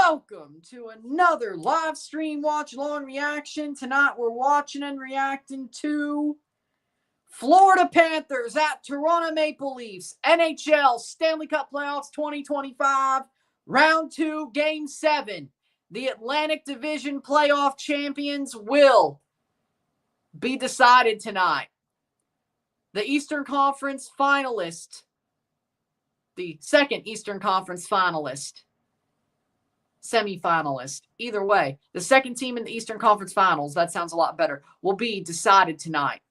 Welcome to another live stream watch-along reaction. Tonight we're watching and reacting to Florida Panthers at Toronto Maple Leafs, NHL Stanley Cup Playoffs 2025, Round 2, Game 7. The Atlantic Division playoff champions will be decided tonight. The Eastern Conference finalist, the second Eastern Conference finalist, semifinalist, either way, the second team in the Eastern Conference Finals, that sounds a lot better, will be decided tonight.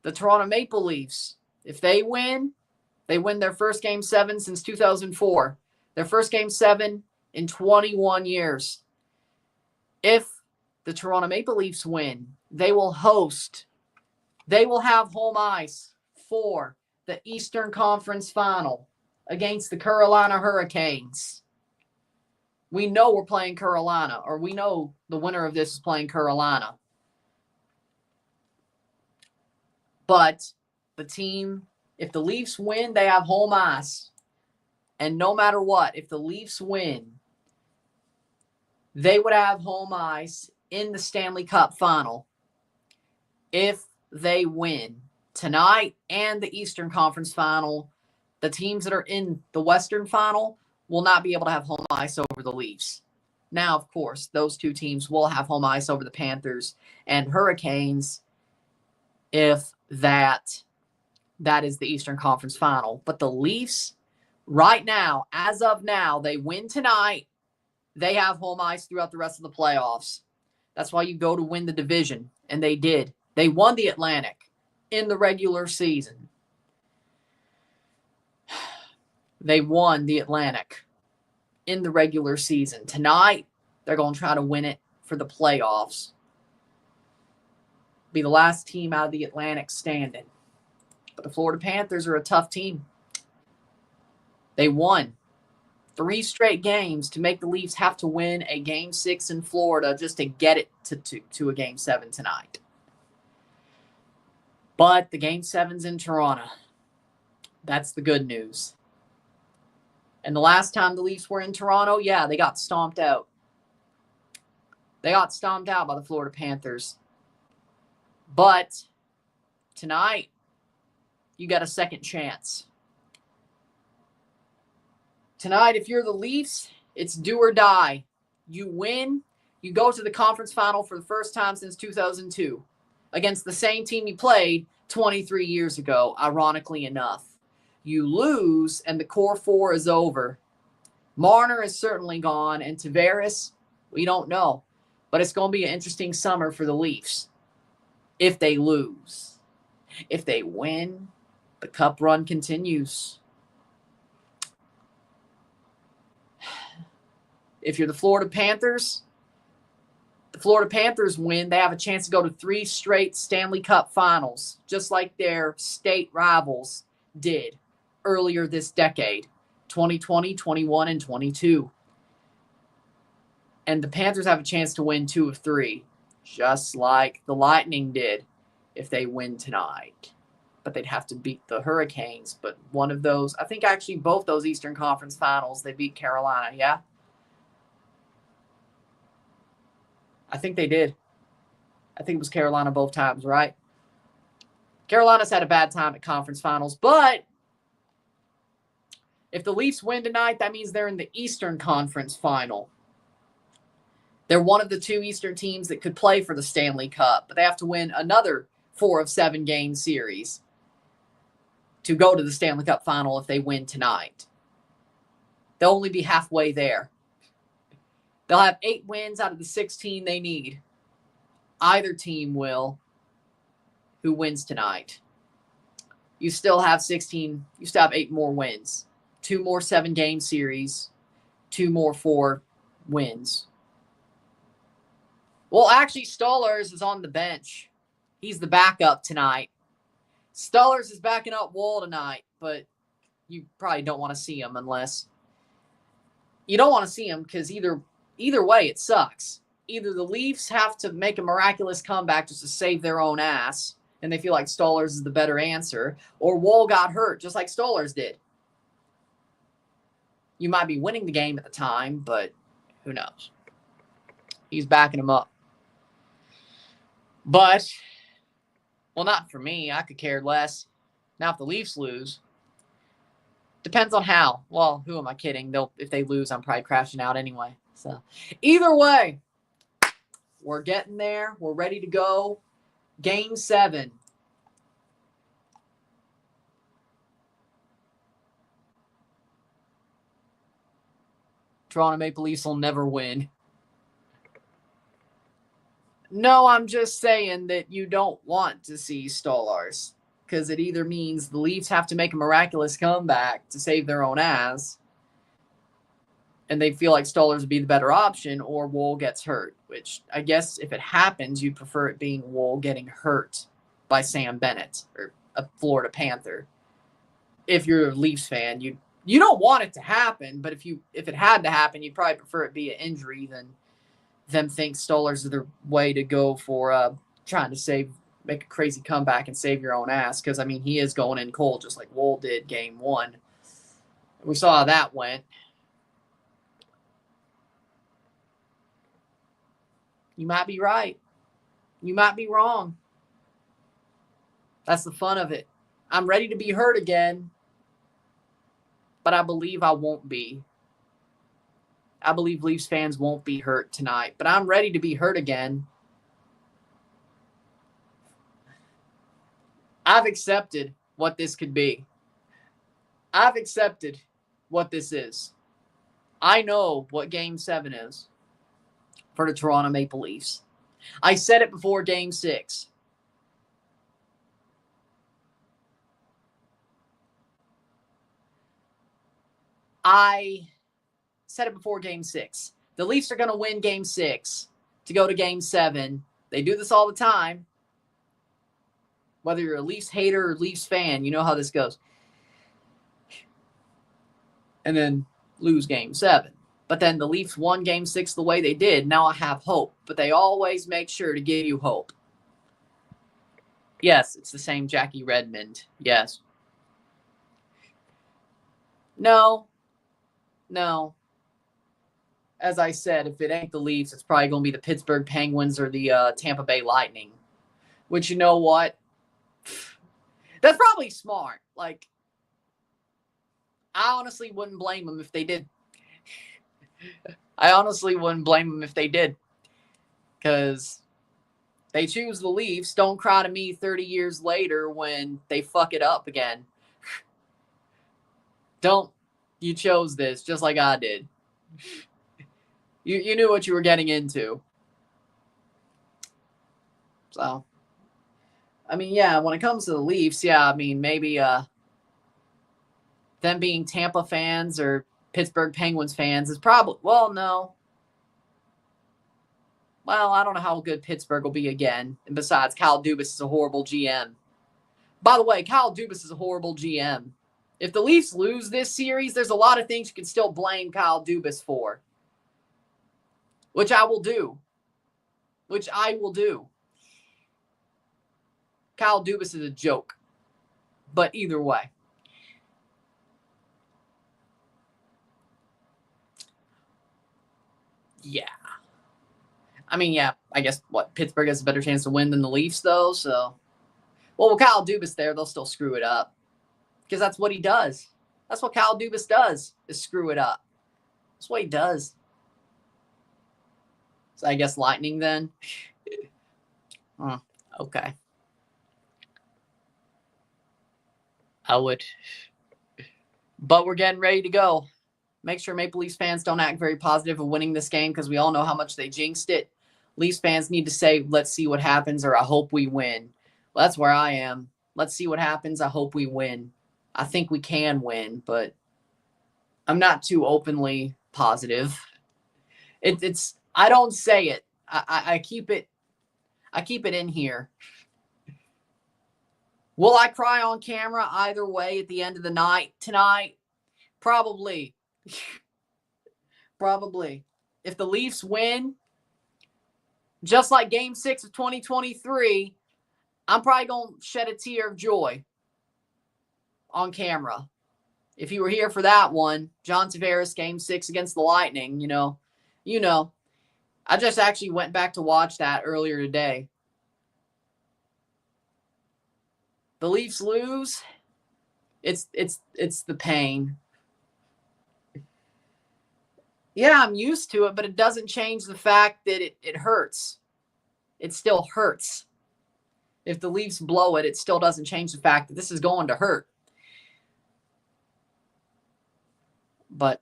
The Toronto Maple Leafs, if they win their first Game 7 since 2004. Their first Game 7 in 21 years. If the Toronto Maple Leafs win, they will have home ice for the Eastern Conference Final against the Carolina Hurricanes. We know we're playing Carolina, or we know the winner of this is playing Carolina. But the team, if the Leafs win, they have home ice. And no matter what, if the Leafs win, they would have home ice in the Stanley Cup Final. If they win tonight and the Eastern Conference Final, the teams that are in the Western Final will not be able to have home ice over the Leafs. Now, of course, those two teams will have home ice over the Panthers and Hurricanes if that is the Eastern Conference Final. But the Leafs, right now, as of now, they win tonight, they have home ice throughout the rest of the playoffs. That's why you go to win the division, and they did. They won the Atlantic in the regular season. They won the Atlantic in the regular season. Tonight, they're going to try to win it for the playoffs. Be the last team out of the Atlantic standing. But the Florida Panthers are a tough team. They won 3 straight games to make the Leafs have to win a Game 6 in Florida just to get it to a Game 7 tonight. But the Game 7's in Toronto. That's the good news. And the last time the Leafs were in Toronto, yeah, they got stomped out. They got stomped out by the Florida Panthers. But tonight, you got a second chance. Tonight, if you're the Leafs, it's do or die. You win, you go to the conference final for the first time since 2002 against the same team you played 23 years ago, ironically enough. You lose, and the core 4 is over. Marner is certainly gone, and Tavares, we don't know. But it's going to be an interesting summer for the Leafs if they lose. If they win, the cup run continues. If you're the Florida Panthers win, they have a chance to go to 3 straight Stanley Cup finals, just like their state rivals did earlier this decade, 2020, 21, and 22. And the Panthers have a chance to win 2 of 3, just like the Lightning did if they win tonight. But they'd have to beat the Hurricanes. But one of those, I think actually both those Eastern Conference Finals, they beat Carolina, yeah? I think they did. I think it was Carolina both times, right? Carolina's had a bad time at conference finals, but if the Leafs win tonight, that means they're in the Eastern Conference Final. They're one of the 2 Eastern teams that could play for the Stanley Cup, but they have to win another 4 of 7 game series to go to the Stanley Cup Final if they win tonight. They'll only be halfway there. They'll have 8 wins out of the 16 they need. Either team will, who wins tonight. You still have 8 more wins. 2 more 7-game series. 2 more 4 wins. Well, actually, Stolarz is on the bench. He's the backup tonight. Stolarz is backing up Woll tonight, but you probably don't want to see him unless... You don't want to see him because either way, it sucks. Either the Leafs have to make a miraculous comeback just to save their own ass, and they feel like Stolarz is the better answer, or Woll got hurt just like Stolarz did. You might be winning the game at the time, but who knows? He's backing him up. But, well, not for me. I could care less. Now, if the Leafs lose, depends on how. Well, who am I kidding? If they lose, I'm probably crashing out anyway. So, either way, we're getting there. We're ready to go. Game 7. Toronto Maple Leafs will never win. No, I'm just saying that you don't want to see Stolarz, because it either means the Leafs have to make a miraculous comeback to save their own ass, and they feel like Stolarz would be the better option, or Woll gets hurt, which I guess if it happens, you'd prefer it being Woll getting hurt by Sam Bennett or a Florida Panther. If you're a Leafs fan, you don't want it to happen, but if it had to happen, you'd probably prefer it be an injury than them think Stolarz is the way to go for trying to make a crazy comeback and save your own ass. Because, I mean, he is going in cold just like Woll did game 1. We saw how that went. You might be right. You might be wrong. That's the fun of it. I'm ready to be hurt again, but I believe I won't be. I believe Leafs fans won't be hurt tonight, but I'm ready to be hurt again. I've accepted what this could be. I've accepted what this is. I know what Game 7 is for the Toronto Maple Leafs. I said it before Game 6. I said it before Game 6. The Leafs are going to win Game 6 to go to Game 7. They do this all the time. Whether you're a Leafs hater or Leafs fan, you know how this goes. And then lose Game 7. But then the Leafs won Game 6 the way they did. Now I have hope. But they always make sure to give you hope. Yes, it's the same Jackie Redmond. Yes. No. As I said, if it ain't the Leafs, it's probably going to be the Pittsburgh Penguins or the Tampa Bay Lightning. Which, you know what? That's probably smart. Like, I honestly wouldn't blame them if they did. Because they choose the Leafs. Don't cry to me 30 years later when they fuck it up again. Don't. You chose this just like I did. You knew what you were getting into. So, I mean, yeah, when it comes to the Leafs, yeah, I mean, maybe them being Tampa fans or Pittsburgh Penguins fans is probably, well, no. Well, I don't know how good Pittsburgh will be again. And besides, Kyle Dubas is a horrible GM. By the way, Kyle Dubas is a horrible GM. If the Leafs lose this series, there's a lot of things you can still blame Kyle Dubas for. Which I will do. Kyle Dubas is a joke. But either way. Yeah. I mean, yeah, I guess, Pittsburgh has a better chance to win than the Leafs, though, so. Well, with Kyle Dubas there, they'll still screw it up. Because that's what he does. That's what Kyle Dubas does, is screw it up. That's what he does. So I guess Lightning then. Okay. I would. But we're getting ready to go. Make sure Maple Leafs fans don't act very positive of winning this game because we all know how much they jinxed it. Leafs fans need to say, let's see what happens, or I hope we win. Well, that's where I am. Let's see what happens. I hope we win. I think we can win, but I'm not too openly positive. It's I don't say it. I keep it in here. Will I cry on camera either way at the end of the night tonight? Probably. Probably. If the Leafs win, just like Game 6 of 2023, I'm probably going to shed a tear of joy on camera. If you were here for that one, John Tavares, Game 6 against the Lightning, you know. I just actually went back to watch that earlier today. The Leafs lose. It's the pain. Yeah, I'm used to it, but it doesn't change the fact that it hurts. It still hurts. If the Leafs blow it, it still doesn't change the fact that this is going to hurt. But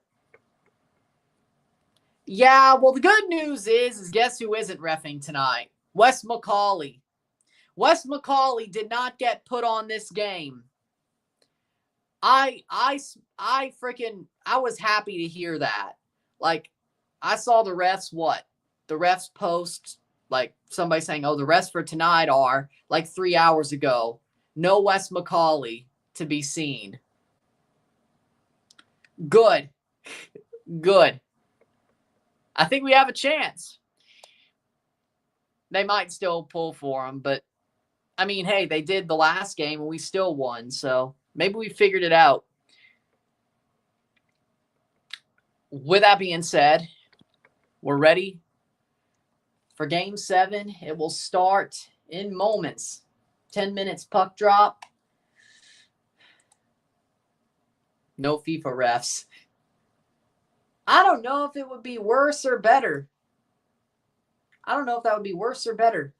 yeah, well, the good news is guess who isn't reffing tonight? Wes McCauley. Wes McCauley did not get put on this game. I was happy to hear that. Like, I saw the refs the refs post, like somebody saying, oh, the refs for tonight are like 3 hours ago. No Wes McCauley to be seen. Good. Good. I think we have a chance. They might still pull for him, but I mean, hey, they did the last game and we still won. So maybe we figured it out. With that being said, we're ready for Game 7. It will start in moments. 10 minutes puck drop. No FIFA refs. I don't know if it would be worse or better. I don't know if that would be worse or better.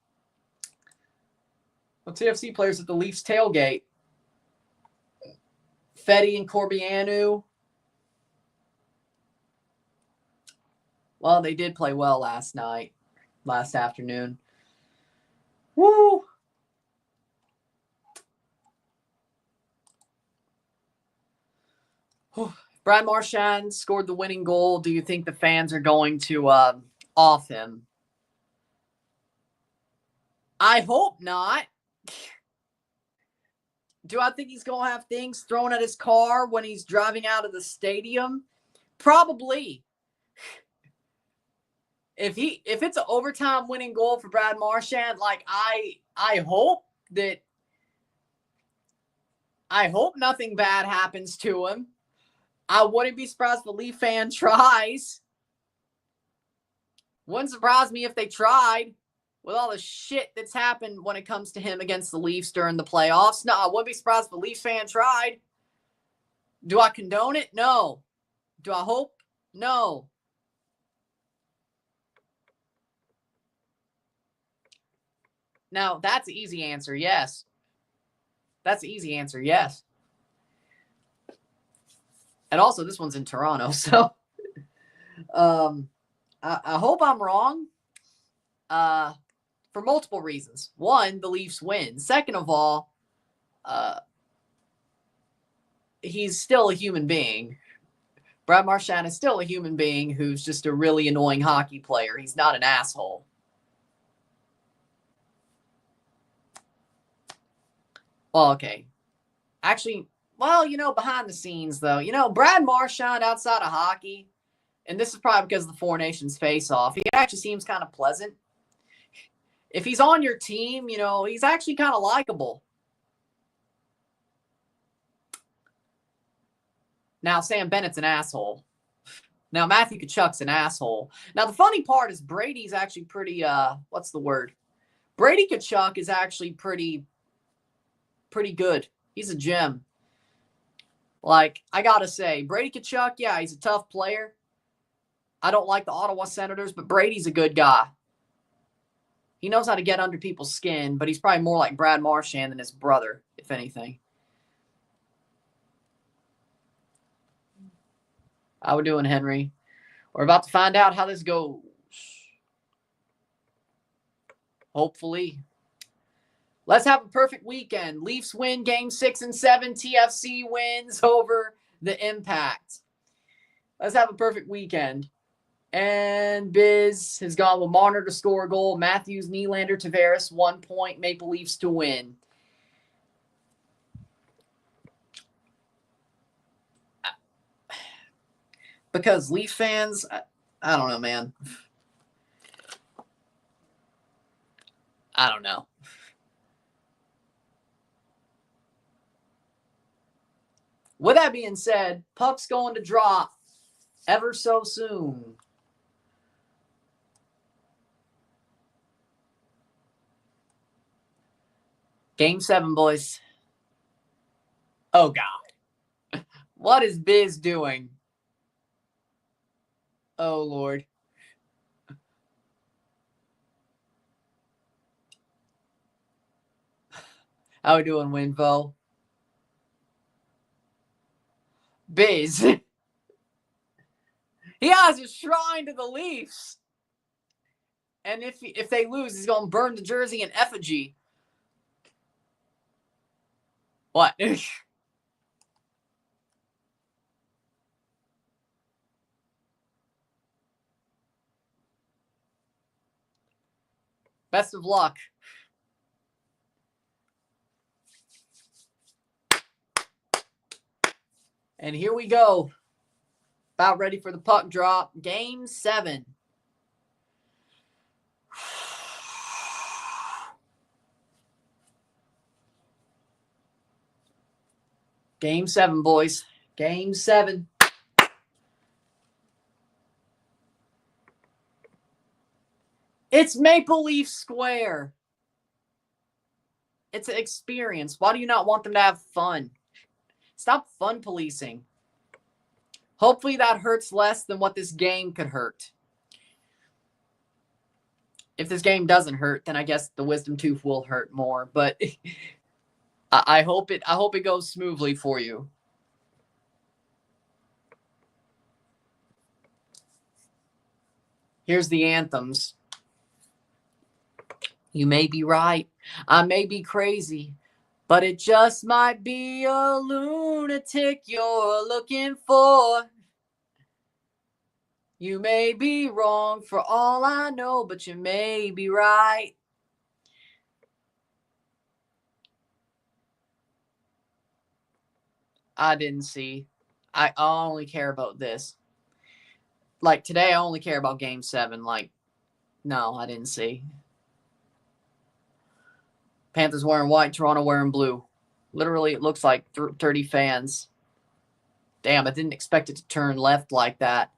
Well, TFC players at the Leafs tailgate. Fetty and Corbianu. Well, they did play well last afternoon. Woo! Brad Marchand scored the winning goal. Do you think the fans are going to off him? I hope not. Do I think he's going to have things thrown at his car when he's driving out of the stadium? Probably. If it's an overtime winning goal for Brad Marchand, like I hope nothing bad happens to him. I wouldn't be surprised if a Leaf fan tries. Wouldn't surprise me if they tried with all the shit that's happened when it comes to him against the Leafs during the playoffs. No, I wouldn't be surprised if a Leaf fan tried. Do I condone it? No. Do I hope? No. Now, that's an easy answer, yes. That's an easy answer, yes. And also, this one's in Toronto, so I hope I'm wrong for multiple reasons. One, the Leafs win. Second of all, he's still a human being. Brad Marchand is still a human being who's just a really annoying hockey player. He's not an asshole. Well, okay. Actually, well, behind the scenes, though, Brad Marchand outside of hockey, and this is probably because of the Four Nations face-off, he actually seems kind of pleasant. If he's on your team, he's actually kind of likable. Now, Sam Bennett's an asshole. Now, Matthew Tkachuk's an asshole. Now, the funny part is Brady's actually pretty, what's the word? Brady Tkachuk is actually pretty good. He's a gem. Like, I got to say, Brady Tkachuk, yeah, he's a tough player. I don't like the Ottawa Senators, but Brady's a good guy. He knows how to get under people's skin, but he's probably more like Brad Marchand than his brother, if anything. How we doing, Henry? We're about to find out how this goes. Hopefully. Let's have a perfect weekend. Leafs win Game 6 and 7. TFC wins over the Impact. Let's have a perfect weekend. And Biz has gone with Marner to score a goal. Matthews, Nylander, Tavares, 1 point. Maple Leafs to win. Because Leaf fans, I don't know, man. I don't know. With that being said, puck's going to drop ever so soon. Game 7, boys. Oh, God. What is Biz doing? Oh, Lord. How we doing, Winfo? Biz. He has a shrine to the Leafs. And if they lose, he's going to burn the jersey in effigy. What? Best of luck. And here we go. About ready for the puck drop. Game 7. Game 7, boys. Game 7. It's Maple Leaf Square. It's an experience. Why do you not want them to have fun? Stop fun policing. Hopefully that hurts less than what this game could hurt. If this game doesn't hurt, then I guess the wisdom tooth will hurt more. But I hope it goes smoothly for you. Here's the anthems. You may be right. I may be crazy. But it just might be a lunatic you're looking for. You may be wrong for all I know, but you may be right. I didn't see. I only care about this. Like today, I only care about Game 7. Like, no, I didn't see. Panthers wearing white, Toronto wearing blue. Literally, it looks like 30 fans. Damn, I didn't expect it to turn left like that.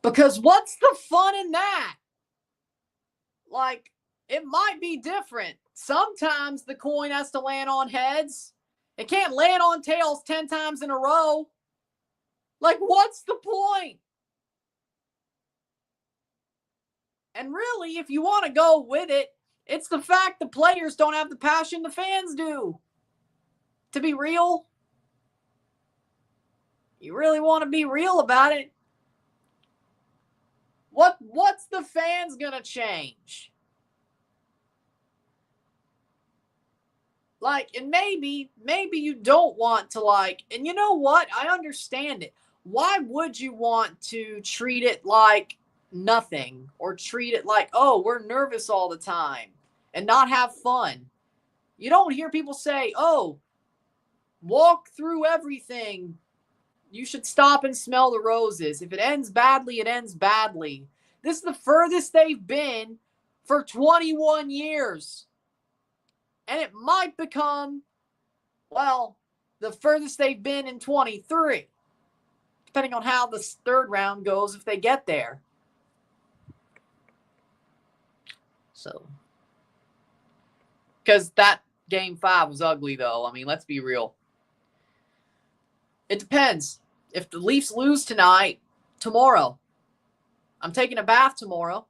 Because what's the fun in that? Like, it might be different. Sometimes the coin has to land on heads. It can't land on tails 10 times in a row. Like, what's the point? And really, if you want to go with it, it's the fact the players don't have the passion the fans do. To be real, you really want to be real about it. What's the fans going to change? Like, and maybe you don't want to, like, and you know what? I understand it. Why would you want to treat it like nothing or treat it like, oh, we're nervous all the time and not have fun? You don't hear people say, oh, walk through everything. You should stop and smell the roses. If it ends badly, it ends badly. This is the furthest they've been for 21 years. And it might become, well, the furthest they've been in 23, depending on how the third round goes if they get there. So, because that Game 5 was ugly, though. I mean, let's be real. It depends. If the Leafs lose tonight, tomorrow, I'm taking a bath tomorrow.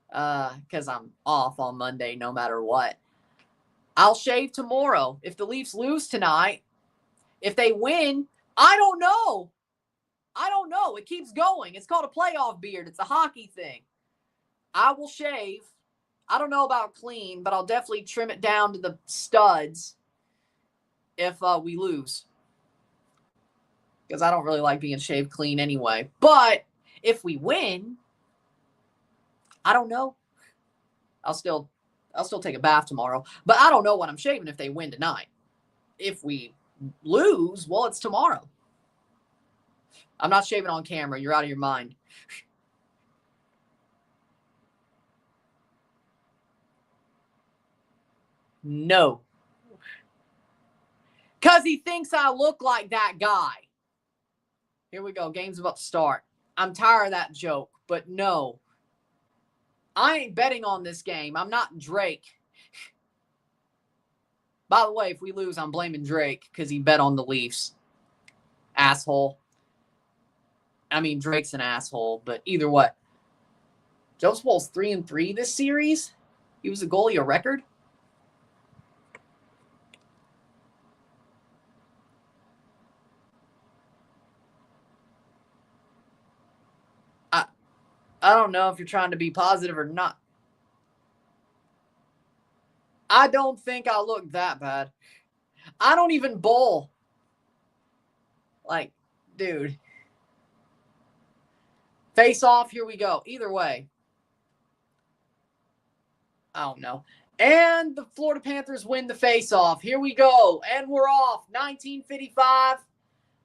Because I'm off on Monday no matter what. I'll shave tomorrow. If the Leafs lose tonight, if they win, I don't know. It keeps going. It's called a playoff beard. It's a hockey thing. I will shave. I don't know about clean, but I'll definitely trim it down to the studs if we lose. Because I don't really like being shaved clean anyway. But if we win, I don't know. I'll still take a bath tomorrow. But I don't know what I'm shaving if they win tonight. If we lose, well, it's tomorrow. I'm not shaving on camera. You're out of your mind. No. Because he thinks I look like that guy. Here we go. Game's about to start. I'm tired of that joke, but no. I ain't betting on this game. I'm not Drake. By the way, if we lose, I'm blaming Drake because he bet on the Leafs. Asshole. I mean, Drake's an asshole, but either way. Joseph Woll's 3-3 this series. He was a goalie of record. I don't know if you're trying to be positive or not. I don't think I look that bad. I don't even bowl. Like, dude. Face off, here we go. Either way. I don't know. And the Florida Panthers win the face off. Here we go. And we're off. 1955.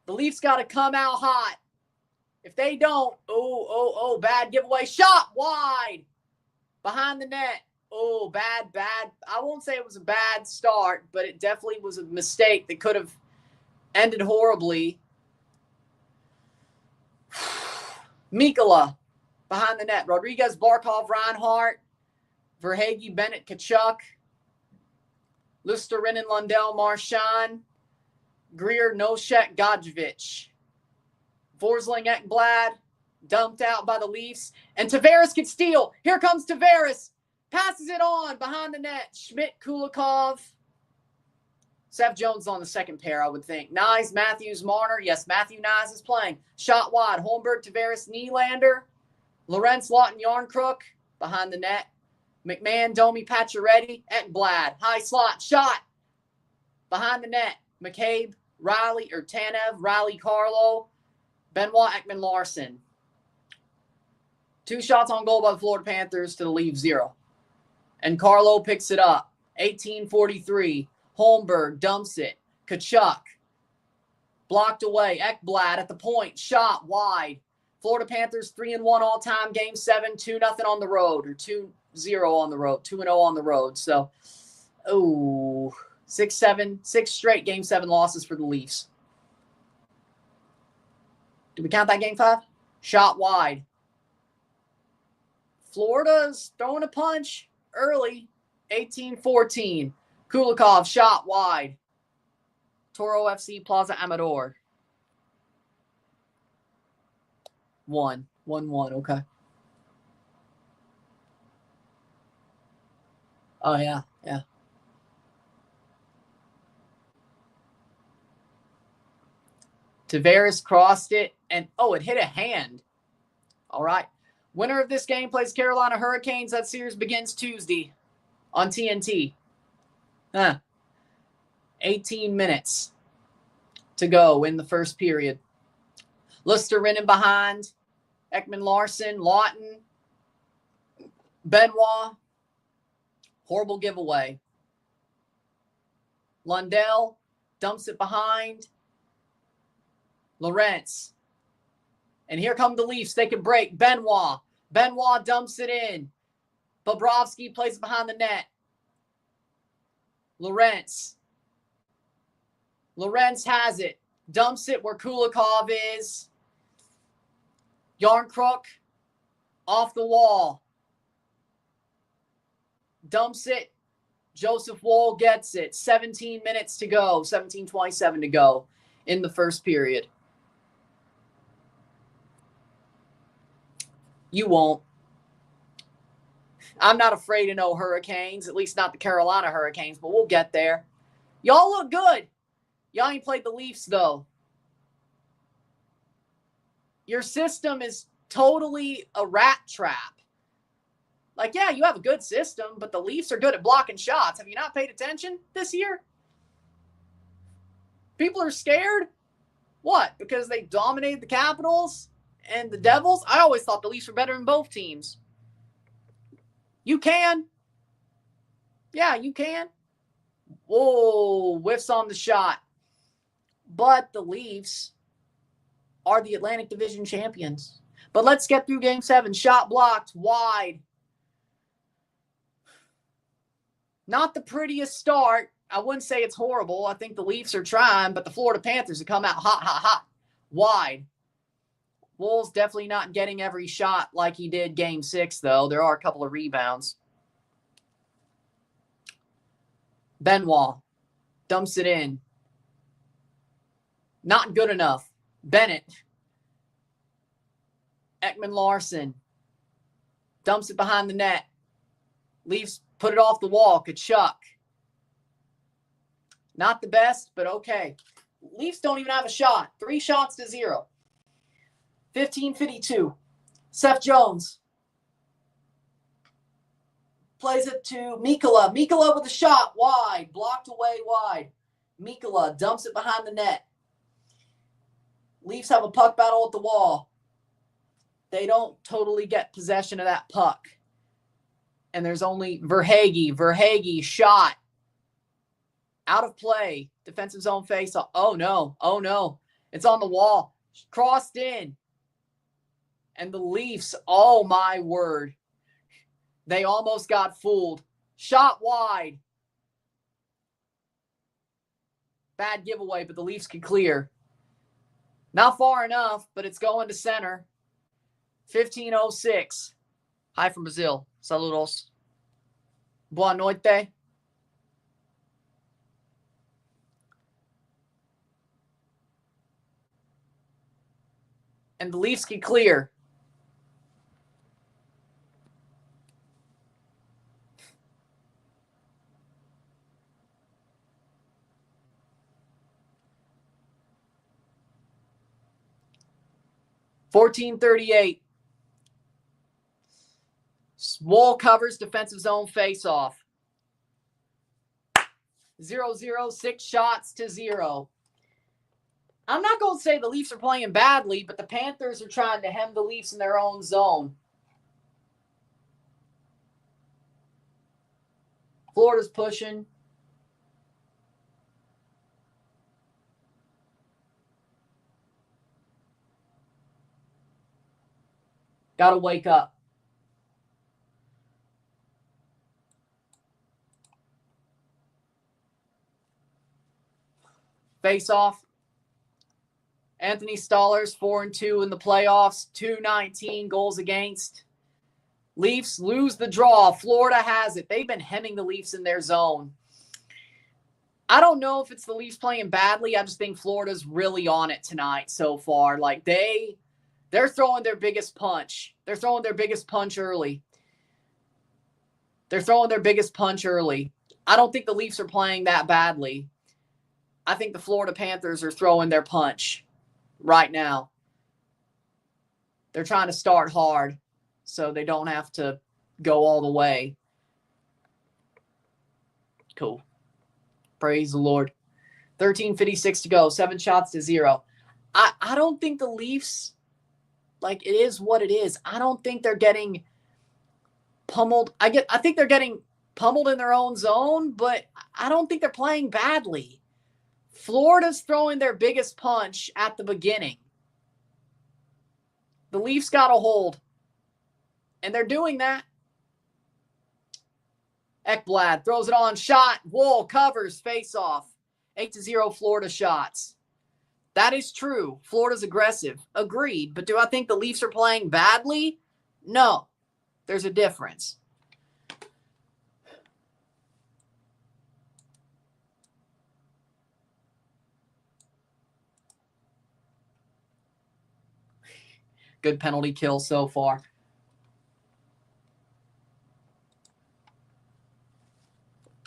The Leafs got to come out hot. If they don't, bad giveaway. Shot wide. Behind the net. Oh, bad. I won't say it was a bad start, but it definitely was a mistake that could have ended horribly. Mikula behind the net. Rodriguez, Barkov, Reinhart, Verhaeghe, Bennett, Kachuk, Lusterinen, Lundell, Marchand, Greer, Nosek, Godjevic. Forsling, Ekblad, dumped out by the Leafs. And Tavares could steal. Here comes Tavares. Passes it on behind the net. Schmidt, Kulikov. Seth Jones on the second pair, I would think. Nyes, Matthews, Marner. Yes, Matthew Nyes is playing. Shot wide. Holmberg, Tavares, Nylander. Lorentz, Lawton, Yarncrook. Behind the net. McMahon, Domi, Pacioretty. Ekblad. High slot. Shot. Behind the net. McCabe, Riley, or Tanev, Riley, Carlo. Benoit, Ekman, Larson. 2 shots on goal by the Florida Panthers to the Leafs 0. And Carlo picks it up. 18:43. Holmberg dumps it. Kachuk. Blocked away. Ekblad at the point. Shot wide. Florida Panthers 3-1 all-time. Game 7, 2-0 on the road. Or 2-0 on the road. 2-0 on the road. So, 6 straight Game 7 losses for the Leafs. Did we count that Game 5? Shot wide. Florida's throwing a punch early. 18-14. Kulikov shot wide. Toro FC Plaza Amador. 1-1, okay. Oh, yeah. Tavares crossed it, and it hit a hand. All right. Winner of this game plays Carolina Hurricanes. That series begins Tuesday on TNT. 18 minutes to go in the first period. Lusterinen behind. Ekman Larson, Lawton, Benoit. Horrible giveaway. Lundell dumps it behind. Lorentz. And here come the Leafs. They can break. Benoit. Benoit dumps it in. Bobrovsky plays it behind the net. Lorentz. Lorentz has it. Dumps it where Kulikov is. Yarncrook off the wall. Dumps it. Joseph Woll gets it. 17 minutes to go. 17:27 to go in the first period. You won't. I'm not afraid of no Hurricanes, at least not the Carolina Hurricanes, but we'll get there. Y'all look good. Y'all ain't played the Leafs, though. Your system is totally a rat trap. Like, yeah, you have a good system, but the Leafs are good at blocking shots. Have you not paid attention this year? People are scared. What? Because they dominated the Capitals and the Devils? I always thought the Leafs were better than both teams. You can. Yeah, you can. Whoa, whiffs on the shot. But the Leafs are the Atlantic Division champions. But let's get through Game 7. Shot blocked, wide. Not the prettiest start. I wouldn't say it's horrible. I think the Leafs are trying, but the Florida Panthers have come out hot, hot, hot. Wide. Wolff's definitely not getting every shot like he did Game 6, though. There are a couple of rebounds. Benoit dumps it in. Not good enough. Bennett. Ekman-Larsson dumps it behind the net. Leafs put it off the wall. Kachuk. Not the best, but okay. Leafs don't even have a shot. 3 shots to 0. 15:52. Seth Jones plays it to Mikkola. Mikkola with a shot. Wide. Blocked away wide. Mikkola dumps it behind the net. Leafs have a puck battle at the wall. They don't totally get possession of that puck. And there's only Verhaeghe. Verhaeghe shot. Out of play. Defensive zone face off. Oh, no. Oh, no. It's on the wall. Crossed in. And the Leafs, oh, my word. They almost got fooled. Shot wide. Bad giveaway, but the Leafs can clear. Not far enough, but it's going to center. 15:06. Hi from Brazil. Saludos. Boa noite. And the Leafs can clear. $14:38. Wall covers defensive zone face-off. 0-0, 6 shots to 0. I'm not going to say the Leafs are playing badly, but the Panthers are trying to hem the Leafs in their own zone. Florida's pushing. Got to wake up. Face off. Anthony Stoller's 4-2 in the playoffs. 219 goals against. Leafs lose the draw. Florida has it. They've been hemming the Leafs in their zone. I don't know if it's the Leafs playing badly. I just think Florida's really on it tonight so far. Like they're throwing their biggest punch. They're throwing their biggest punch early. They're throwing their biggest punch early. I don't think the Leafs are playing that badly. I think the Florida Panthers are throwing their punch right now. They're trying to start hard so they don't have to go all the way. Cool. Praise the Lord. 13:56 to go. 7 shots to 0. I don't think the Leafs, like, it is what it is. I don't think they're getting pummeled. I think they're getting pummeled in their own zone, but I don't think they're playing badly. Florida's throwing their biggest punch at the beginning. The Leafs got a hold, and they're doing that. Ekblad throws it on. Shot. Wool covers. Face off. 8-0 Florida shots. That is true. Florida's aggressive. Agreed. But do I think the Leafs are playing badly? No. There's a difference. Good penalty kill so far.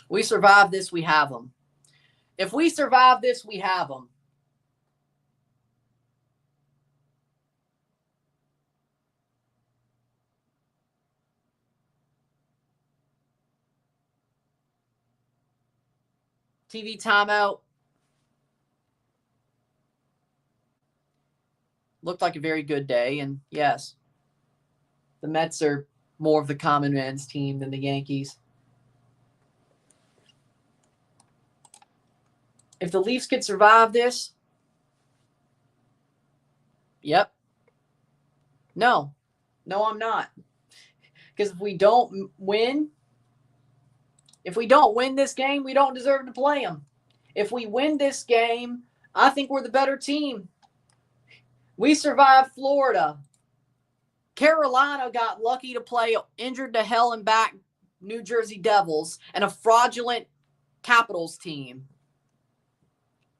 We survive this, we have them. If we survive this, we have them. TV timeout. Looked like a very good day, and yes, the Mets are more of the common man's team than the Yankees. If the Leafs could survive this, yep. No, I'm not. Because if we don't win, If we don't win this game, we don't deserve to play them. If we win this game, I think we're the better team. We survived Florida. Carolina got lucky to play injured to hell and back New Jersey Devils and a fraudulent Capitals team.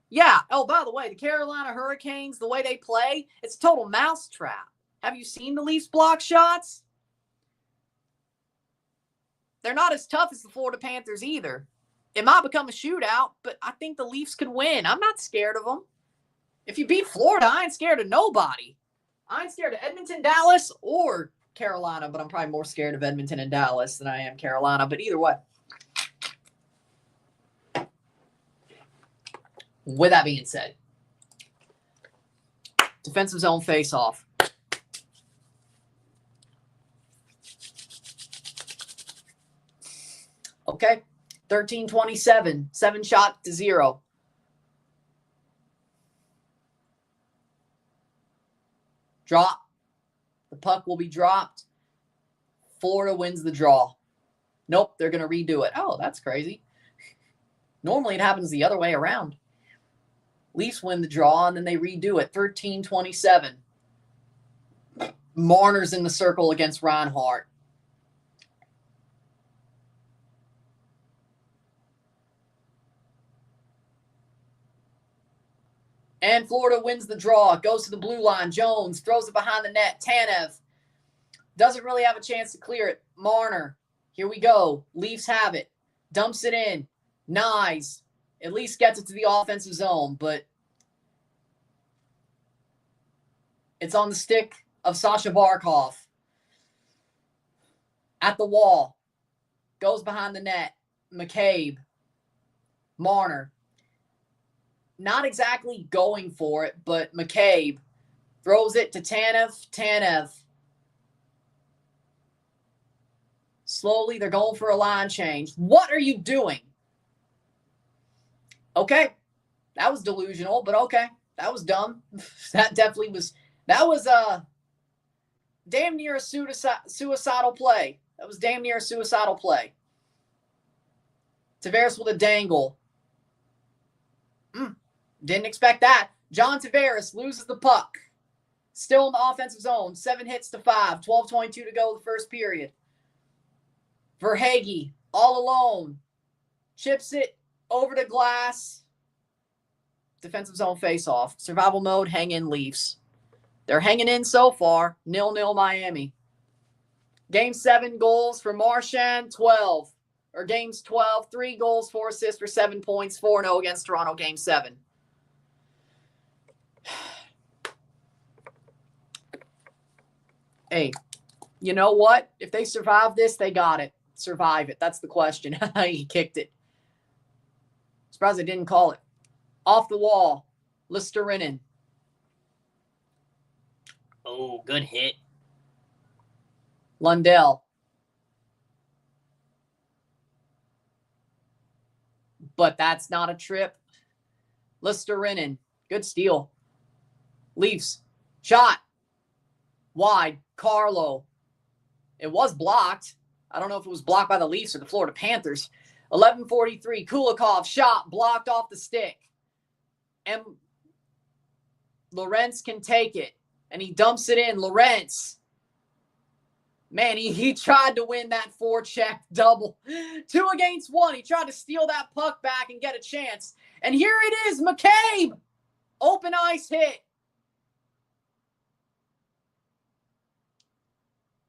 Yeah. Oh, by the way, the Carolina Hurricanes, the way they play, it's a total mousetrap. Have you seen the Leafs block shots? They're not as tough as the Florida Panthers either. It might become a shootout, but I think the Leafs could win. I'm not scared of them. If you beat Florida, I ain't scared of nobody. I ain't scared of Edmonton, Dallas, or Carolina, but I'm probably more scared of Edmonton and Dallas than I am Carolina. But either way. With that being said, defensive zone face-off. Okay, 13-27, 7-0. Drop. The puck will be dropped. Florida wins the draw. Nope, they're going to redo it. Oh, that's crazy. Normally it happens the other way around. Leafs win the draw, and then they redo it. 13-27. Marner's in the circle against Reinhart. And Florida wins the draw. Goes to the blue line. Jones throws it behind the net. Tanev doesn't really have a chance to clear it. Marner. Here we go. Leafs have it. Dumps it in. Nyes at least gets it to the offensive zone, but it's on the stick of Sasha Barkov. At the wall. Goes behind the net. McCabe. Marner. Not exactly going for it, but McCabe throws it to Tanev. Tanev. Slowly, they're going for a line change. What are you doing? Okay. That was delusional, but okay. That was dumb. That definitely was. That was damn near a suicidal play. That was damn near a suicidal play. Tavares with a dangle. Didn't expect that. John Tavares loses the puck. Still in the offensive zone. 7 hits to 5. 12:22 to go the first period. Verhaeghe all alone. Chips it over the glass. Defensive zone face-off. Survival mode, hang in Leafs. They're hanging in so far. 0-0 Miami. Game 7 goals for Marchand, 12. Or games 12, 3 goals, 4 assists for 7 points, 4-0 against Toronto, game 7. Hey, you know what? If they survive this, they got it. Survive it. That's the question. He kicked it. Surprised they didn't call it. Off the wall. Listerinen. Oh, good hit. Lundell. But that's not a trip. Listerinen. Good steal. Leafs. Shot. Wide. Carlo. It was blocked. I don't know if it was blocked by the Leafs or the Florida Panthers. 11:43. Kulikov. Shot. Blocked off the stick. And Lorentz can take it. And he dumps it in. Lorentz. Man, he tried to win that forecheck double. 2 against 1. He tried to steal that puck back and get a chance. And here it is, McCabe. Open ice hit.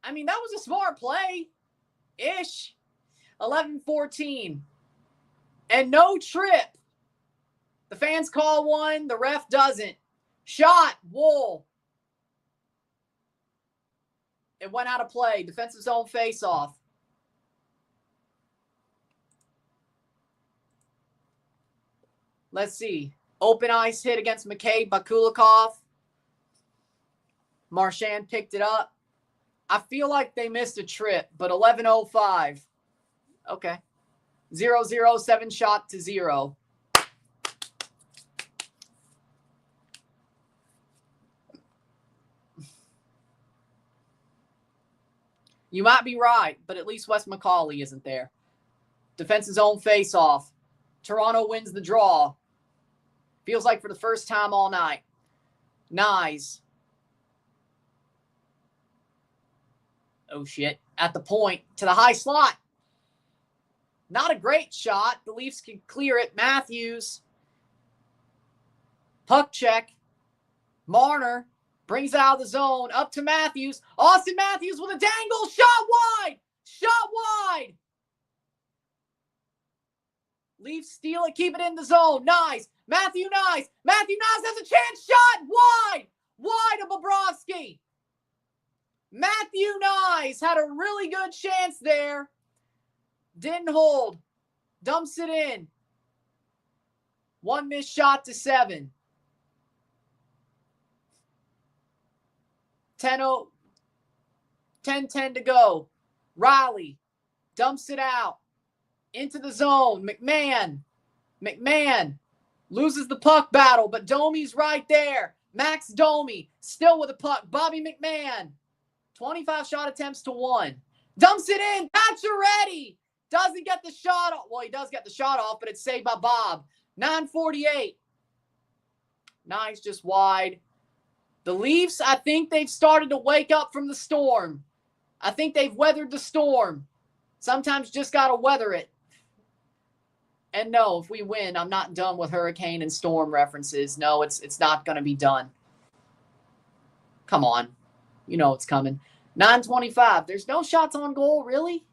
I mean, that was a smart play-ish. 11:14. And no trip. The fans call one. The ref doesn't. Shot. Wool. It went out of play. Defensive zone face-off. Let's see. Open ice hit against McCabe by Kulikov. Marchand picked it up. I feel like they missed a trip, but 11:05. Okay. 0-0, 7-0. You might be right, but at least Wes McCauley isn't there. Defense's own face-off. Toronto wins the draw. Feels like for the first time all night. Nyes. Oh, shit. At the point to the high slot. Not a great shot. The Leafs can clear it. Matthews. Puck check. Marner brings it out of the zone. Up to Matthews. Austin Matthews with a dangle. Shot wide. Shot wide. Leafs steal it. Keep it in the zone. Nice. Matthew Nyes. Matthew Nyes has a chance. Shot wide. Wide of Bobrovsky. Matthew Nyes had a really good chance there. Didn't hold. Dumps it in. One missed shot to 7. 10-10 to go. Riley dumps it out. Into the zone. McMahon loses the puck battle, but Domi's right there. Max Domi still with the puck. Bobby McMahon. 25 shot attempts to 1. Dumps it in. Pacioretty doesn't get the shot off. Well, he does get the shot off, but it's saved by Bob. 9:48. Nice, just wide. The Leafs, I think they've started to wake up from the storm. I think they've weathered the storm. Sometimes just got to weather it. And no, if we win, I'm not done with hurricane and storm references. No, it's not going to be done. Come on. You know it's coming. 9:25. There's no shots on goal, really?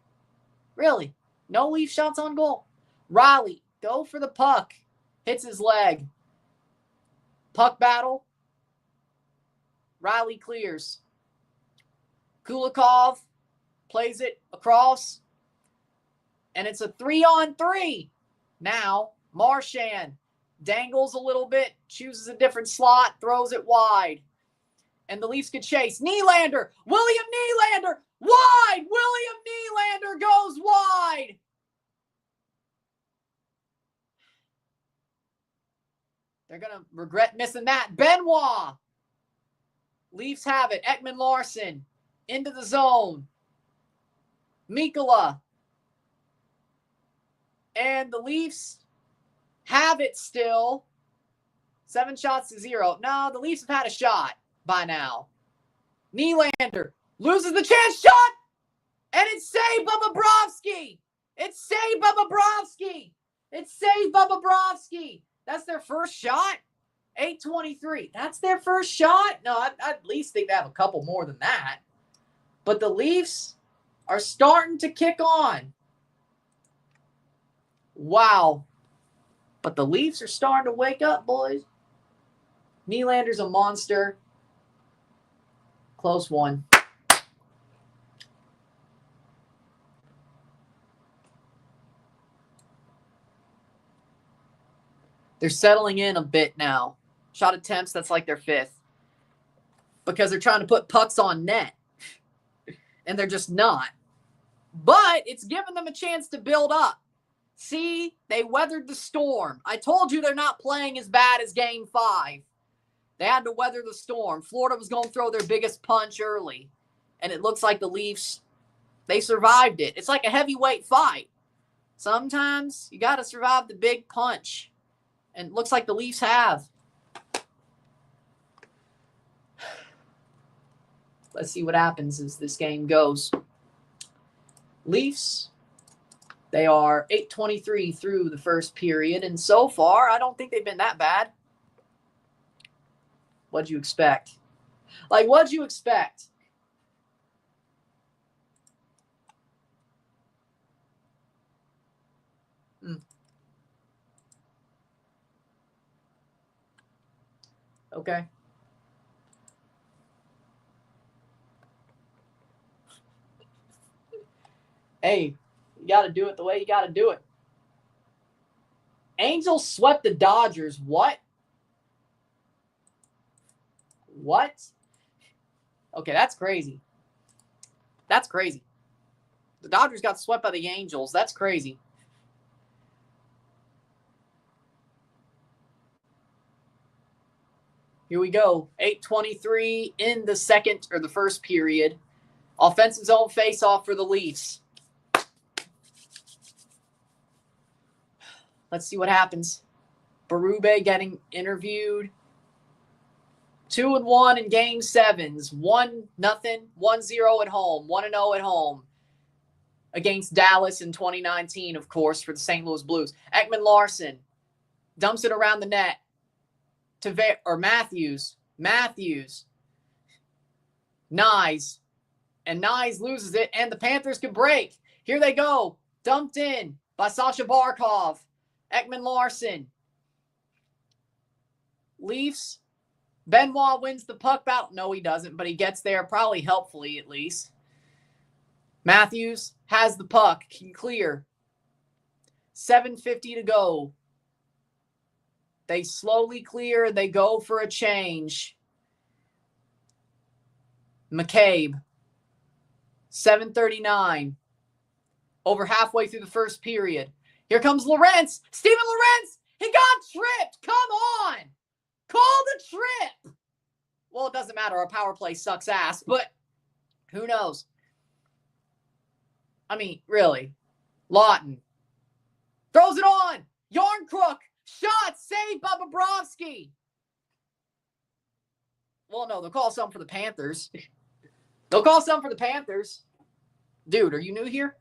Really? No Leaf shots on goal. Riley, go for the puck. Hits his leg. Puck battle. Riley clears. Kulikov plays it across. And it's a 3-on-3. Now, Marchand dangles a little bit, chooses a different slot, throws it wide. And the Leafs could chase. Nylander! William Nylander! Wide! William Nylander goes wide! They're going to regret missing that. Benoit! Leafs have it. Ekman Larson into the zone. Mikkola. And the Leafs have it still. 7 shots to 0. No, the Leafs have had a shot by now. Nylander loses the chance. Shot! And it's saved by Bobrovsky. It's saved by Bobrovsky. It's saved by Bobrovsky. That's their first shot. 8:23. That's their first shot? No, I at least think they have a couple more than that. But the Leafs are starting to kick on. Wow. But the Leafs are starting to wake up, boys. Nylander's a monster. Close one. They're settling in a bit now. Shot attempts, that's like their 5th. Because they're trying to put pucks on net. And they're just not. But it's given them a chance to build up. See, they weathered the storm. I told you they're not playing as bad as Game 5. They had to weather the storm. Florida was going to throw their biggest punch early. And it looks like the Leafs, they survived it. It's like a heavyweight fight. Sometimes you got to survive the big punch. And it looks like the Leafs have. Let's see what happens as this game goes. Leafs, they are 8:23 through the first period. And so far, I don't think they've been that bad. What'd you expect? Like, what'd you expect? Okay. Hey, you got to do it the way you got to do it. Angels swept the Dodgers. What? What? Okay, that's crazy. That's crazy. The Dodgers got swept by the Angels. That's crazy. Here we go. 8:23 in the second or the first period. Offensive zone face-off for the Leafs. Let's see what happens. Berube getting interviewed. 2-1 in game sevens. 1-0, 1-0 at home. 1-0 at home. Against Dallas in 2019, of course, for the St. Louis Blues. Ekman Larson dumps it around the net to Matthews. Matthews. Nyes. And Nyes loses it, and the Panthers can break. Here they go. Dumped in by Sasha Barkov. Ekman Larson. Leafs. Benoit wins the puck battle. No, he doesn't, but he gets there, probably helpfully at least. Matthews has the puck. Can clear. 7:50 to go. They slowly clear. They go for a change. McCabe. 7:39. Over halfway through the first period. Here comes Lorentz. Steven Lorentz. He got tripped. Come on. Call the trip. Well, it doesn't matter. Our power play sucks ass, but who knows? I mean, really. Lawton. Throws it on. Yarncrook. Shot. Saved by Bobrovsky. Well, no, they'll call something for the Panthers. They'll call something for the Panthers. Dude, are you new here?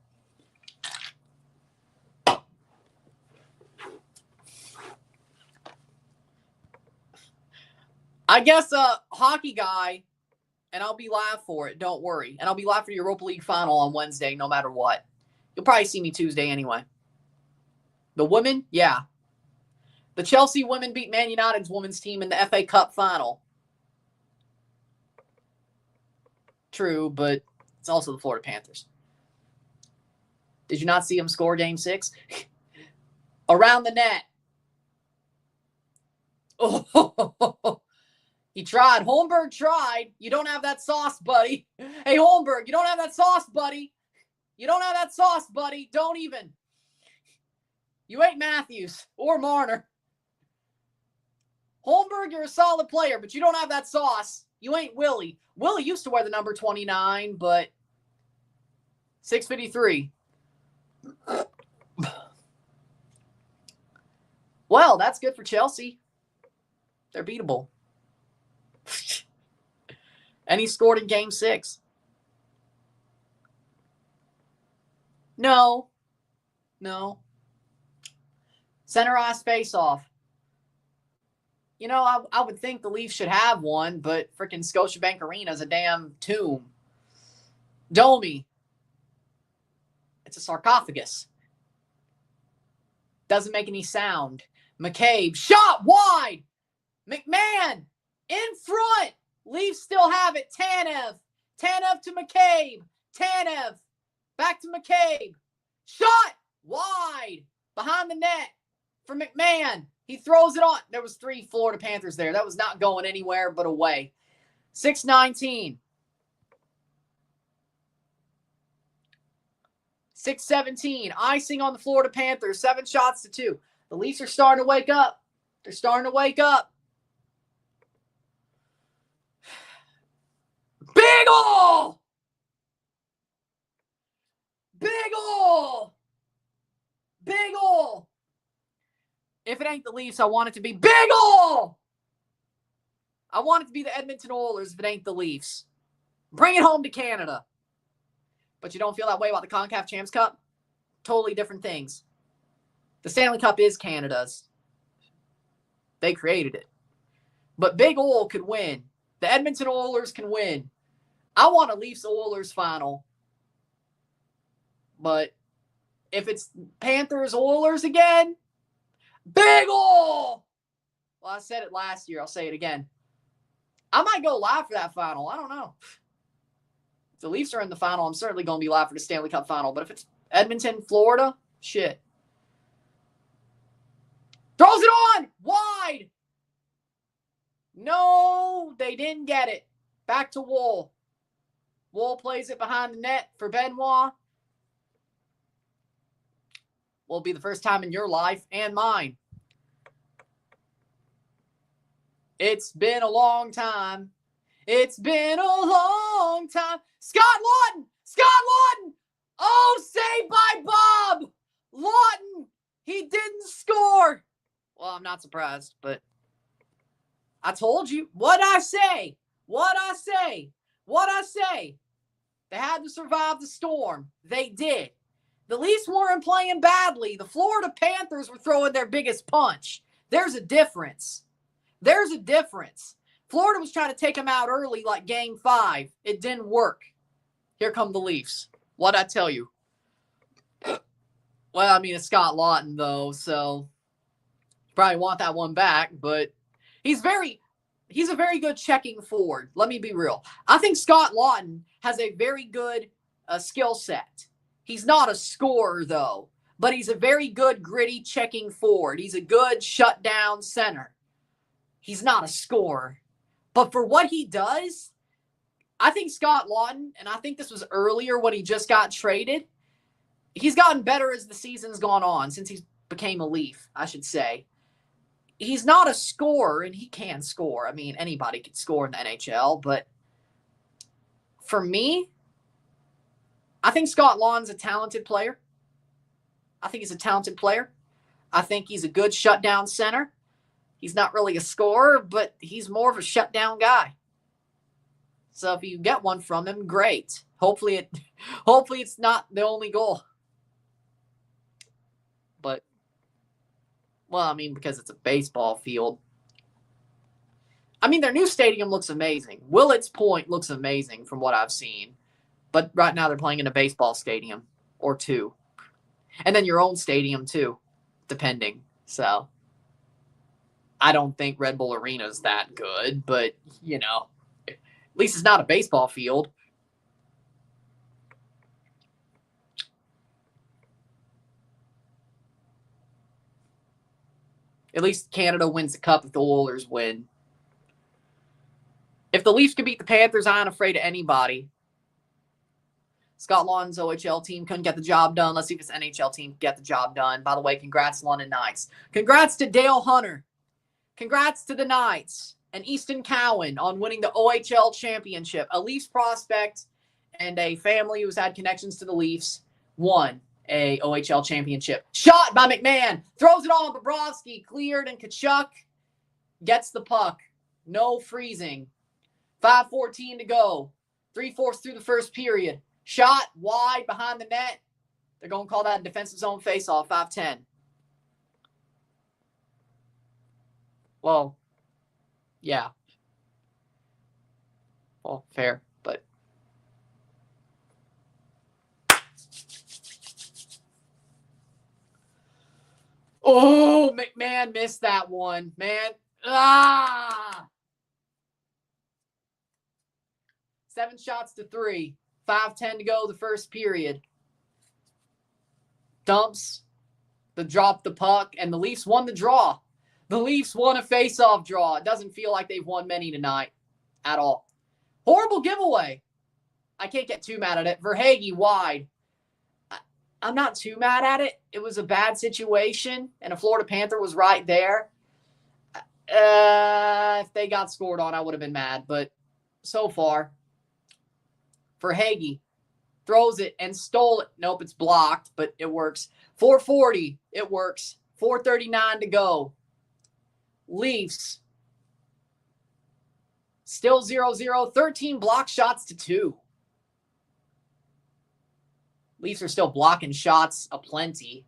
I guess a hockey guy, and I'll be live for it. Don't worry. And I'll be live for the Europa League final on Wednesday, no matter what. You'll probably see me Tuesday anyway. The women, yeah. The Chelsea women beat Man United's women's team in the FA Cup final. True, but it's also the Florida Panthers. Did you not see them score game 6? Around the net. Oh, he tried. Holmberg tried. You don't have that sauce, buddy. Hey, Holmberg, you don't have that sauce, buddy. You don't have that sauce, buddy. Don't even. You ain't Matthews or Marner. Holmberg, you're a solid player, but you don't have that sauce. You ain't Willie. Willie used to wear the number 29, but 653. Well, that's good for Chelsea. They're beatable. And he scored in game 6. No. Center ice face-off. You know, I would think the Leafs should have one, but freaking Scotiabank Arena is a damn tomb. Domi. It's a sarcophagus. Doesn't make any sound. McCabe. Shot wide. McMahon. In front. Leafs still have it. Tanev. Tanev to McCabe. Tanev. Back to McCabe. Shot wide. Behind the net for McMahon. He throws it on. There was 3 Florida Panthers there. That was not going anywhere but away. 6:19. 6:17. Icing on the Florida Panthers. 7 shots to 2. The Leafs are starting to wake up. They're starting to wake up. Big ol'! Big ol'! Big ol'! If it ain't the Leafs, I want it to be big ol'! I want it to be the Edmonton Oilers if it ain't the Leafs. Bring it home to Canada. But you don't feel that way about the CONCACAF Champs Cup? Totally different things. The Stanley Cup is Canada's. They created it. But Big Ol could win. The Edmonton Oilers can win. I want a Leafs-Oilers final. But if it's Panthers-Oilers again, Big Ol! Well, I said it last year. I'll say it again. I might go live for that final. I don't know. If the Leafs are in the final, I'm certainly going to be live for the Stanley Cup final. But if it's Edmonton, Florida, shit. Throws it on! Wide! No, they didn't get it. Back to Woll. Woll plays it behind the net for Benoit. Will be the first time in your life and mine. It's been a long time. It's been a long time. Scott Lawton! Scott Lawton! Oh, saved by Bob! Lawton He didn't score. Well, I'm not surprised, but I told you. What'd I say? What'd I say? What'd I say? They had to survive the storm. They did. The Leafs weren't playing badly. The Florida Panthers were throwing their biggest punch. There's a difference. There's a difference. Florida was trying to take them out early like Game 5. It didn't work. Here come the Leafs. What'd I tell you? Well, I mean, it's Scott Laughton, though, so probably want that one back, but he's a very good checking forward. Let me be real. I think Scott Laughton has a very good skill set. He's not a scorer, though, but he's a very good, gritty checking forward. He's a good shutdown center. He's not a scorer. But for what he does, I think Scott Laughton, and I think this was earlier when he just got traded, he's gotten better as the season's gone on, since he became a Leaf, I should say. He's not a scorer, and he can score. I mean, anybody can score in the NHL, but for me, I think Scott Laughton's a talented player. I think he's a talented player. I think he's a good shutdown center. He's not really a scorer, but he's more of a shutdown guy. So if you get one from him, great. Hopefully it's not the only goal. But, well, I mean, because it's a baseball field. I mean, their new stadium looks amazing. Willets Point looks amazing from what I've seen. But right now they're playing in a baseball stadium or two. And then your own stadium too, depending. So I don't think Red Bull Arena's that good, but, you know, at least it's not a baseball field. At least Canada wins the cup if the Oilers win. If the Leafs could beat the Panthers, I ain't afraid of anybody. Scott Laughton's OHL team couldn't get the job done. Let's see if his NHL team can get the job done. By the way, congrats, London Knights. Congrats to Dale Hunter. Congrats to the Knights and Easton Cowan on winning the OHL championship. A Leafs prospect and a family who's had connections to the Leafs won a OHL championship. Shot by McMahon. Throws it on Bobrovsky. Cleared, and Tkachuk gets the puck. No freezing. 5:14 to go. 3/4 through the first period. Shot wide behind the net. They're going to call that a defensive zone faceoff. 5-10. Well, yeah. Well, fair, but oh, McMahon missed that one, man. 7 shots to 3. 5:10 to go the first period. Dumps, drop the puck, and the Leafs won the draw. The Leafs won a face-off draw. It doesn't feel like they've won many tonight at all. Horrible giveaway. I can't get too mad at it. Verhaeghe wide. I'm not too mad at it. It was a bad situation, and a Florida Panther was right there. If they got scored on, I would have been mad. But so far, Verhaeghe throws it and stole it. Nope, it's blocked, but it works. 4:40, it works. 4:39 to go. Leafs still 0-0. 13 block shots to 2. Leafs are still blocking shots aplenty.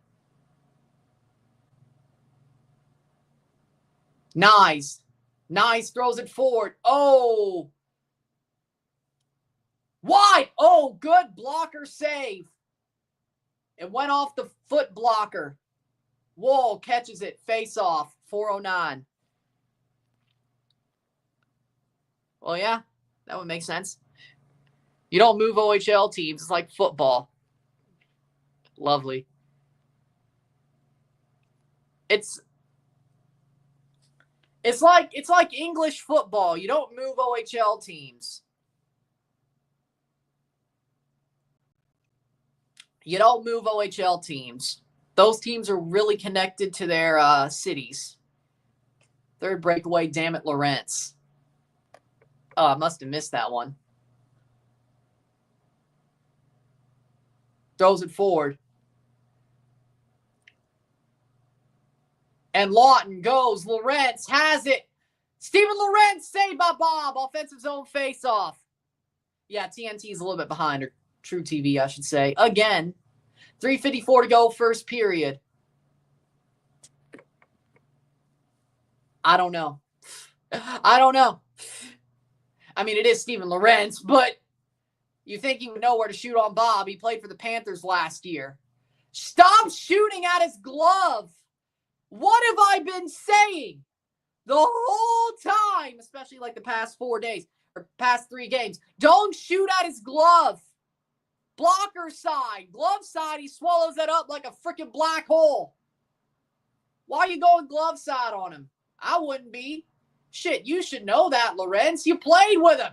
Nice throws it forward. Oh. Wide. Oh, good blocker save. It went off the foot blocker. Wall catches it. Face off. 4:09. Well, yeah, that would make sense. You don't move OHL teams. It's like football. Lovely. It's like English football. You don't move OHL teams. You don't move OHL teams. Those teams are really connected to their cities. Third breakaway, damn it, Lawrence. Oh, I must have missed that one. Throws it forward. And Lawton goes. Lawrence has it. Steven Lawrence saved by Bob. Offensive zone face-off. Yeah, TNT is a little bit behind, or True TV, I should say. Again, 3:54 to go, first period. I don't know. I mean, it is Steven Lawrence, but you think he would know where to shoot on Bob. He played for the Panthers last year. Stop shooting at his glove. What have I been saying the whole time, especially like the past 4 days or past 3 games? Don't shoot at his glove. Blocker side, glove side, he swallows that up like a freaking black hole. Why are you going glove side on him? I wouldn't be. Shit, you should know that, Lawrence. You played with him.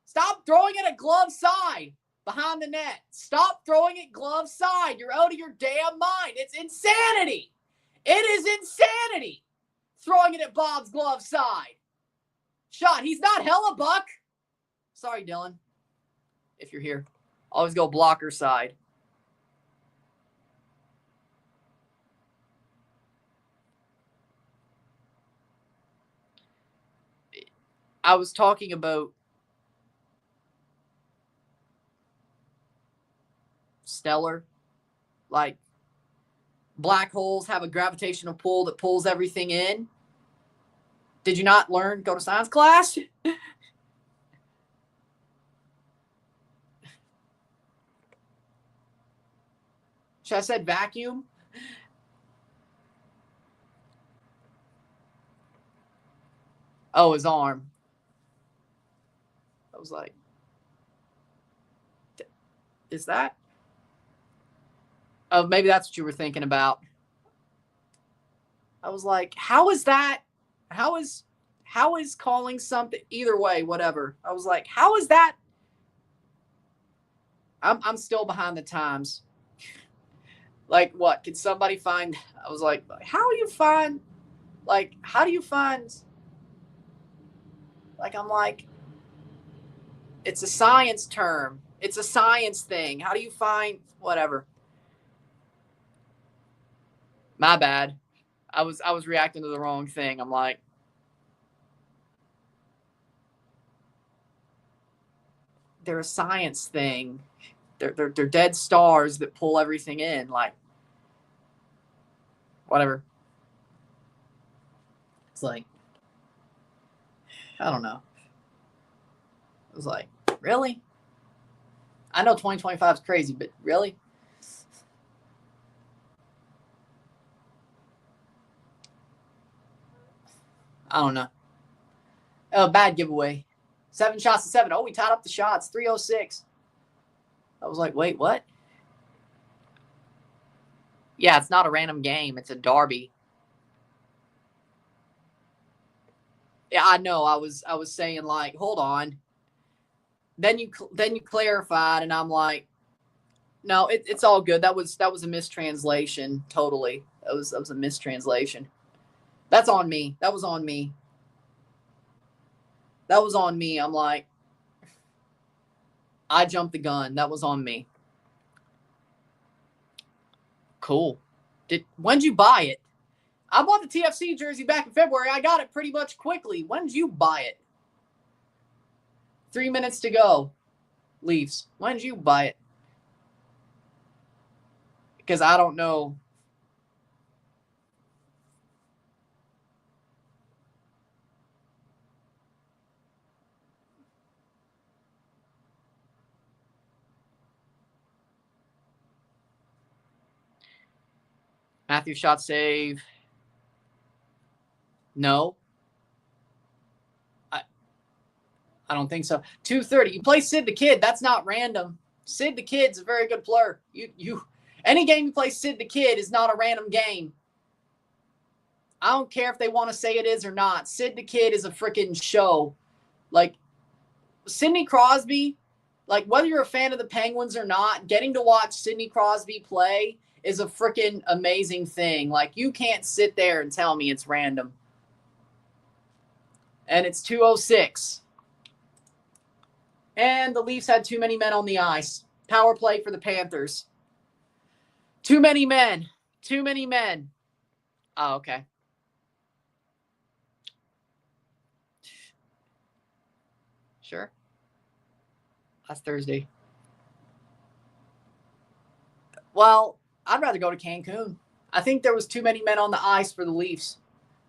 Stop throwing it at glove side behind the net. Stop throwing it glove side. You're out of your damn mind. It's insanity. It is insanity. Throwing it at Bob's glove side. Shot. He's not hella buck. Sorry, Dylan. If you're here. Always go blocker side. I was talking about stellar, like black holes have a gravitational pull that pulls everything in. Did you not learn? Go to science class? Should I said vacuum? Oh, his arm. I was like, is that? Oh, maybe that's what you were thinking about. I was like, how is that? How is calling something? Either way, whatever. I was like, how is that? I'm still behind the times. Like, what? Can somebody find? I was like, how do you find? Like, how do you find? Like, I'm like, it's a science term. It's a science thing. How do you find whatever? My bad. I was reacting to the wrong thing. I'm like, they're a science thing. They're dead stars that pull everything in. Like, whatever. It's like, I don't know. It was like, really? I know 2025 is crazy, but really? I don't know. Oh, bad giveaway. 7 shots to 7. Oh, we tied up the shots. 306. I was like, wait, what? Yeah, it's not a random game. It's a derby. Yeah, I know. I was saying, like, hold on. Then you clarified, and I'm like, no, it's all good. That was a mistranslation. Totally. That was a mistranslation. That's on me. That was on me. That was on me. I'm like, I jumped the gun. That was on me. Cool. When'd you buy it? I bought the TFC jersey back in February. I got it pretty much quickly. When did you buy it? 3 minutes to go. Leafs. When did you buy it? Because I don't know. Matthew shot save. No. I don't think so. 230. You play Sid the Kid. That's not random. Sid the Kid's a very good player. Any game you play Sid the Kid is not a random game. I don't care if they want to say it is or not. Sid the Kid is a freaking show. Like, Sidney Crosby, like, whether you're a fan of the Penguins or not, getting to watch Sidney Crosby play is a freaking amazing thing. Like, you can't sit there and tell me it's random. And it's 2:06. And the Leafs had too many men on the ice. Power play for the Panthers. Too many men. Too many men. Oh, okay. Sure. That's Thursday. Well, I'd rather go to Cancun. I think there was too many men on the ice for the Leafs.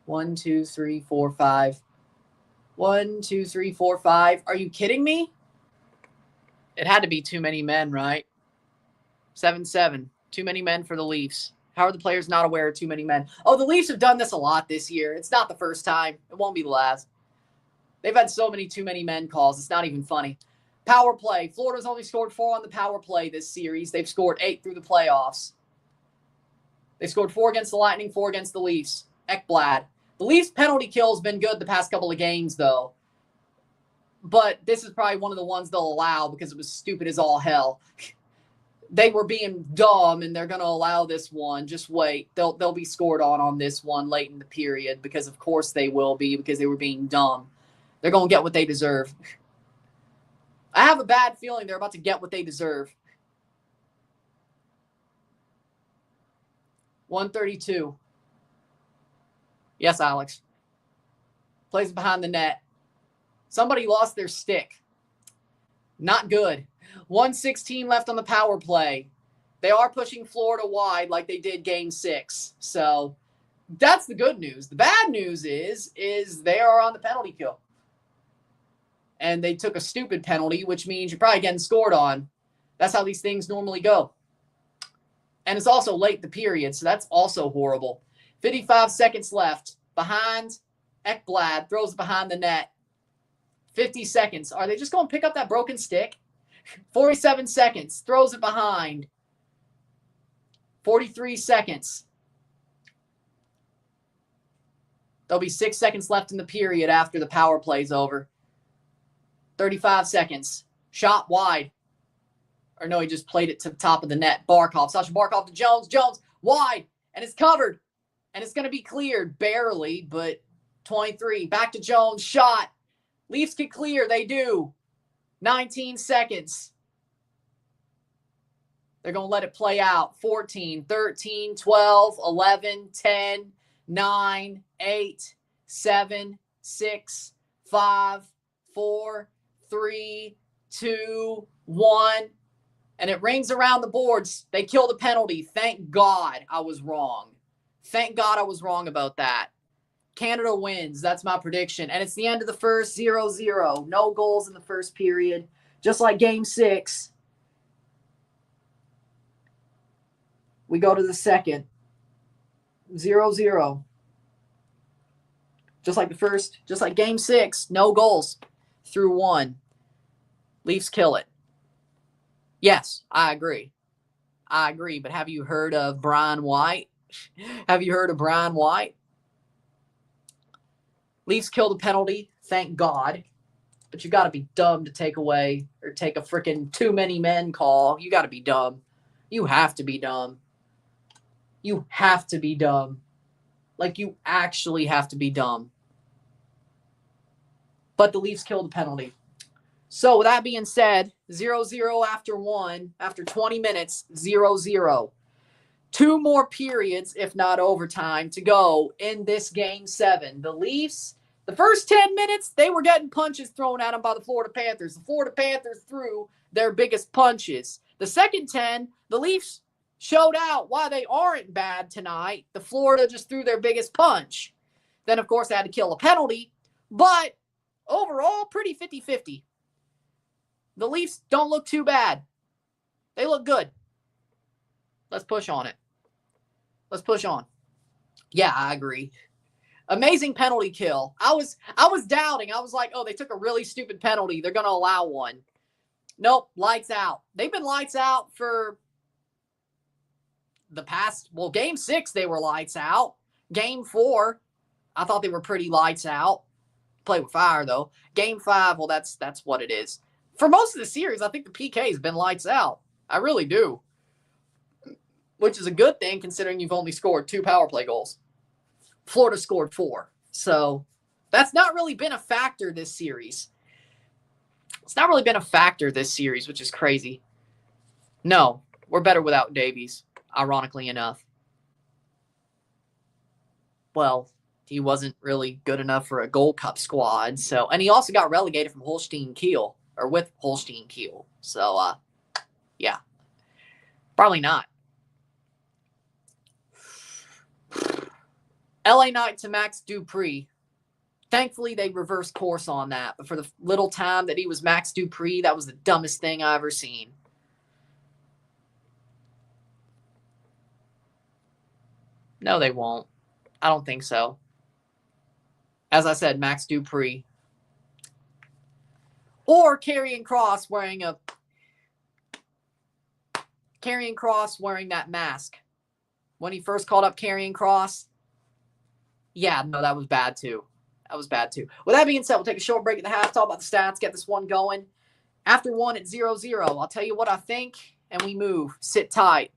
1, 2, 3, 4, 5. 1, 2, 3, 4, 5. Are you kidding me? It had to be too many men, right? 7-7. Too many men for the Leafs. How are the players not aware of too many men? Oh, the Leafs have done this a lot this year. It's not the first time. It won't be the last. They've had so many too many men calls. It's not even funny. Power play. Florida's only scored 4 on the power play this series. They've scored 8 through the playoffs. They scored 4 against the Lightning, 4 against the Leafs. Ekblad. The Leafs' penalty kill has been good the past couple of games, though. But this is probably one of the ones they'll allow because it was stupid as all hell. They were being dumb, and they're going to allow this one. Just wait. They'll be scored on this one late in the period because, of course, they will be because they were being dumb. They're going to get what they deserve. I have a bad feeling they're about to get what they deserve. 132. Yes, Alex. Plays behind the net. Somebody lost their stick. Not good. 1:16 left on the power play. They are pushing Florida wide like they did game 6. So that's the good news. The bad news is they are on the penalty kill. And they took a stupid penalty, which means you're probably getting scored on. That's how these things normally go. And it's also late in the period, so that's also horrible. 55 seconds left. Behind Ekblad, throws it behind the net. 50 seconds. Are they just going to pick up that broken stick? 47 seconds. Throws it behind. 43 seconds. There'll be 6 seconds left in the period after the power play's over. 35 seconds. Shot wide. Or no, he just played it to the top of the net. Barkov. Sasha Barkov to Jones. Jones wide. And it's covered. And it's going to be cleared. Barely, but 23. Back to Jones. Shot. Leafs can clear. They do. 19 seconds. They're going to let it play out. 14, 13, 12, 11, 10, 9, 8, 7, 6, 5, 4, 3, 2, 1. And it rings around the boards. They kill the penalty. Thank God I was wrong. Thank God I was wrong about that. Canada wins. That's my prediction. And it's the end of the first, 0-0. No goals in the first period. Just like game 6. We go to the second. 0-0. Just like the first, just like game 6. No goals through 1. Leafs kill it. Yes, I agree. But have you heard of Brian White? Have you heard of Brian White? Leafs kill the penalty, thank God. But you got to be dumb to take away or take a freaking too many men call. You got to be dumb. You have to be dumb. You have to be dumb. Like, you actually have to be dumb. But the Leafs kill the penalty. So, with that being said, 0-0 after 1, after 20 minutes, 0-0. 2 more periods, if not overtime, to go in this game 7. The Leafs, the first 10 minutes, they were getting punches thrown at them by the Florida Panthers. The Florida Panthers threw their biggest punches. The second 10, the Leafs showed out why they aren't bad tonight. The Florida just threw their biggest punch. Then, of course, they had to kill a penalty. But overall, pretty 50-50. The Leafs don't look too bad. They look good. Let's push on it. Let's push on. Yeah, I agree. Amazing penalty kill. I was doubting. I was like, oh, they took a really stupid penalty. They're going to allow one. Nope, lights out. They've been lights out for the past, well, game 6, they were lights out. Game 4, I thought they were pretty lights out. Play with fire, though. Game 5, well, that's what it is. For most of the series, I think the PK has been lights out. I really do. Which is a good thing considering you've only scored 2 power play goals. Florida scored 4. So that's not really been a factor this series. It's not really been a factor this series, which is crazy. No, we're better without Davies, ironically enough. well, he wasn't really good enough for a Gold Cup squad. So, and he also got relegated from Holstein Kiel, or with Holstein Kiel. So, yeah, probably not. LA Knight to Max Dupree. Thankfully, they reversed course on that. But for the little time that he was Max Dupree, that was the dumbest thing I ever seen. No, they won't. I don't think so. As I said, Max Dupree. Or Karrion Kross wearing that mask. When he first called up Karrion Kross. Yeah, no, that was bad too. With that being said, we'll take a short break at the half, talk about the stats, get this one going. After one at 0-0, I'll tell you what I think, and we move. Sit tight.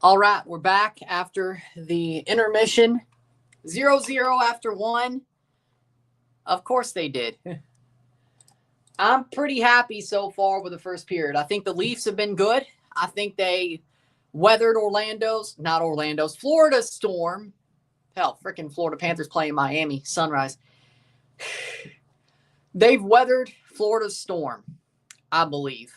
All right, we're back after the intermission. 0-0 after one. Of course they did. I'm pretty happy so far with the first period. I think the Leafs have been good. I think they weathered Florida's storm. Hell, freaking Florida Panthers playing Miami, Sunrise. They've weathered Florida's storm, I believe.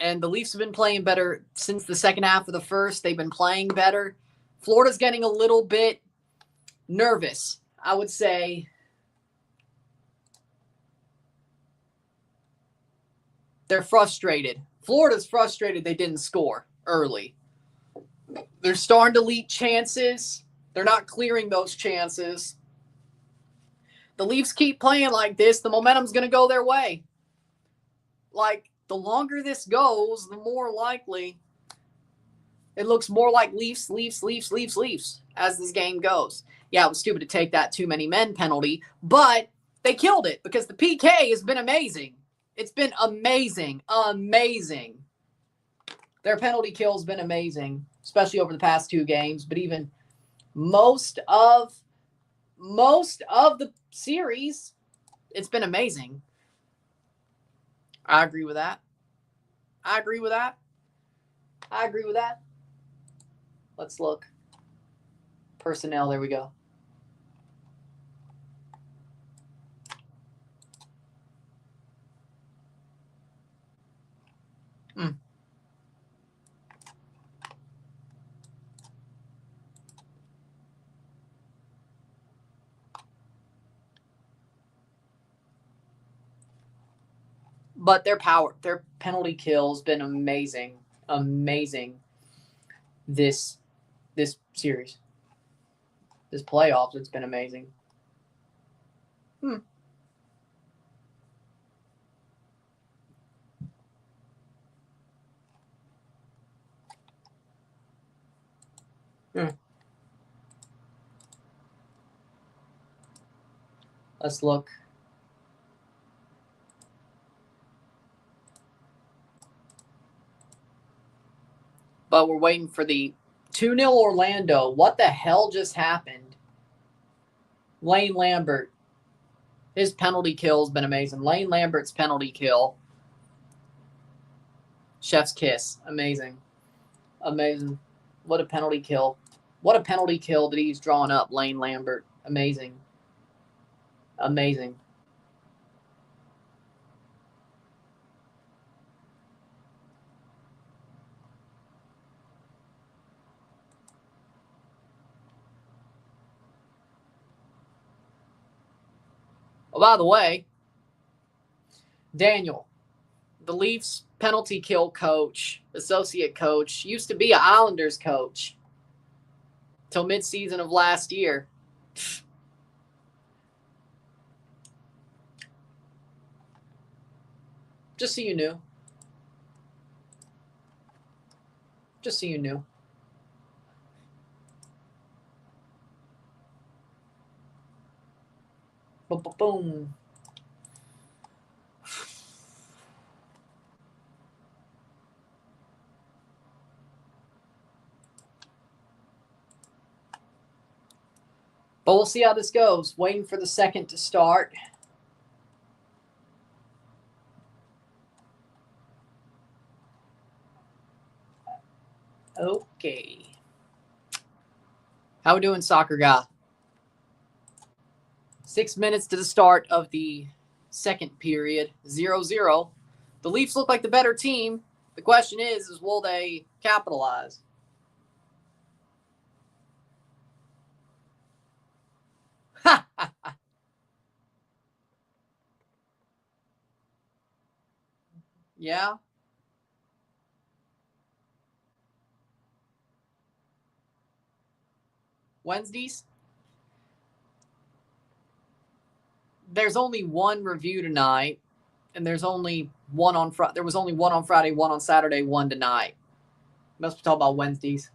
And the Leafs have been playing better since the second half of the first. They've been playing better. Florida's getting a little bit nervous, I would say. They're frustrated. Florida's frustrated they didn't score early. They're starting to leak chances. They're not clearing those chances. The Leafs keep playing like this, the momentum's going to go their way. Like, the longer this goes, the more likely it looks more like Leafs as this game goes. Yeah, it was stupid to take that too many men penalty, but they killed it because the PK has been amazing. It's been amazing. Their penalty kill has been amazing, especially over the past 2 games, but even most of the series, it's been amazing. I agree with that. Let's look. Personnel, there we go. But their penalty kill has been amazing. This series. This playoffs, it's been amazing. Let's look. But we're waiting for the 2-0 Orlando. What the hell just happened? Lane Lambert. His penalty kill has been amazing. Lane Lambert's penalty kill. Chef's kiss. Amazing. What a penalty kill. What a penalty kill that he's drawing up, Lane Lambert. Amazing. Oh, by the way, Daniel, the Leafs penalty kill coach, associate coach, used to be an Islanders coach till midseason of last year. Just so you knew. Boom. But we'll see how this goes. Waiting for the second to start. Okay. How we doing, soccer guy? 6 minutes to the start of the second period. 0-0. The Leafs look like the better team. The question is will they capitalize? Yeah. Wednesdays? There's only one review tonight, and there's only one on Friday. There was only one on Friday, one on Saturday, one tonight. Must be talking about Wednesdays.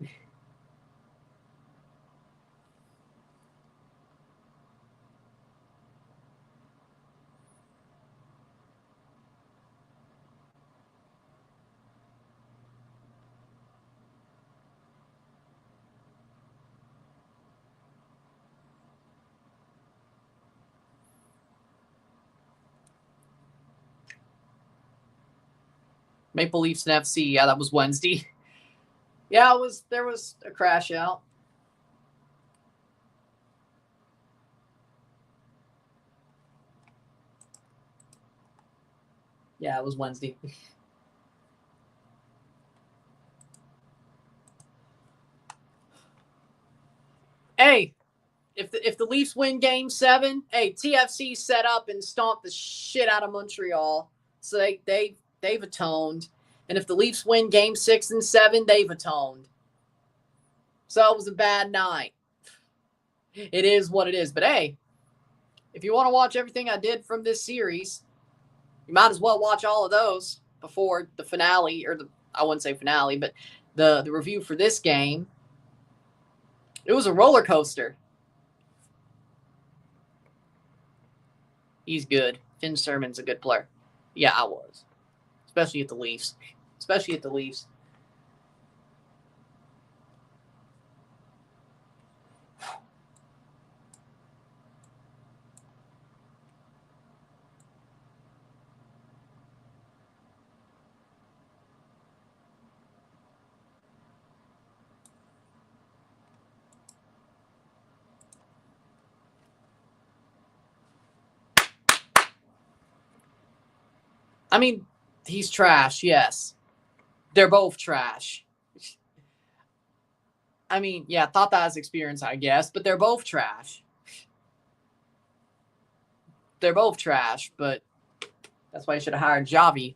Maple Leafs and FC. Yeah, that was Wednesday. Yeah, there was a crash out. Yeah, it was Wednesday. Hey, if the Leafs win Game 7, hey, TFC set up and stomped the shit out of Montreal. So they've atoned. And if the Leafs win game 6 and 7, they've atoned. So it was a bad night. It is what it is. But hey, if you want to watch everything I did from this series, you might as well watch all of those before the finale, or I wouldn't say finale, but the review for this game. It was a roller coaster. He's good. Finn Sermon's a good player. Yeah, I was. Especially at the Leafs. I mean, he's trash, yes. They're both trash. I mean, yeah, thought that was experience, I guess, but they're both trash. But that's why you should have hired Javi.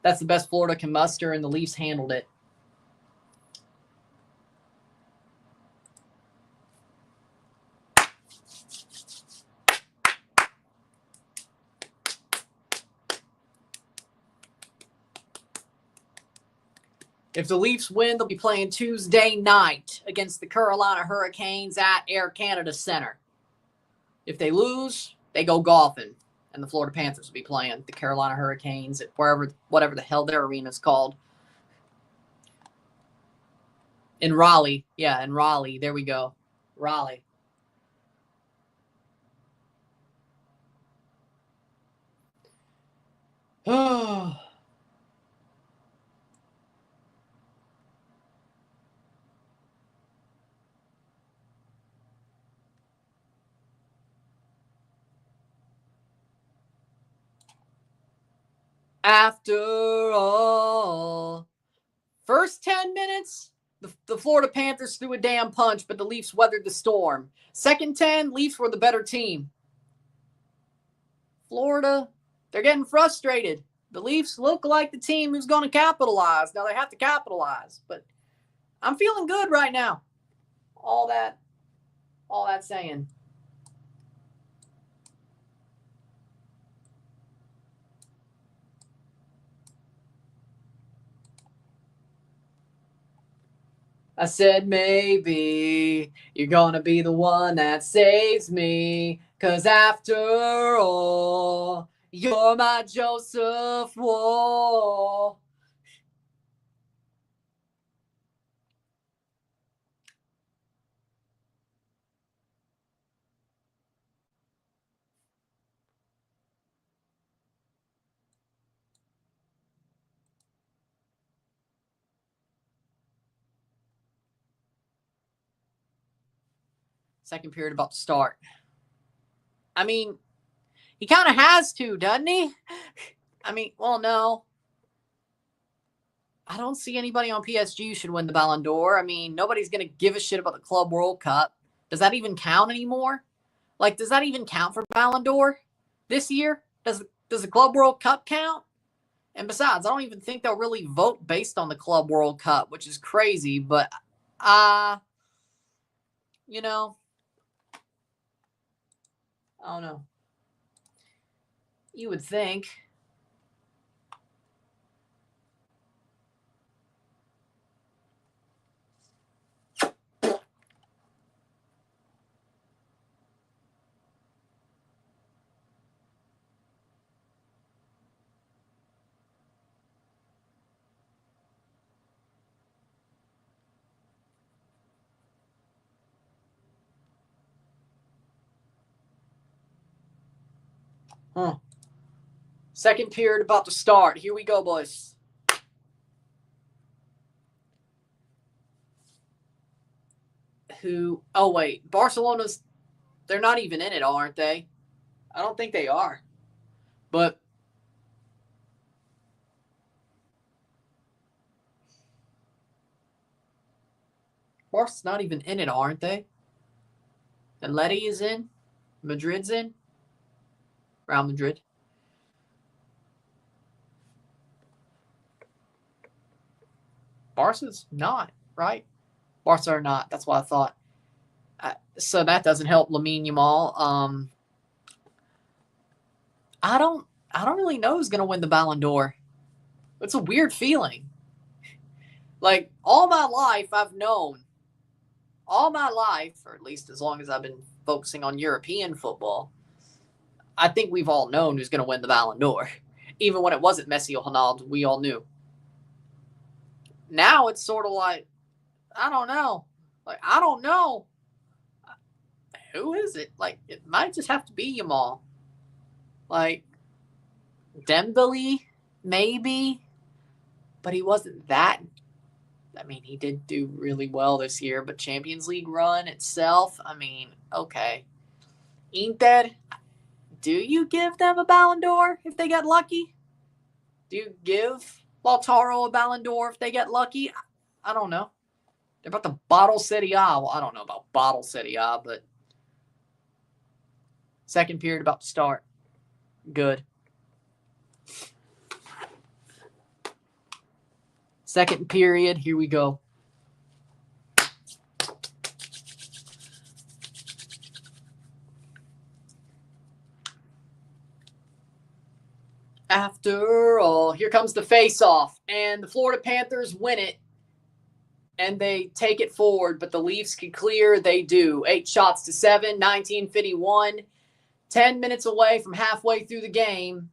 That's the best Florida can muster, and the Leafs handled it. If the Leafs win, they'll be playing Tuesday night against the Carolina Hurricanes at Air Canada Center. If they lose, they go golfing, and the Florida Panthers will be playing the Carolina Hurricanes at whatever the hell their arena is called. In Raleigh. Yeah, in Raleigh. There we go. Raleigh. Oh. After all, first 10 minutes, the Florida Panthers threw a damn punch, but the Leafs weathered the storm. Second 10, Leafs were the better team. Florida, they're getting frustrated. The Leafs look like the team who's going to capitalize. Now they have to capitalize, but I'm feeling good right now. All that saying. I said, maybe you're going to be the one that saves me. 'Cause after all, you're my Joseph Wall. Second period about to start. I mean, he kind of has to, doesn't he? I mean, well, no. I don't see anybody on PSG should win the Ballon d'Or. I mean, nobody's going to give a shit about the Club World Cup. Does that even count anymore? Like, does that even count for Ballon d'Or this year? Does the Club World Cup count? And besides, I don't even think they'll really vote based on the Club World Cup, which is crazy. But, you know, I don't know. You would think. Second period about to start. Here we go, boys. Oh, wait. Barcelona's, they're not even in it, aren't they? I don't think they are. But Barca's not even in it, aren't they? Atleti is in. Madrid's in. Real Madrid. Barca's not, right? Barca are not. That's what I thought. So that doesn't help Lamine Yamal. I don't really know who's going to win the Ballon d'Or. It's a weird feeling. Like, all my life I've known, all my life, or at least as long as I've been focusing on European football, I think we've all known who's going to win the Ballon d'Or. Even when it wasn't Messi or Ronaldo, we all knew. Now it's sort of like, I don't know. Like, I don't know. Who is it? Like, it might just have to be Yamal. Like, Dembele, maybe. But he wasn't that. I mean, he did do really well this year, but Champions League run itself, I mean, okay. Inter, do you give them a Ballon d'Or if they get lucky? Do you give Lautaro a Ballon d'Or if they get lucky? I don't know. They're about to bottle Serie A. Well, I don't know about bottle Serie A, but second period about to start. Good. Second period, here we go. After all, here comes the face-off, and the Florida Panthers win it, and they take it forward, but the Leafs can clear. They do. 8-7, 19:51, 10 minutes away from halfway through the game,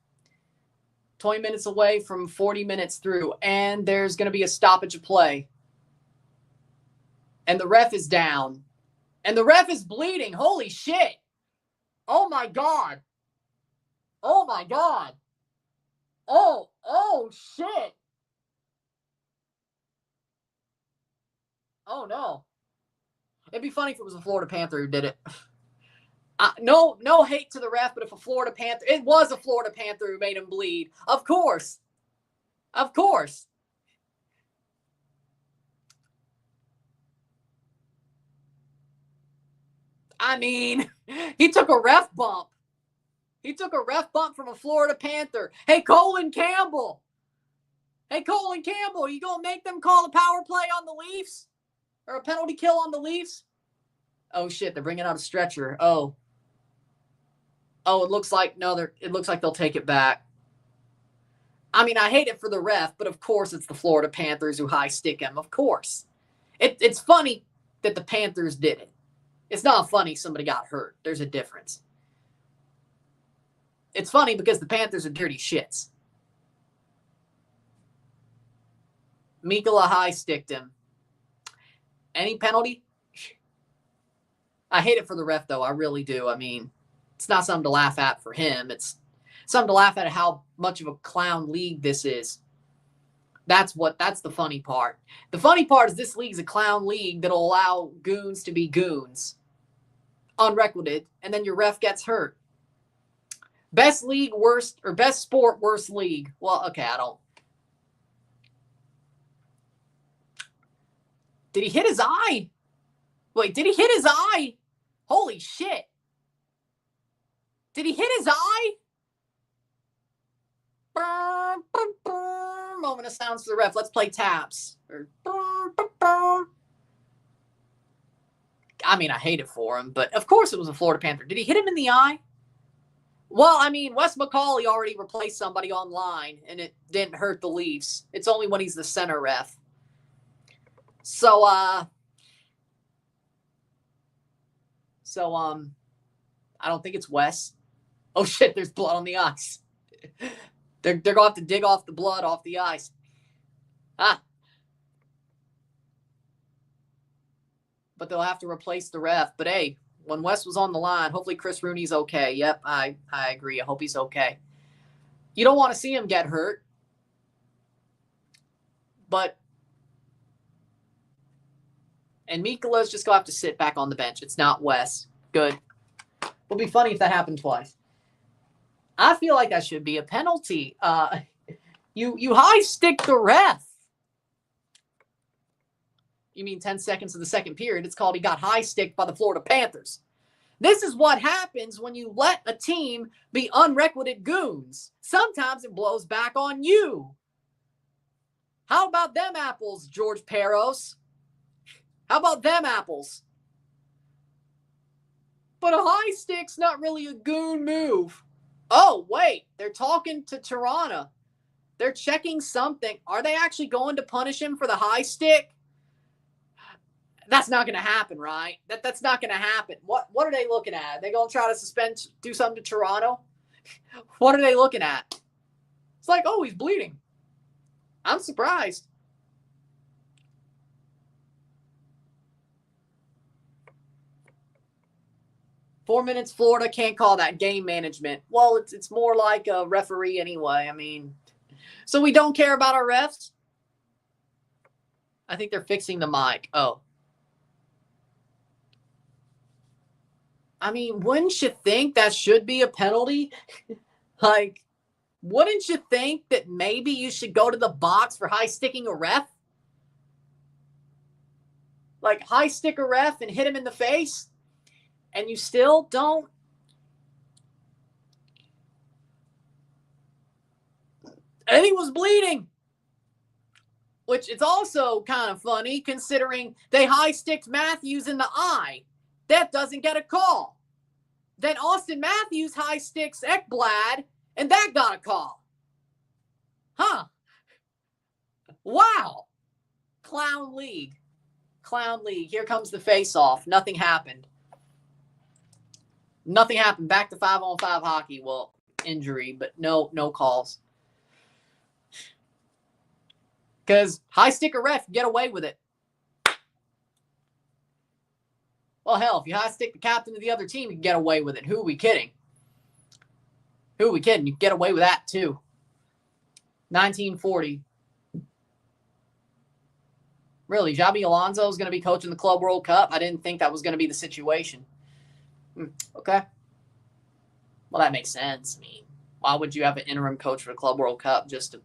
20 minutes away from 40 minutes through, and there's going to be a stoppage of play. And the ref is down, and the ref is bleeding. Holy shit. Oh, my God. Oh, my God. Oh, shit. Oh, no. It'd be funny if it was a Florida Panther who did it. No hate to the ref, but if a Florida Panther, it was a Florida Panther who made him bleed. Of course. Of course. I mean, he took a ref bump. He took a ref bump from a Florida Panther. Hey, Colin Campbell. You going to make them call a power play on the Leafs? Or a penalty kill on the Leafs? Oh, shit, they're bringing out a stretcher. Oh, it looks like they'll take it back. I mean, I hate it for the ref, but of course it's the Florida Panthers who high stick him. Of course. It's funny that the Panthers did it. It's not funny somebody got hurt. There's a difference. It's funny because the Panthers are dirty shits. Mikkola high sticked him. Any penalty? I hate it for the ref, though. I really do. I mean, it's not something to laugh at for him. It's something to laugh at how much of a clown league this is. That's the funny part. The funny part is this league's a clown league that'll allow goons to be goons. Unrequited, and then your ref gets hurt. Best league, worst, or best sport, worst league. Well, okay, I don't. Did he hit his eye? Wait, did he hit his eye? Holy shit. Did he hit his eye? Moment of silence for the ref. Let's play taps. I mean, I hate it for him, but of course it was a Florida Panther. Did he hit him in the eye? Well, I mean, Wes McCauley already replaced somebody online, and it didn't hurt the Leafs. It's only when he's the center ref. So, I don't think it's Wes. Oh, shit, there's blood on the ice. They're going to have to dig off the blood off the ice. But they'll have to replace the ref. But, hey, when Wes was on the line, hopefully Chris Rooney's okay. Yep, I agree. I hope he's okay. You don't want to see him get hurt. And Mikkola's just going to have to sit back on the bench. It's not Wes. Good. It'll be funny if that happened twice. I feel like that should be a penalty. You high stick the ref. You mean 10 seconds of the second period? It's called he got high sticked by the Florida Panthers. This is what happens when you let a team be unrequited goons. Sometimes it blows back on you. How about them apples, George Peros? How about them apples? But a high stick's not really a goon move. Oh, wait. They're talking to Toronto. They're checking something. Are they actually going to punish him for the high stick? That's not going to happen, right? That's not going to happen. What are they looking at? Are they going to try to do something to Toronto? What are they looking at? It's like, oh, he's bleeding. I'm surprised. Four minutes, Florida can't call that game management. Well, it's more like a referee anyway. I mean, so we don't care about our refs? I think they're fixing the mic. Oh. I mean, wouldn't you think that should be a penalty? Like, wouldn't you think that maybe you should go to the box for high sticking a ref? Like, high stick a ref and hit him in the face? And you still don't? And he was bleeding. Which is also kind of funny considering they high sticked Matthews in the eye. That doesn't get a call. Then Austin Matthews high sticks Ekblad, and that got a call. Huh. Wow. Clown League. Clown League. Here comes the face-off. Nothing happened. Nothing happened. Back to 5-on-5 hockey. Well, injury, but no calls. Because high sticker ref, get away with it. Well, hell, if you high stick the captain of the other team, you can get away with it. Who are we kidding? Who are we kidding? You can get away with that, too. 1940. Really, Xabi Alonso is going to be coaching the Club World Cup? I didn't think that was going to be the situation. Okay. Well, that makes sense. I mean, why would you have an interim coach for the Club World Cup just to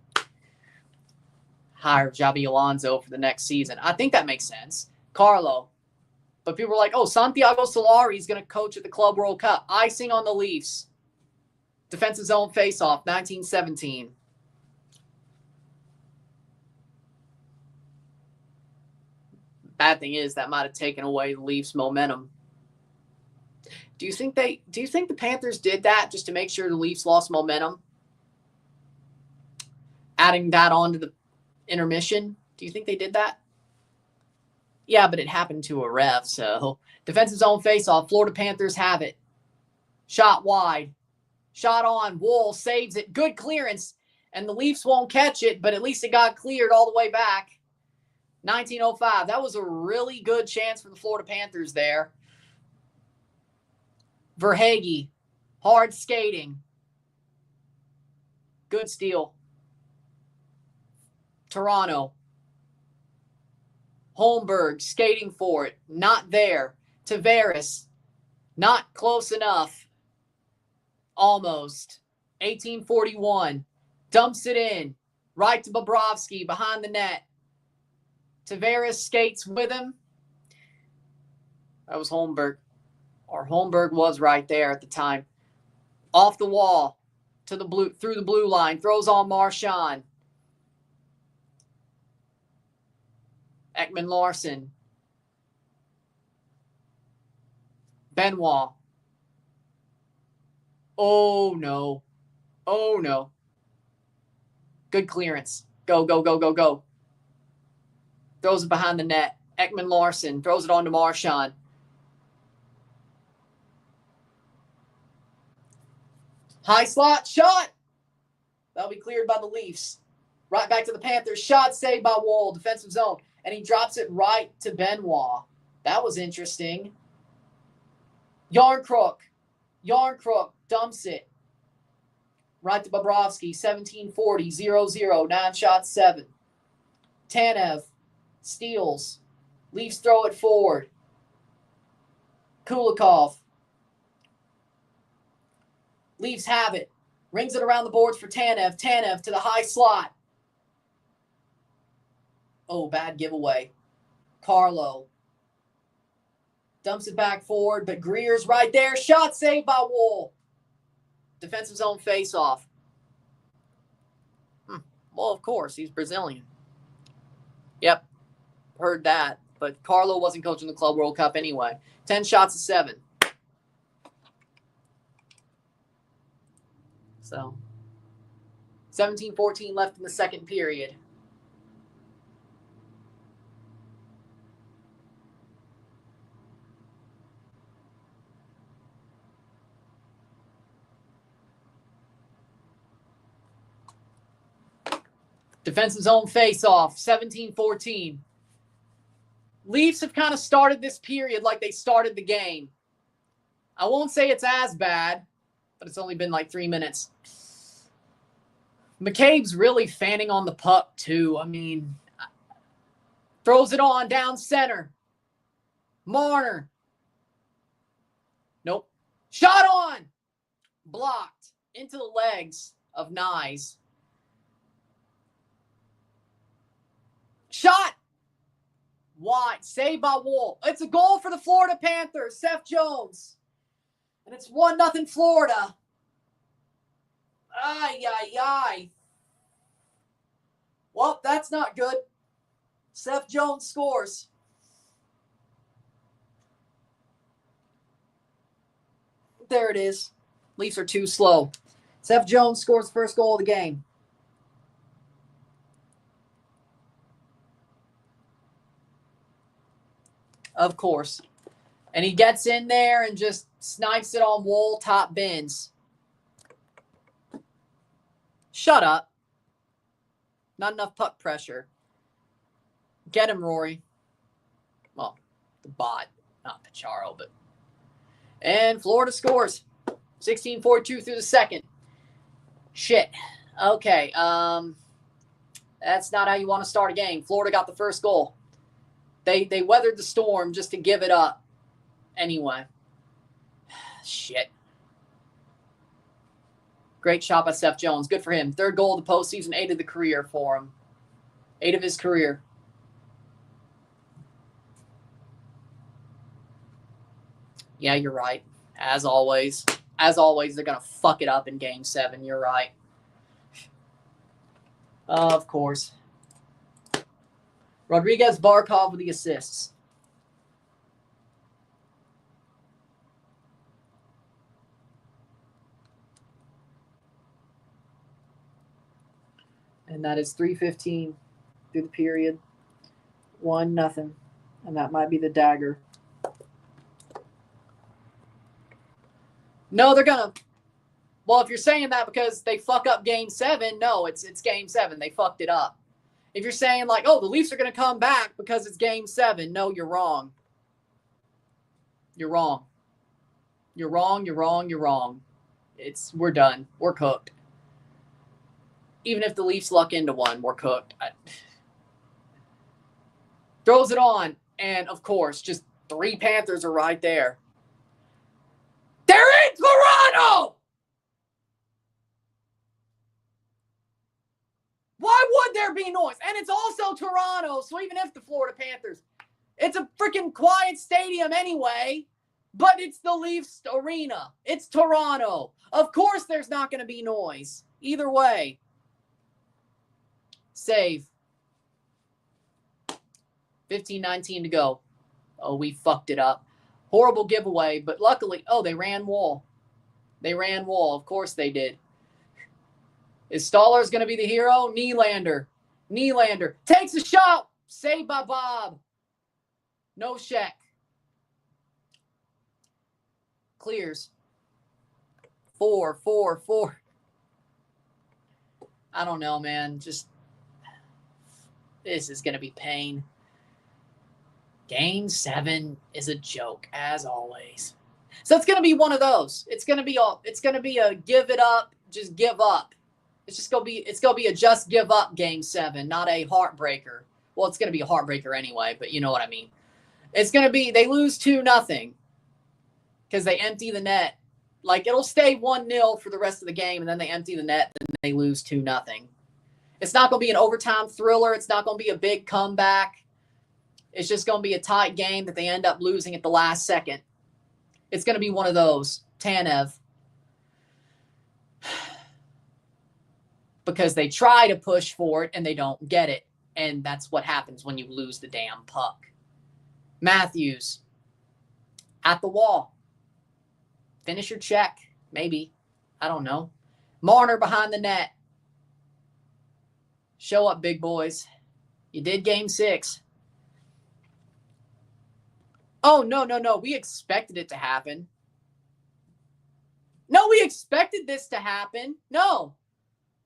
hire Xabi Alonso for the next season? I think that makes sense. Carlo. But people were like, oh, Santiago Solari is going to coach at the Club World Cup. Icing on the Leafs. Defensive zone faceoff, 1917. Bad thing is that might have taken away the Leafs' momentum. Do you think the Panthers did that just to make sure the Leafs lost momentum? Adding that on to the intermission? Do you think they did that? Yeah, but it happened to a ref, so. Defensive zone faceoff. Florida Panthers have it. Shot wide. Shot on. Wolff saves it. Good clearance. And the Leafs won't catch it, but at least it got cleared all the way back. 1905. That was a really good chance for the Florida Panthers there. Verhaeghe. Hard skating. Good steal. Toronto. Holmberg skating for it. Not there. Tavares. Not close enough. Almost. 1841. Dumps it in. Right to Bobrovsky behind the net. Tavares skates with him. That was Holmberg. Or Holmberg was right there at the time. Off the wall. To the blue, through the blue line. Throws on Marchand. Ekman Larson. Benoit. Oh, no. Oh, no. Good clearance. Go, go, go, go, go. Throws it behind the net. Ekman Larson throws it on to Marchand. High slot shot. That'll be cleared by the Leafs. Right back to the Panthers. Shot saved by Wall. Defensive zone. And he drops it right to Benoit. That was interesting. Yarncrook dumps it. Right to Bobrovsky. 1740. 0-0. 9 shots, 7. Tanev steals. Leafs throw it forward. Kulikov. Leafs have it. Rings it around the boards for Tanev. Tanev to the high slot. Oh, bad giveaway. Carlo. Dumps it back forward, but Greer's right there. Shot saved by Wolff. Defensive zone face-off. Well, of course, he's Brazilian. Yep, heard that. But Carlo wasn't coaching the Club World Cup anyway. 10 shots to 7. So, 17-14 left in the second period. Defensive zone face-off, 17-14. Leafs have kind of started this period like they started the game. I won't say it's as bad, but it's only been like 3 minutes. McCabe's really fanning on the puck, too. I mean, throws it on down center. Marner. Nope. Shot on. Blocked into the legs of Nyes. Shot. Wide. Saved by Wolff. It's a goal for the Florida Panthers. Seth Jones. And it's 1-0 Florida. Ay, ay, ay. Well, that's not good. Seth Jones scores. There it is. Leafs are too slow. Seth Jones scores the first goal of the game. Of course. And he gets in there and just snipes it on Wall, top bins. Shut up. Not enough puck pressure. Get him, Rory. Well, the bot, not Pacharo, but. And Florida scores. 16-42 through the second. Shit. Okay. That's not how you want to start a game. Florida got the first goal. They weathered the storm just to give it up. Anyway. Shit. Great shot by Seth Jones. Good for him. Third goal of the postseason, 8 of the career for him. 8 of his career. Yeah, you're right. As always. As always, they're going to fuck it up in Game 7. You're right. Of course. Rodriguez Barkov with the assists. And that is 3:15 through the period. 1-0. And that might be the dagger. No, they're going to. Well, if you're saying that because they fuck up Game 7, no, it's Game 7. They fucked it up. If you're saying like, oh, the Leafs are going to come back because it's Game 7, no, you're wrong. You're wrong. You're wrong, you're wrong, you're wrong. We're done. We're cooked. Even if the Leafs luck into one, we're cooked. Throws it on, and of course, just 3 Panthers are right there. They're in Toronto! Why would there be noise? And it's also Toronto, so even if the Florida Panthers, it's a freaking quiet stadium anyway, but it's the Leafs arena. It's Toronto. Of course there's not going to be noise. Either way. Save. 15-19 to go. Oh, we fucked it up. Horrible giveaway, but luckily, oh, they ran Wall. They ran Wall. Of course they did. Is Stallers going to be the hero? Nylander. Nylander takes a shot. Saved by Bob. No check. Clears. 4-4-4. I don't know, man. Just, this is going to be pain. Game 7 is a joke, as always. So it's going to be one of those. It's going to be a give it up, just give up. It's going to be a just give up Game 7, not a heartbreaker. Well, it's going to be a heartbreaker anyway, but you know what I mean. It's going to be, they lose 2-0 because they empty the net. Like, it'll stay 1-0 for the rest of the game, and then they empty the net, and they lose 2-0. It's not going to be an overtime thriller. It's not going to be a big comeback. It's just going to be a tight game that they end up losing at the last second. It's going to be one of those. Tanev. Because they try to push for it, and they don't get it. And that's what happens when you lose the damn puck. Matthews at the wall. Finish your check. Maybe. I don't know. Marner behind the net. Show up, big boys. You did game 6. Oh, no. We expected it to happen. No, we expected this to happen. No.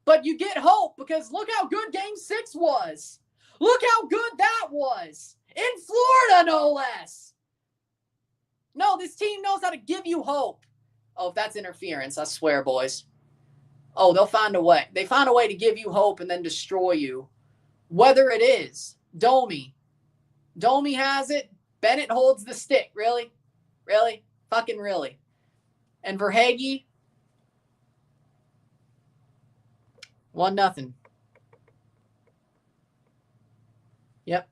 But you get hope because look how good game 6 was. Look how good that was. In Florida, no less. No, this team knows how to give you hope. Oh, if that's interference, I swear, boys. Oh, they'll find a way. They find a way to give you hope and then destroy you. Whether it is Domi. Domi has it. Bennett holds the stick. Really? Really? Fucking really. And Verhaeghe, 1-0. Yep.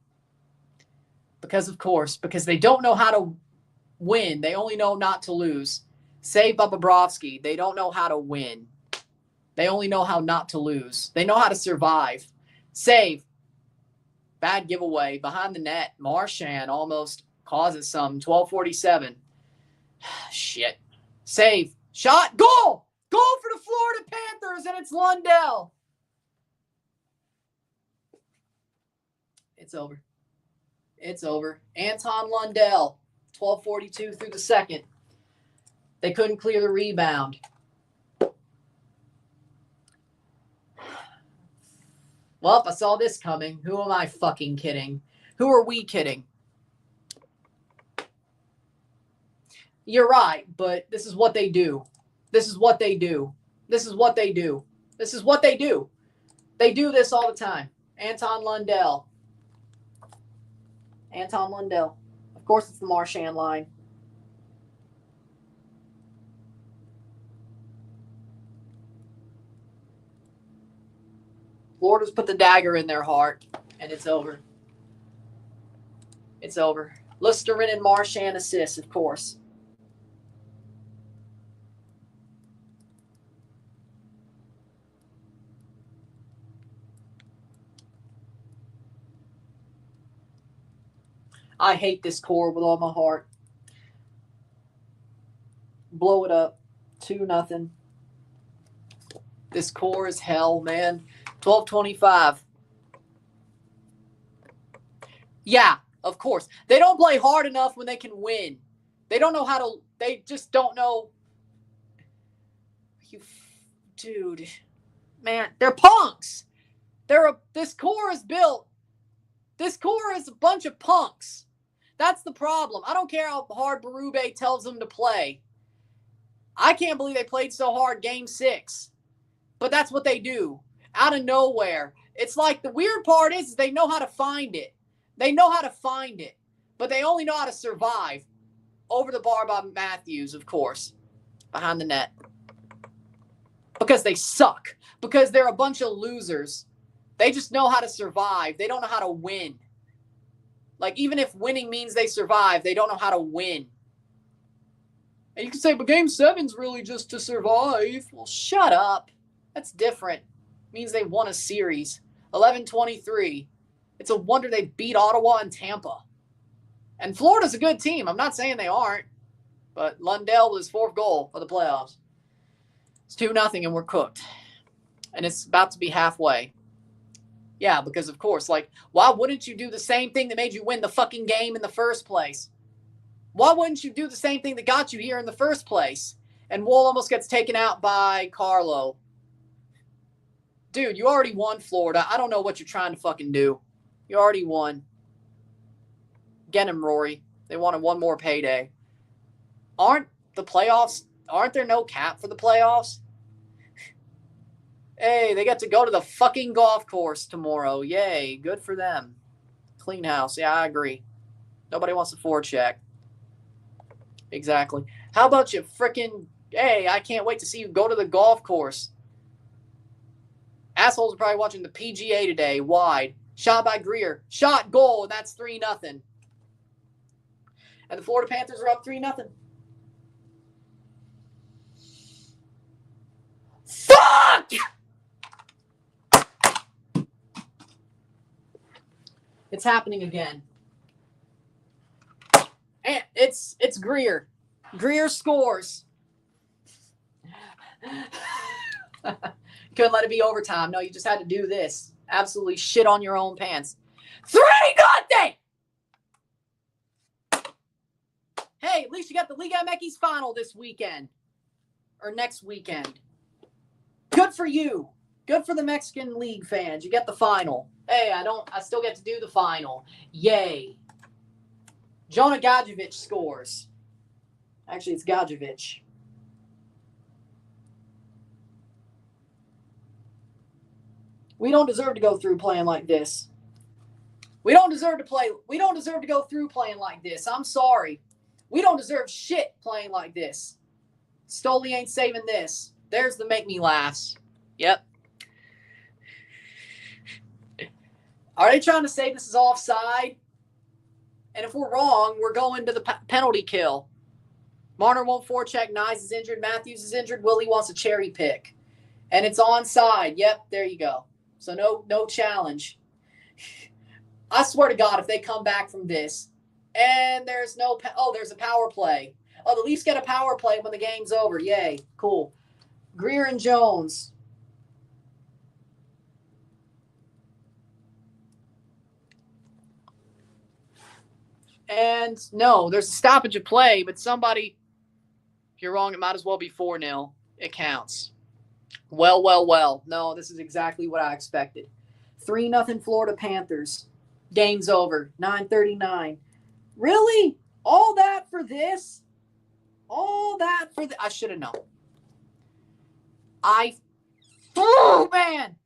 Because, of course, because they don't know how to win. They only know not to lose. Save Bobrovsky. They don't know how to win. They only know how not to lose. They know how to survive. Save. Bad giveaway. Behind the net. Marchand almost causes some. 12:47. Shit. Save. Shot. Goal! Goal for the Florida Panthers, and it's Lundell. It's over. It's over. Anton Lundell. 12:42 through the second. They couldn't clear the rebound. Well, I saw this coming. Who am I fucking kidding? Who are we kidding? You're right, but this is what they do. This is what they do. This is what they do. This is what they do. They do this all the time. Anton Lundell. Anton Lundell. Of course, it's the Marchand line. Florida's put the dagger in their heart, and it's over. It's over. Lusterin and Marchand assists, of course. I hate this core with all my heart. Blow it up. 2-0. This core is hell, man. 12:25. Yeah, of course. They don't play hard enough when they can win. They don't know how to. They just don't know. Dude, man, they're punks. This core is built. This core is a bunch of punks. That's the problem. I don't care how hard Berube tells them to play. I can't believe they played so hard game 6. But that's what they do. Out of nowhere. It's like the weird part is they know how to find it. They know how to find it. But they only know how to survive. Over the bar by Matthews, of course. Behind the net. Because they suck. Because they're a bunch of losers. They just know how to survive. They don't know how to win. Like, even if winning means they survive, they don't know how to win. And you can say, but game 7's really just to survive. Well, shut up. That's different. It means they won a series. 11-23. It's a wonder they beat Ottawa and Tampa. And Florida's a good team. I'm not saying they aren't. But Lundell was 4th goal for the playoffs. It's 2-0 and we're cooked. And it's about to be halfway. Yeah, because of course, like, why wouldn't you do the same thing that made you win the fucking game in the first place? Why wouldn't you do the same thing that got you here in the first place? And Wool almost gets taken out by Carlo. Dude, you already won Florida. I don't know what you're trying to fucking do. You already won. Get him, Rory. They wanted one more payday. Aren't there no cap for the playoffs? Hey, they get to go to the fucking golf course tomorrow. Yay, good for them. Clean house. Yeah, I agree. Nobody wants to forecheck. Exactly. How about you frickin', hey, I can't wait to see you go to the golf course. Assholes are probably watching the PGA today, wide. Shot by Greer. Shot, goal, and that's 3-0. And the Florida Panthers are up 3-0. Fuck! It's happening again. And it's Greer. Greer scores. Couldn't let it be overtime. No, you just had to do this. Absolutely shit on your own pants. 3-0! Hey, at least you got the Liga MX final this weekend. Or next weekend. Good for you. Good for the Mexican League fans. You get the final. Hey, I still get to do the final. Yay. Jonah Gajovic scores. Actually, it's Gajovic. We don't deserve to go through playing like this. We don't deserve to go through playing like this. I'm sorry. We don't deserve shit playing like this. Stoli ain't saving this. There's the make me laughs. Yep. Are they trying to say this is offside? And if we're wrong, we're going to the penalty kill. Marner won't forecheck. Nyes is injured. Matthews is injured. Willie wants a cherry pick. And it's onside. Yep, there you go. So no challenge. I swear to God, if they come back from this and there's there's a power play. Oh, the Leafs get a power play when the game's over. Yay, cool. Greer and Jones. And no, there's a stoppage of play, but somebody, if you're wrong, it might as well be 4-0. It counts. Well. No, this is exactly what I expected. 3-0 Florida Panthers. Game's over. 9:39. Really? All that for this? All that for I should have known. Oh, man.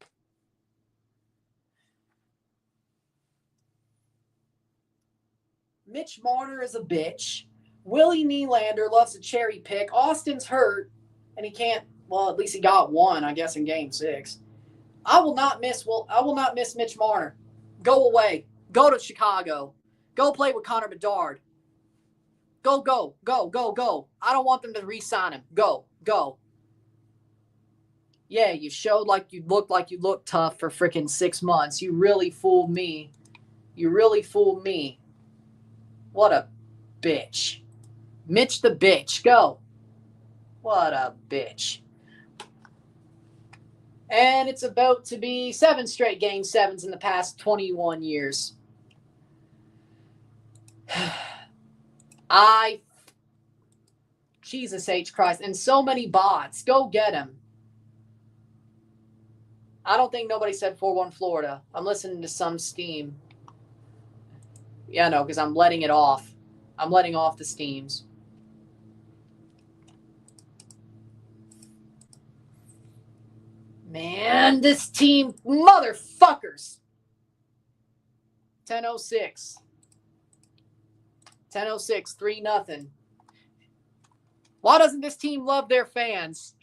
Mitch Marner is a bitch. Willie Nylander loves a cherry pick. Austin's hurt, and he can't. Well, at least he got one, I guess, in Game 6. I will not miss Mitch Marner. Go away. Go to Chicago. Go play with Connor Bedard. Go. I don't want them to re-sign him. Go. Yeah, you showed like you looked tough for freaking 6 months. You really fooled me. What a bitch. Mitch the bitch. Go. What a bitch. And it's about to be 7 straight Game 7s in the past 21 years. Jesus H. Christ. And so many bots. Go get him. I don't think nobody said 4-1 Florida. I'm listening to some steam. Yeah, no, because I'm letting it off. I'm letting off the steams. Man, this team, motherfuckers. 10:06. 10:06, 3-0. Why doesn't this team love their fans?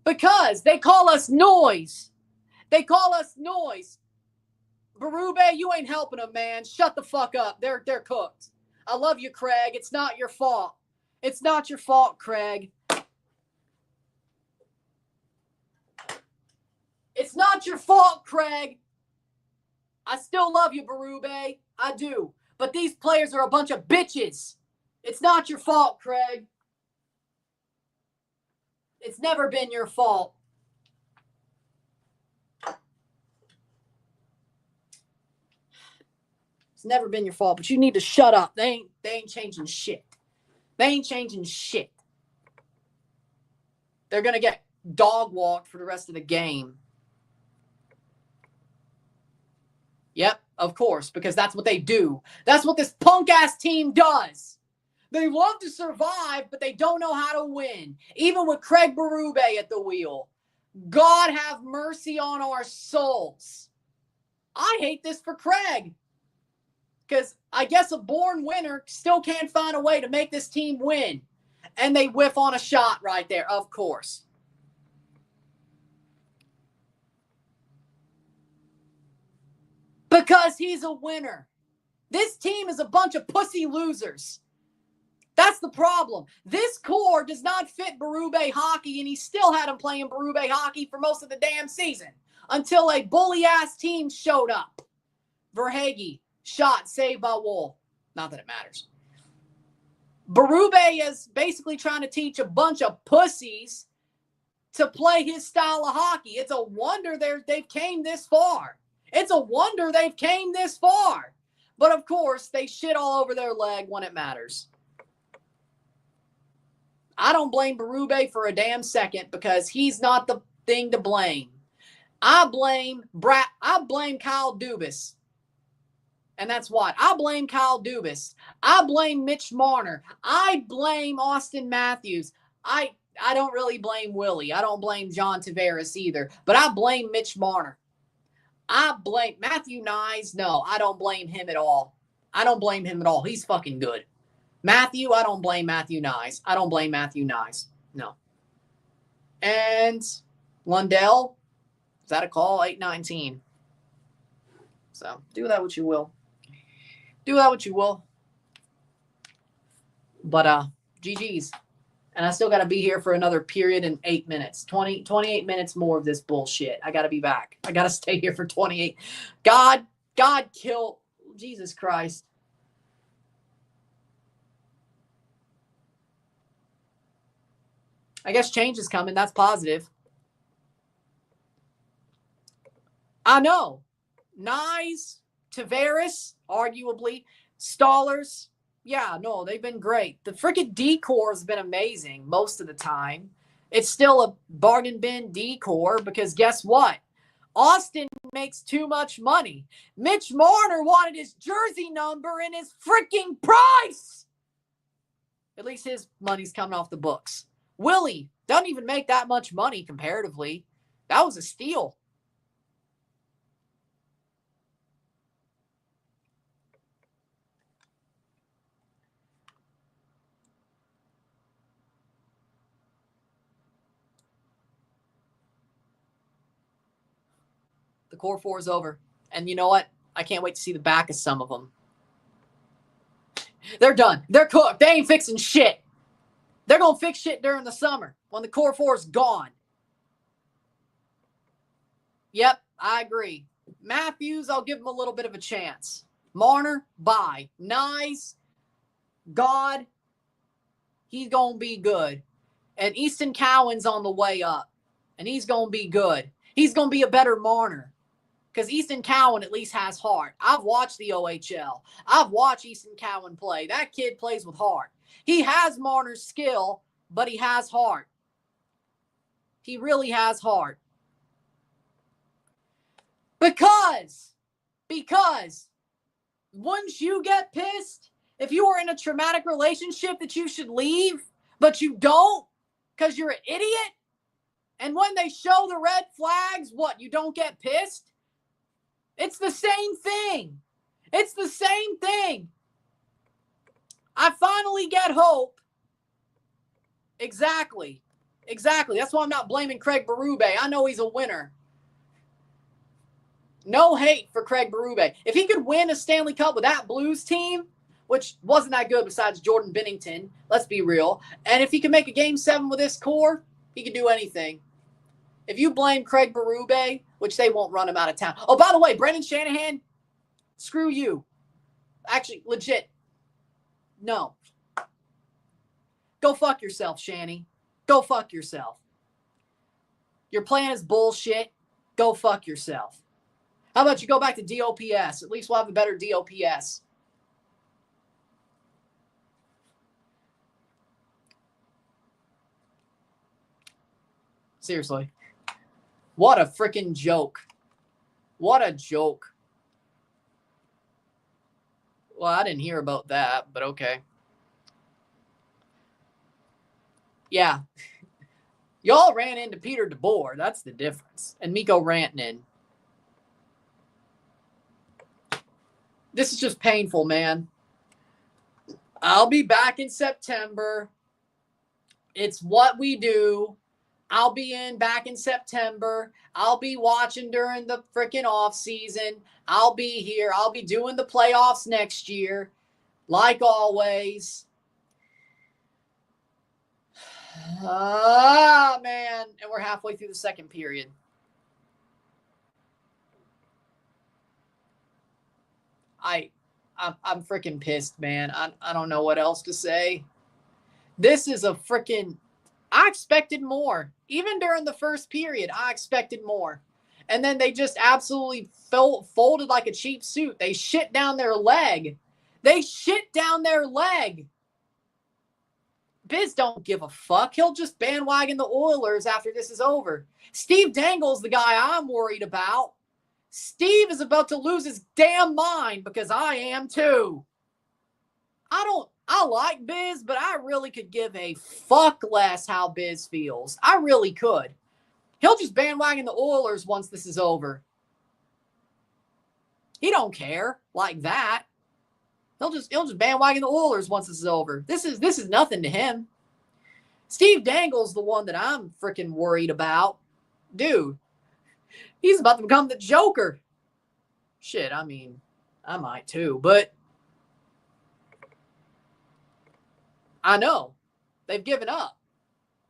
Because they call us noise. Berube, you ain't helping them, man. Shut the fuck up. They're cooked. I love you, Craig. It's not your fault. It's not your fault, Craig. It's not your fault, Craig. I still love you, Berube. I do. But these players are a bunch of bitches. It's not your fault, Craig. It's never been your fault. It's never been your fault, but you need to shut up. They ain't changing shit. They're going to get dog walked for the rest of the game. Yep, of course, because that's what they do. That's what this punk-ass team does. They love to survive, but they don't know how to win. Even with Craig Berube at the wheel. God have mercy on our souls. I hate this for Craig. Because I guess a born winner still can't find a way to make this team win. And they whiff on a shot right there, of course. Because he's a winner. This team is a bunch of pussy losers. That's the problem. This core does not fit Berube hockey, and he still had him playing Berube hockey for most of the damn season until a bully-ass team showed up. Verhaeghe, shot, saved by Wolff. Not that it matters. Berube is basically trying to teach a bunch of pussies to play his style of hockey. It's a wonder they've came this far. It's a wonder they've came this far. But of course, they shit all over their leg when it matters. I don't blame Berube for a damn second because he's not the thing to blame. I blame Kyle Dubas. And that's what. I blame Kyle Dubas. I blame Mitch Marner. I blame Austin Matthews. I don't really blame Willie. I don't blame John Tavares either. But I blame Mitch Marner. I blame Matthew Nyes. No, I don't blame him at all. I don't blame him at all. He's fucking good. Matthew, I don't blame Matthew Nyes. I don't blame Matthew Nyes. No. And Lundell, is that a call? 8-19. So do that what you will. Do that what you will. But GG's. And I still got to be here for another period in 8 minutes. 28 minutes more of this bullshit. I got to be back. I got to stay here for 28. God kill Jesus Christ. I guess change is coming. That's positive. I know. Nyes, Tavares, arguably. Stallers. Yeah, no, they've been great. The freaking decor has been amazing most of the time. It's still a bargain bin decor because guess what? Austin makes too much money. Mitch Marner wanted his jersey number and his freaking price. At least his money's coming off the books. Willie doesn't even make that much money comparatively. That was a steal. The core four is over. And you know what? I can't wait to see the back of some of them. They're done. They're cooked. They ain't fixing shit. They're going to fix shit during the summer when the core four is gone. Yep, I agree. Matthews, I'll give him a little bit of a chance. Marner, bye. Nyes, God, he's going to be good. And Easton Cowan's on the way up. And he's going to be good. He's going to be a better Marner. Because Easton Cowan at least has heart. I've watched the OHL. I've watched Easton Cowan play. That kid plays with heart. He has Marner's skill, but he has heart. He really has heart. Because once you get pissed, if you are in a traumatic relationship that you should leave, but you don't because you're an idiot, and when they show the red flags, what, you don't get pissed? It's the same thing. It's the same thing. I finally get hope. Exactly. That's why I'm not blaming Craig Berube. I know he's a winner. No hate for Craig Berube. If he could win a Stanley Cup with that Blues team, which wasn't that good besides Jordan Binnington, let's be real, and if he could make a Game 7 with this core, he could do anything. If you blame Craig Berube, which they won't run him out of town. Oh, by the way, Brendan Shanahan, screw you. Actually, legit. No. Go fuck yourself, Shanny. Go fuck yourself. Your plan is bullshit. Go fuck yourself. How about you go back to DOPS? At least we'll have a better DOPS. Seriously. What a freaking joke. What a joke. Well, I didn't hear about that, but okay. Yeah. Y'all ran into Peter DeBoer. That's the difference. And Mikko Rantanen. This is just painful, man. I'll be back in September. It's what we do. I'll be back in September. I'll be watching during the freaking off season. I'll be here. I'll be doing the playoffs next year, like always. Ah, man. And we're halfway through the second period. I'm freaking pissed, man. I don't know what else to say. This is a freaking. I expected more. Even during the first period, I expected more. And then they just absolutely folded like a cheap suit. They shit down their leg. They shit down their leg. Biz don't give a fuck. He'll just bandwagon the Oilers after this is over. Steve Dangle's the guy I'm worried about. Steve is about to lose his damn mind because I am too. I like Biz, but I really could give a fuck less how Biz feels. I really could. He'll just bandwagon the Oilers once this is over. He don't care like that. He'll just bandwagon the Oilers once this is over. This is nothing to him. Steve Dangle's the one that I'm freaking worried about. Dude, he's about to become the Joker. Shit, I mean, I might too, but I know. They've given up.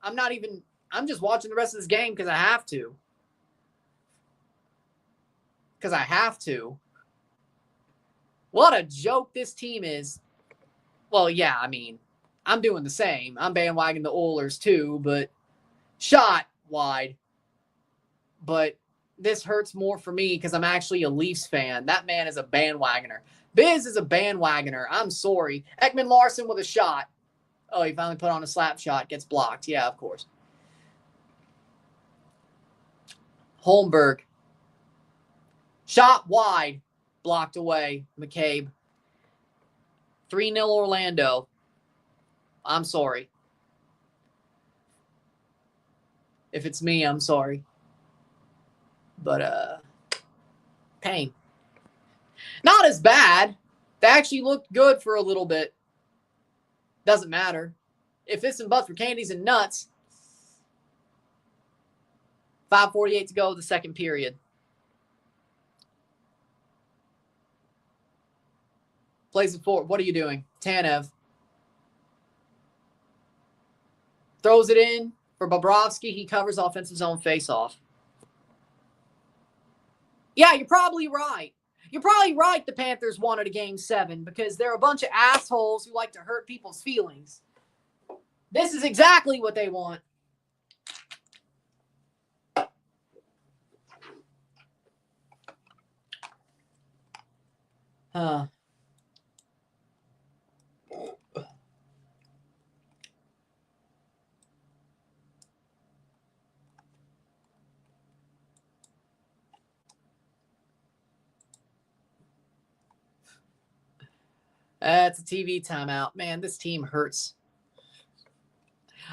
I'm just watching the rest of this game because I have to. Because I have to. What a joke this team is. Well, yeah, I mean, I'm doing the same. I'm bandwagoning the Oilers too, but shot wide. But this hurts more for me because I'm actually a Leafs fan. That man is a bandwagoner. Biz is a bandwagoner. I'm sorry. Ekman Larson with a shot. Oh, he finally put on a slap shot. Gets blocked. Yeah, of course. Holmberg. Shot wide. Blocked away. McCabe. 3-0 Orlando. I'm sorry. If it's me, I'm sorry. But, pain. Not as bad. They actually looked good for a little bit. Doesn't matter. If this and butts were candies and nuts. 5:48 to go, the second period. Plays it forward. What are you doing? Tanev. Throws it in for Bobrovsky. He covers offensive zone faceoff. Yeah, you're probably right. You're probably right the Panthers wanted a Game 7 because they're a bunch of assholes who like to hurt people's feelings. This is exactly what they want. It's a TV timeout. Man, this team hurts.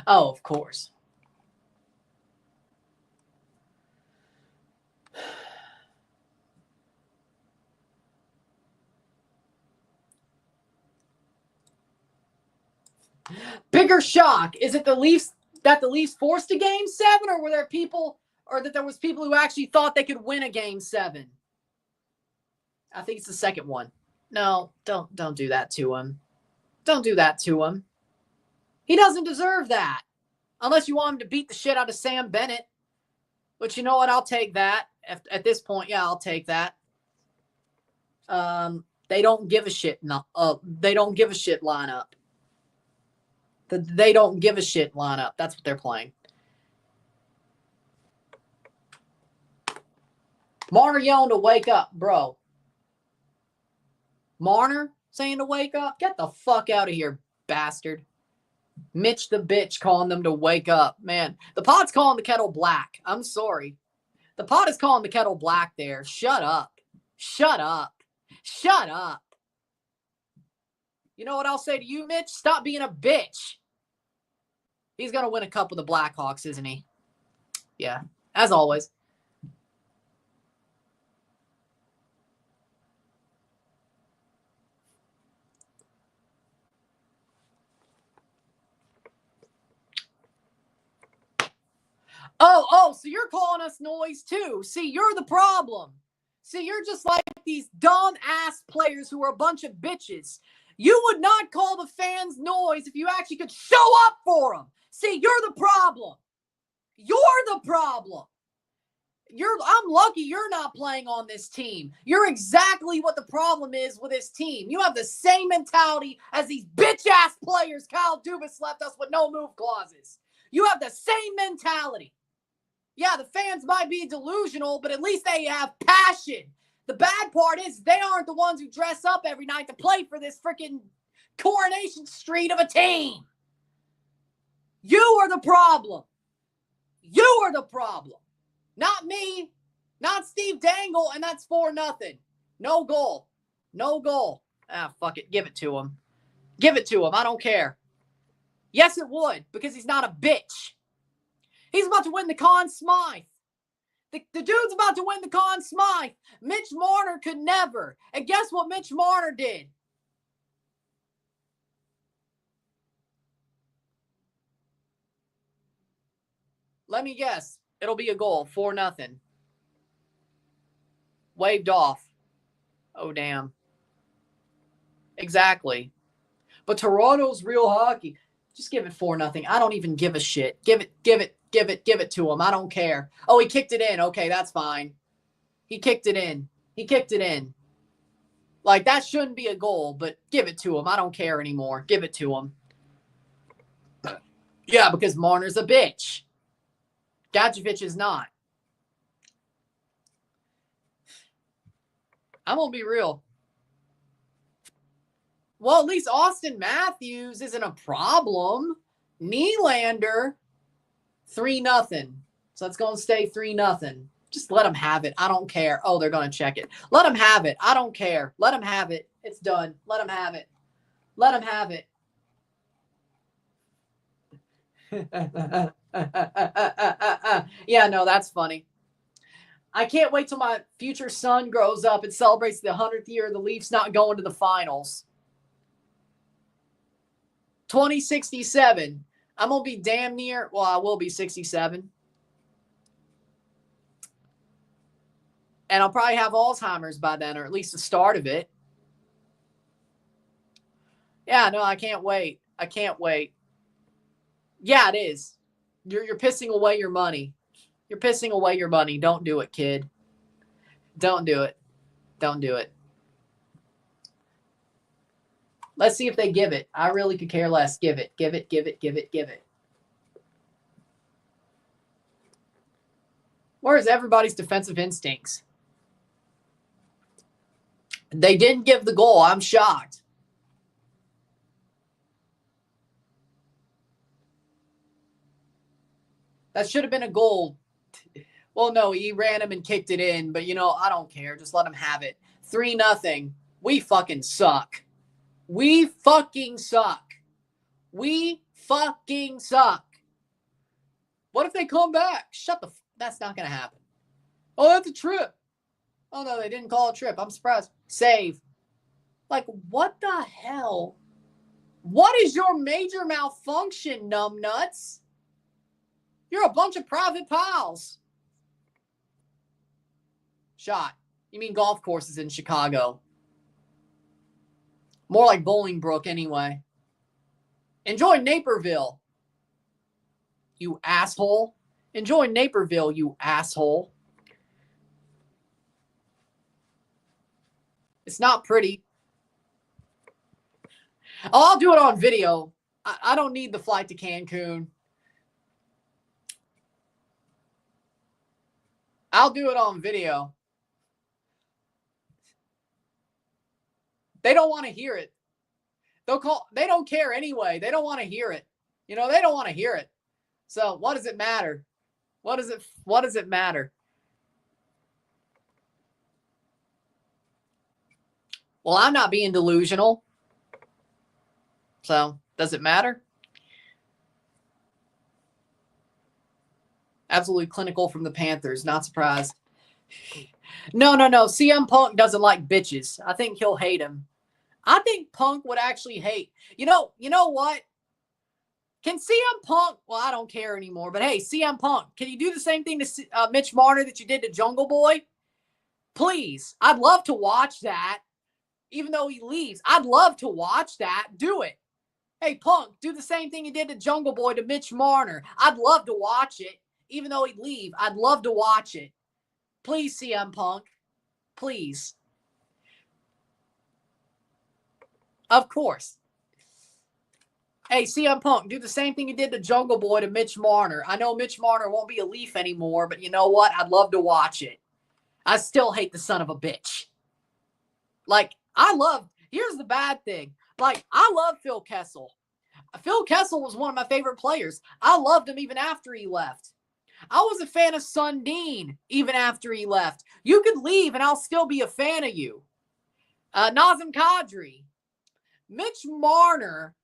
Oh, of course. Bigger shock. Is it the Leafs forced a Game 7, or were there people, or that there was people who actually thought they could win a Game 7? I think it's the second one. No, don't do that to him. Don't do that to him. He doesn't deserve that. Unless you want him to beat the shit out of Sam Bennett. But you know what? I'll take that. At this point, yeah, I'll take that. They don't give a shit. No, they don't give a shit lineup. They don't give a shit lineup. That's what they're playing. Marner yelling to wake up, bro. Marner saying to wake up? Get the fuck out of here, bastard. Mitch the bitch calling them to wake up. Man, the pod's calling the kettle black. I'm sorry. The pod is calling the kettle black there. Shut up. Shut up. Shut up. You know what I'll say to you, Mitch? Stop being a bitch. He's going to win a cup with the Blackhawks, isn't he? Yeah, as always. Oh, so you're calling us noise too. See, you're the problem. See, you're just like these dumb-ass players who are a bunch of bitches. You would not call the fans noise if you actually could show up for them. See, you're the problem. You're the problem. I'm lucky you're not playing on this team. You're exactly what the problem is with this team. You have the same mentality as these bitch-ass players Kyle Dubas left us with no move clauses. You have the same mentality. Yeah, the fans might be delusional, but at least they have passion. The bad part is they aren't the ones who dress up every night to play for this freaking Coronation Street of a team. You are the problem. You are the problem. Not me. Not Steve Dangle, and that's 4-0. No goal. No goal. Ah, fuck it. Give it to him. Give it to him. I don't care. Yes, it would, because he's not a bitch. He's about to win the Conn Smythe. The dude's about to win the Conn Smythe. Mitch Marner could never. And guess what Mitch Marner did? Let me guess. It'll be a goal. 4-0. Waved off. Oh, damn. Exactly. But Toronto's real hockey. Just give it 4-0. I don't even give a shit. Give it to him. I don't care. Oh, he kicked it in. Okay, that's fine. He kicked it in. He kicked it in. Like, that shouldn't be a goal, but give it to him. I don't care anymore. Give it to him. Yeah, because Marner's a bitch. Gadjevich is not. I'm going to be real. Well, at least Austin Matthews isn't a problem. Nylander, 3-0. So it's going to stay 3-0. Just let them have it. I don't care. Oh, they're going to check it. Let them have it. I don't care. Let them have it. It's done. Let them have it. Let them have it. Yeah, no, that's funny. I can't wait till my future son grows up and celebrates the 100th year of the Leafs not going to the finals. 2067. I'm going to be damn near, well, I will be 67. And I'll probably have Alzheimer's by then, or at least the start of it. Yeah, no, I can't wait. I can't wait. Yeah, it is. You're pissing away your money. You're pissing away your money. Don't do it, kid. Don't do it. Don't do it. Let's see if they give it. I really could care less. Give it. Give it. Give it. Give it. Give it. Where's everybody's defensive instincts? They didn't give the goal. I'm shocked. That should have been a goal. Well, no, he ran him and kicked it in, but, I don't care. Just let him have it. 3-0. We fucking suck. We fucking suck. We fucking suck. What if they come back? That's not going to happen. Oh, that's a trip. Oh, no, they didn't call a trip. I'm surprised. Save. Like, what the hell? What is your major malfunction, numbnuts? You're a bunch of private pals. Shot. You mean golf courses in Chicago. More like Bolingbrook anyway. Enjoy Naperville, you asshole. Enjoy Naperville, you asshole. It's not pretty. Oh, I'll do it on video. I don't need the flight to Cancun. I'll do it on video. They don't want to hear it. They don't care anyway. They don't want to hear it. They don't want to hear it. So what does it matter? What does it matter? Well, I'm not being delusional. So does it matter? Absolutely clinical from the Panthers. Not surprised. No. CM Punk doesn't like bitches. I think he'll hate him. I think Punk would actually hate. You know what? Can CM Punk, well, I don't care anymore, but hey, CM Punk, can you do the same thing to Mitch Marner that you did to Jungle Boy? Please. I'd love to watch that. Even though he leaves, I'd love to watch that. Do it. Hey, Punk, do the same thing you did to Jungle Boy to Mitch Marner. I'd love to watch it. Even though he'd leave, I'd love to watch it. Please, CM Punk. Please. Of course. Hey, CM Punk, do the same thing you did to Jungle Boy to Mitch Marner. I know Mitch Marner won't be a Leaf anymore, but you know what? I'd love to watch it. I still hate the son of a bitch. Like, here's the bad thing. Like, I love Phil Kessel. Phil Kessel was one of my favorite players. I loved him even after he left. I was a fan of Sundin even after he left. You could leave and I'll still be a fan of you. Nazem Kadri. Mitch Marner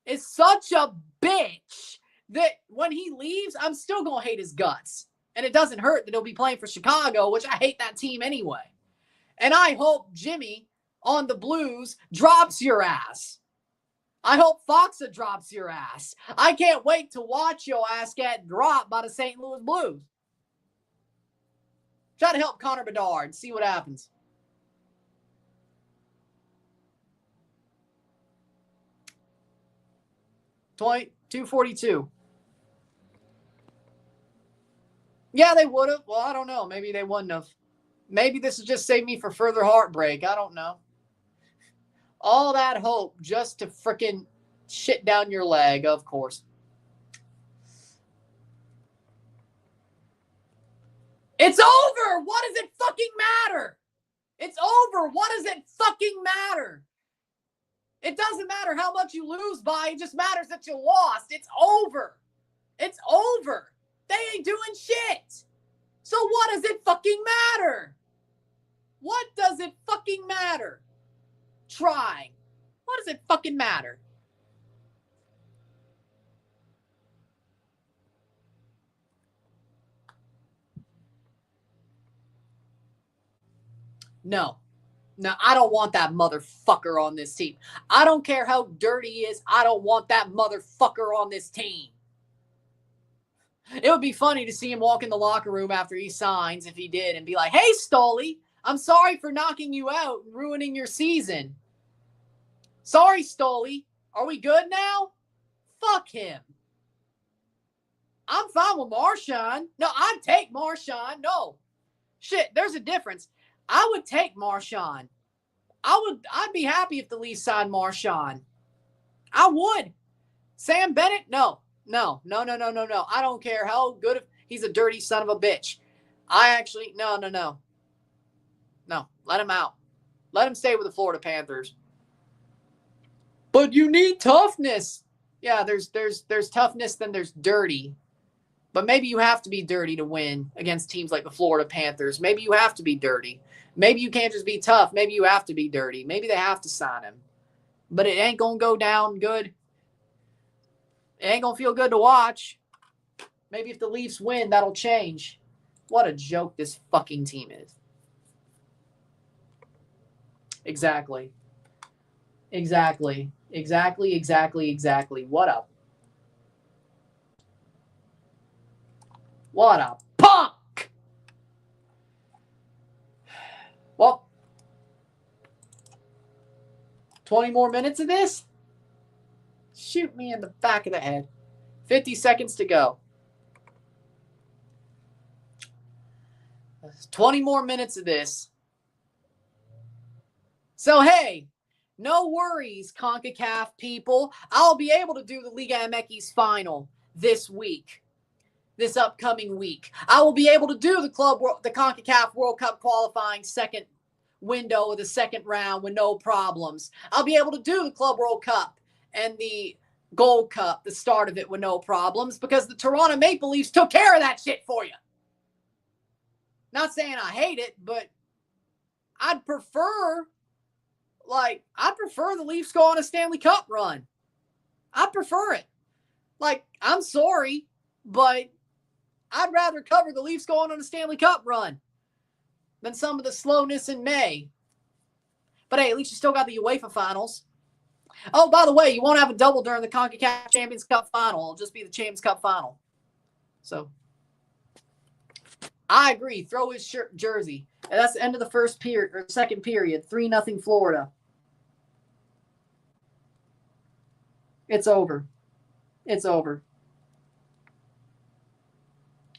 is such a bitch that when he leaves, I'm still going to hate his guts. And it doesn't hurt that he'll be playing for Chicago, which I hate that team anyway. And I hope Jimmy on the Blues drops your ass. I hope Foxa drops your ass. I can't wait to watch your ass get dropped by the St. Louis Blues. Try to help Connor Bedard. See what happens. $242. Yeah, they would have. Well, I don't know. Maybe they wouldn't have. Maybe this will just save me for further heartbreak. I don't know. All that hope just to frickin' shit down your leg, of course. It's over! What does it fucking matter? It's over! What does it fucking matter? It doesn't matter how much you lose by. It just matters that you lost. It's over. It's over. They ain't doing shit. So what does it fucking matter? What does it fucking matter? Trying. What does it fucking matter? No. No, I don't want that motherfucker on this team. I don't care how dirty he is. I don't want that motherfucker on this team. It would be funny to see him walk in the locker room after he signs, if he did, and be like, hey, Stoley, I'm sorry for knocking you out and ruining your season. Sorry, Stoley. Are we good now? Fuck him. I'm fine with Marchand. No, I'd take Marchand. No. Shit, there's a difference. I would take Marchand. I'd be happy if the Leafs signed Marchand. I would. Sam Bennett? No. No. I don't care how good he's a dirty son of a bitch. No. No, let him out. Let him stay with the Florida Panthers. But you need toughness. Yeah, there's toughness, then there's dirty. But maybe you have to be dirty to win against teams like the Florida Panthers. Maybe you have to be dirty. Maybe you can't just be tough. Maybe you have to be dirty. Maybe they have to sign him. But it ain't going to go down good. It ain't going to feel good to watch. Maybe if the Leafs win, that'll change. What a joke this fucking team is. Exactly. What a punk! Well, 20 more minutes of this? Shoot me in the back of the head. 50 seconds to go. 20 more minutes of this. So, hey, no worries, CONCACAF people. I'll be able to do the Liga MX final this week. This upcoming week. I will be able to do the CONCACAF World Cup qualifying second window of the second round with no problems. I'll be able to do the Club World Cup and the Gold Cup, the start of it, with no problems because the Toronto Maple Leafs took care of that shit for you. Not saying I hate it, but I'd prefer the Leafs go on a Stanley Cup run. I prefer it. I'm sorry, but I'd rather cover the Leafs going on a Stanley Cup run than some of the slowness in May. But hey, at least you still got the UEFA finals. Oh, by the way, you won't have a double during the CONCACAF Champions Cup final. It'll just be the Champions Cup final. So, I agree. Throw his jersey. And that's the end of the first period or second period. 3-0 Florida. It's over.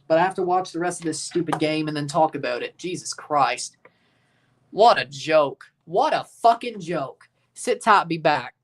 but I have to watch the rest of this stupid game and then talk about it. Jesus Christ. What a joke. What a fucking joke. Sit tight, be back.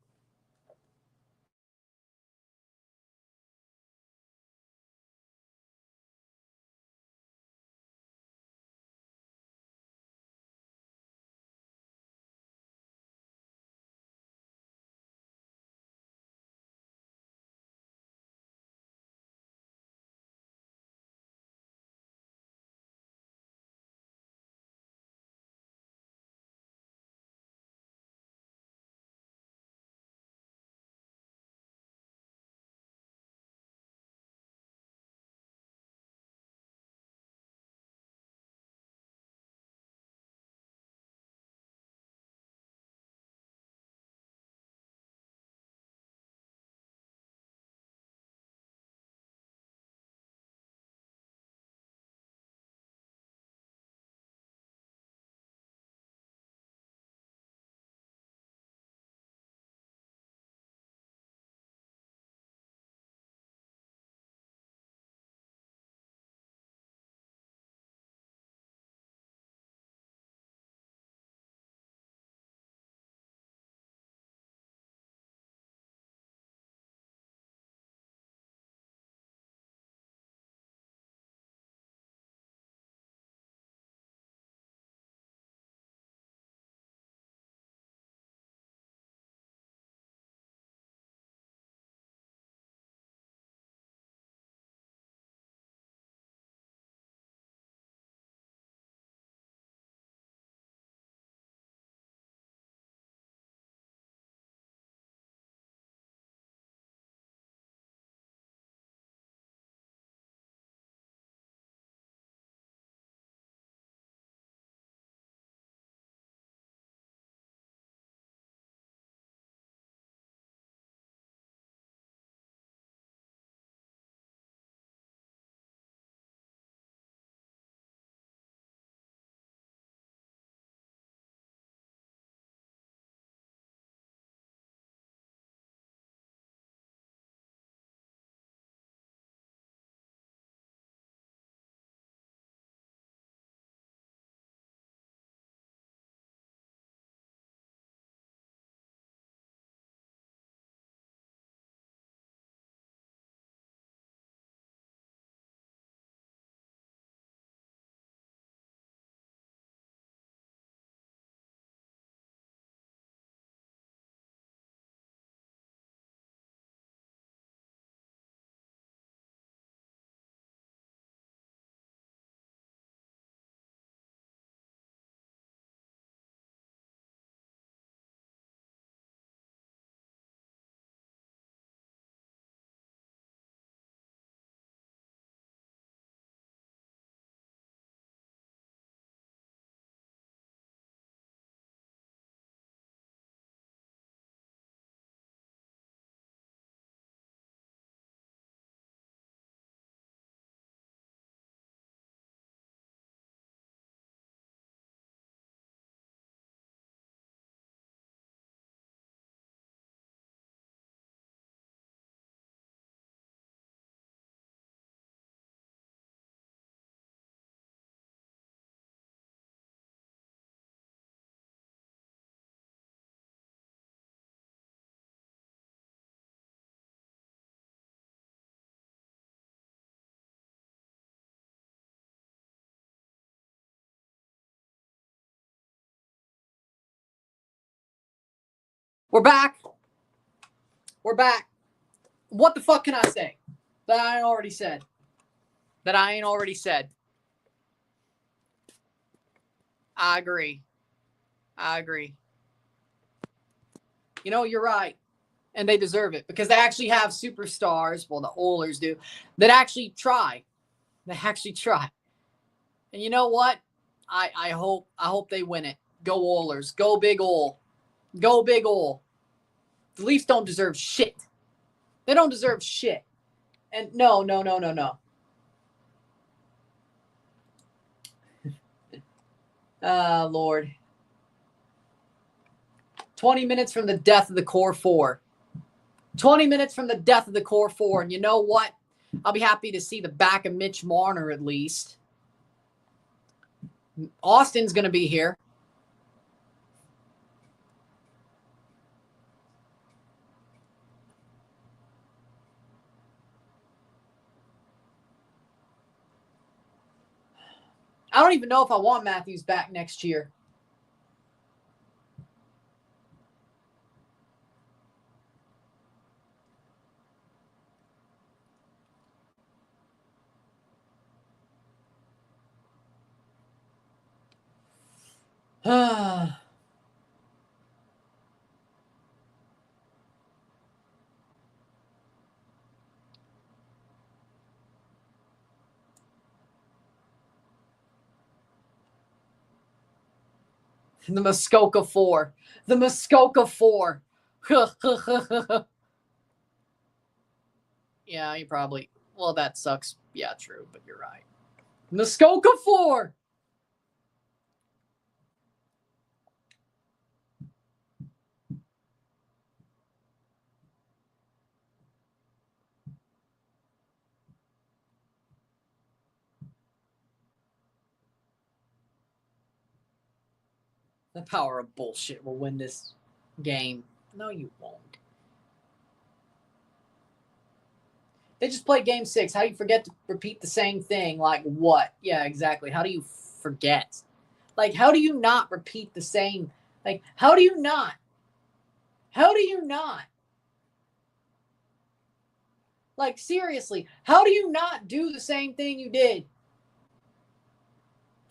We're back. We're back. What the fuck can I say that I ain't already said? I agree. You know, you're right. And they deserve it because they actually have superstars. Well, the Oilers do. That actually try. And you know what? I hope they win it. Go Oilers. Go Big Ol. Go Big Ol. The Leafs don't deserve shit. They don't deserve shit. And no. Lord. 20 minutes from the death of the core four. 20 minutes from the death of the core four. And you know what? I'll be happy to see the back of Mitch Marner at least. Austin's going to be here. I don't even know if I want Matthews back next year. The Muskoka 4. The Muskoka 4. Yeah, you probably... Well, that sucks. Yeah, true, but you're right. Muskoka 4. The power of bullshit will win this game. No, you won't. They just played game 6. How do you forget to repeat the same thing? Like what? Yeah, exactly. How do you forget? Like, how do you not repeat the same? Like, how do you not? How do you not? Like, seriously, how do you not do the same thing you did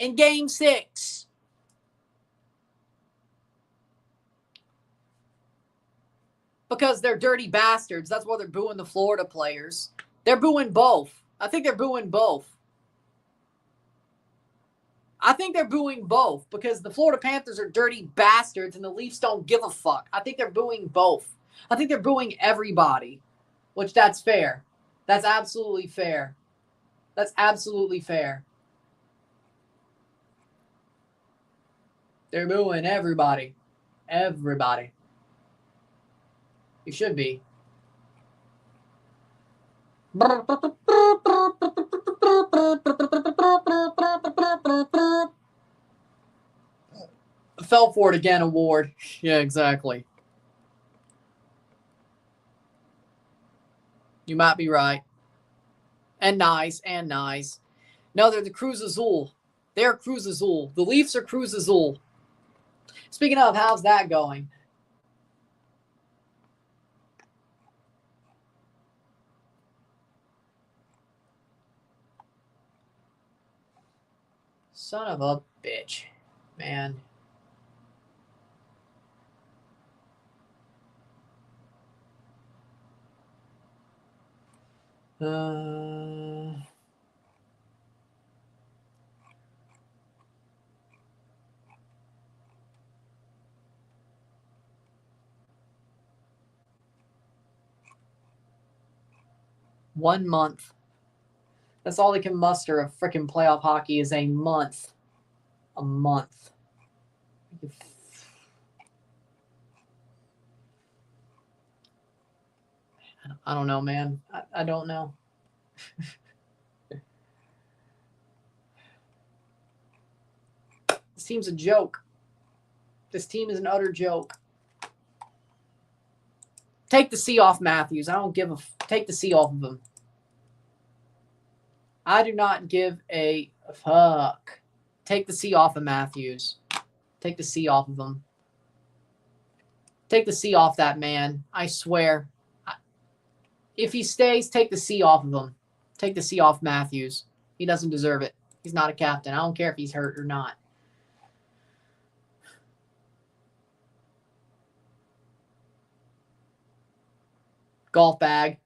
in game 6? Because they're dirty bastards. That's why they're booing the Florida players. They're booing both. I think they're booing both. I think they're booing both because the Florida Panthers are dirty bastards and the Leafs don't give a fuck. I think they're booing both. I think they're booing everybody, which that's fair. That's absolutely fair. That's absolutely fair. They're booing everybody. Everybody. You should be. Fell for it again award. Yeah, exactly. You might be right. And nice, and nice. No, they're the Cruz Azul. They're Cruz Azul. The Leafs are Cruz Azul. Speaking of, how's that going? Son of a bitch. Man. Uh... 1 month. That's all they can muster of freaking playoff hockey is a month. A month. I don't know, man. I don't know. This team's a joke. This team is an utter joke. Take the C off Matthews. I don't give a... Take the C off of him. I do not give a fuck. Take the C off of Matthews. Take the C off of him. Take the C off that man. I swear. If he stays, take the C off of him. Take the C off Matthews. He doesn't deserve it. He's not a captain. I don't care if he's hurt or not. Golf bag.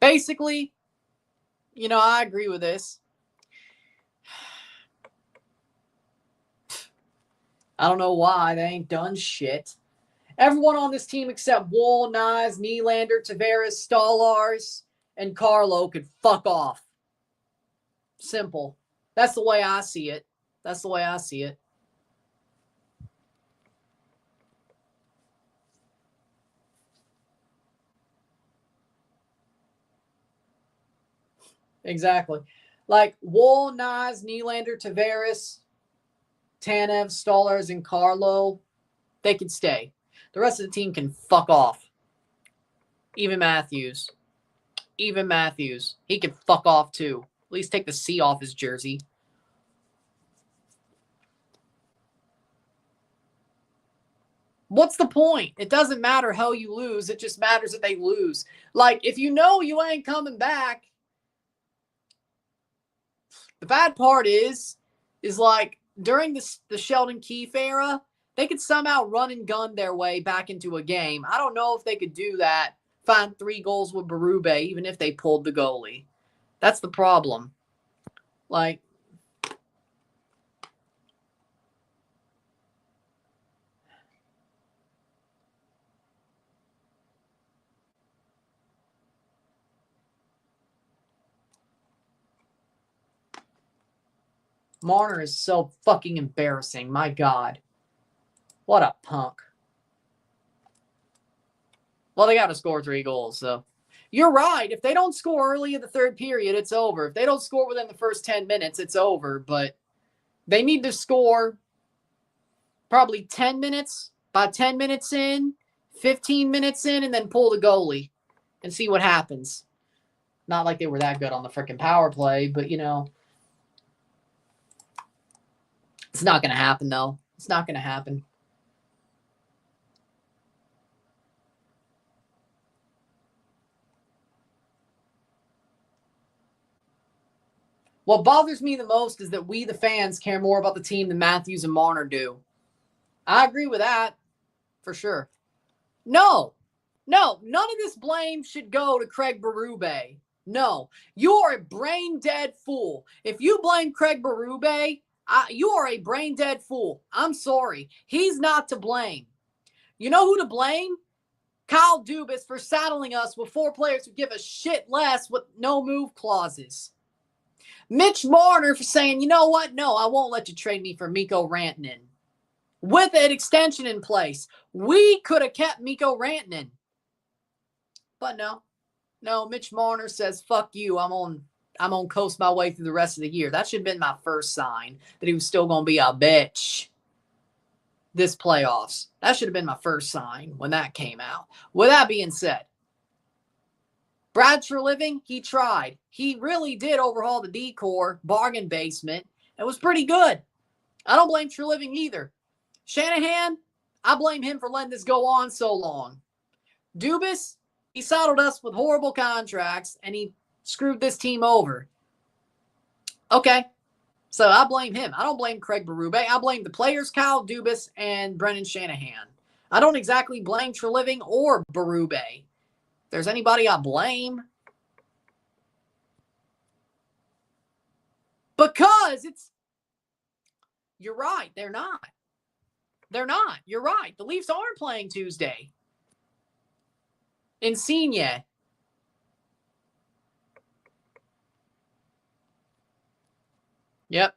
Basically, I agree with this. I don't know why. They ain't done shit. Everyone on this team except Wolff, Nyes, Nylander, Tavares, Stolarz, and Carlo could fuck off. Simple. That's the way I see it. That's the way I see it. Exactly. Like Wolff, Nyes, Nylander, Tavares, Tanev, Stolarz, and Carlo, they could stay. The rest of the team can fuck off. Even Matthews. He can fuck off too. At least take the C off his jersey. What's the point? It doesn't matter how you lose. It just matters that they lose. Like, if you know you ain't coming back, the bad part is like during the Sheldon Keefe era, they could somehow run and gun their way back into a game. I don't know if they could do that, find 3 goals with Berube, even if they pulled the goalie. That's the problem. Like, Marner is so fucking embarrassing. My God. What a punk. Well, they got to score 3 goals, so. You're right. If they don't score early in the third period, it's over. If they don't score within the first 10 minutes, it's over. But they need to score probably 10 minutes, about 10 minutes in, 15 minutes in, and then pull the goalie and see what happens. Not like they were that good on the freaking power play, but, it's not going to happen, though. It's not going to happen. What bothers me the most is that we, the fans, care more about the team than Matthews and Marner do. I agree with that, for sure. No, none of this blame should go to Craig Berube. No, you are a brain-dead fool. If you blame Craig Berube, you are a brain-dead fool. I'm sorry. He's not to blame. You know who to blame? Kyle Dubas for saddling us with 4 players who give a shit less with no move clauses. Mitch Marner for saying, you know what? No, I won't let you trade me for Mikko Rantanen. With an extension in place. We could have kept Mikko Rantanen. But no, Mitch Marner says, fuck you. I'm on coast my way through the rest of the year. That should have been my first sign that he was still going to be a bitch this playoffs. That should have been my first sign when that came out. With that being said, Brad Treliving, he tried. He really did overhaul the decor, bargain basement. It was pretty good. I don't blame Treliving either. Shanahan, I blame him for letting this go on so long. Dubas, he saddled us with horrible contracts, and he screwed this team over. Okay, so I blame him. I don't blame Craig Berube. I blame the players, Kyle Dubas and Brendan Shanahan. I don't exactly blame Treliving or Berube. If there's anybody I blame, because you're right, they're not. You're right. The Leafs aren't playing Tuesday. Insigne. Yep.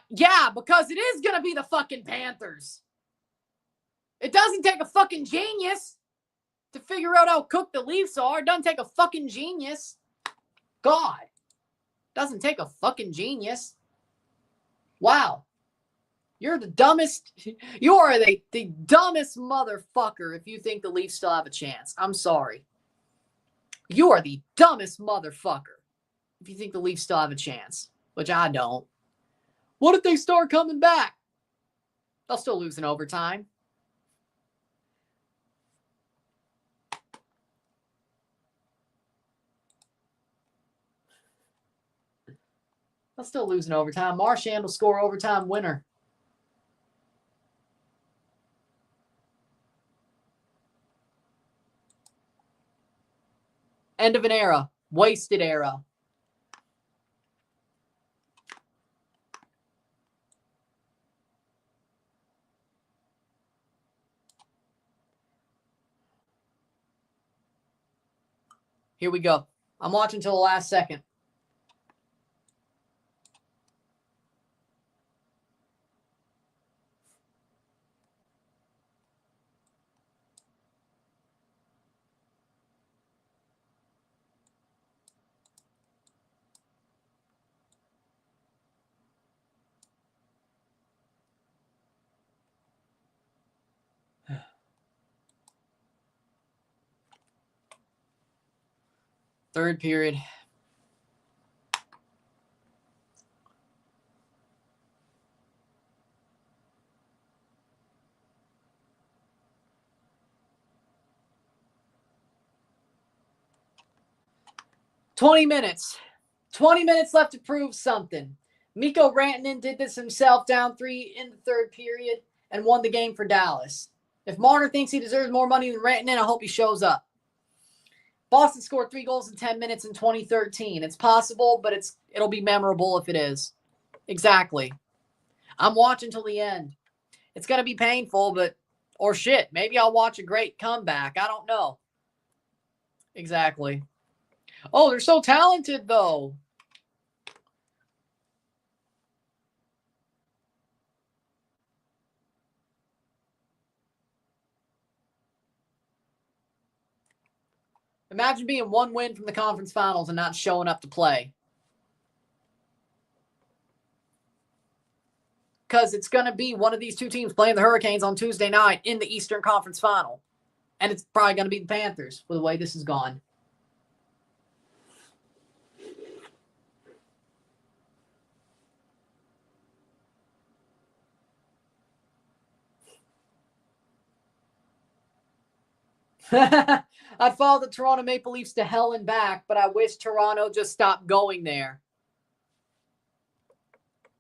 Yeah, because it is going to be the fucking Panthers. It doesn't take a fucking genius to figure out how cooked the Leafs are. It doesn't take a fucking genius. God. Doesn't take a fucking genius. Wow. You're the dumbest. You are the dumbest motherfucker if you think the Leafs still have a chance. I'm sorry. You are the dumbest motherfucker if you think the Leafs still have a chance, which I don't. What if they start coming back? They'll still lose in overtime. They'll still lose in overtime. Marchand will score overtime winner. End of an era. Wasted era. Here we go. I'm watching till the last second. Third period. $20 minutes. 20 minutes left to prove something. Mikko Rantanen did this himself, down 3 in the third period, and won the game for Dallas. If Marner thinks he deserves more money than Rantanen, I hope he shows up. Boston scored 3 goals in 10 minutes in 2013. It's possible, but it'll be memorable if it is. Exactly. I'm watching till the end. It's going to be painful, or shit, maybe I'll watch a great comeback. I don't know. Exactly. Oh, they're so talented, though. Imagine being 1 win from the conference finals and not showing up to play. Because it's going to be one of these two teams playing the Hurricanes on Tuesday night in the Eastern Conference Final. And it's probably going to be the Panthers with the way this has gone. I'd follow the Toronto Maple Leafs to hell and back, but I wish Toronto just stopped going there.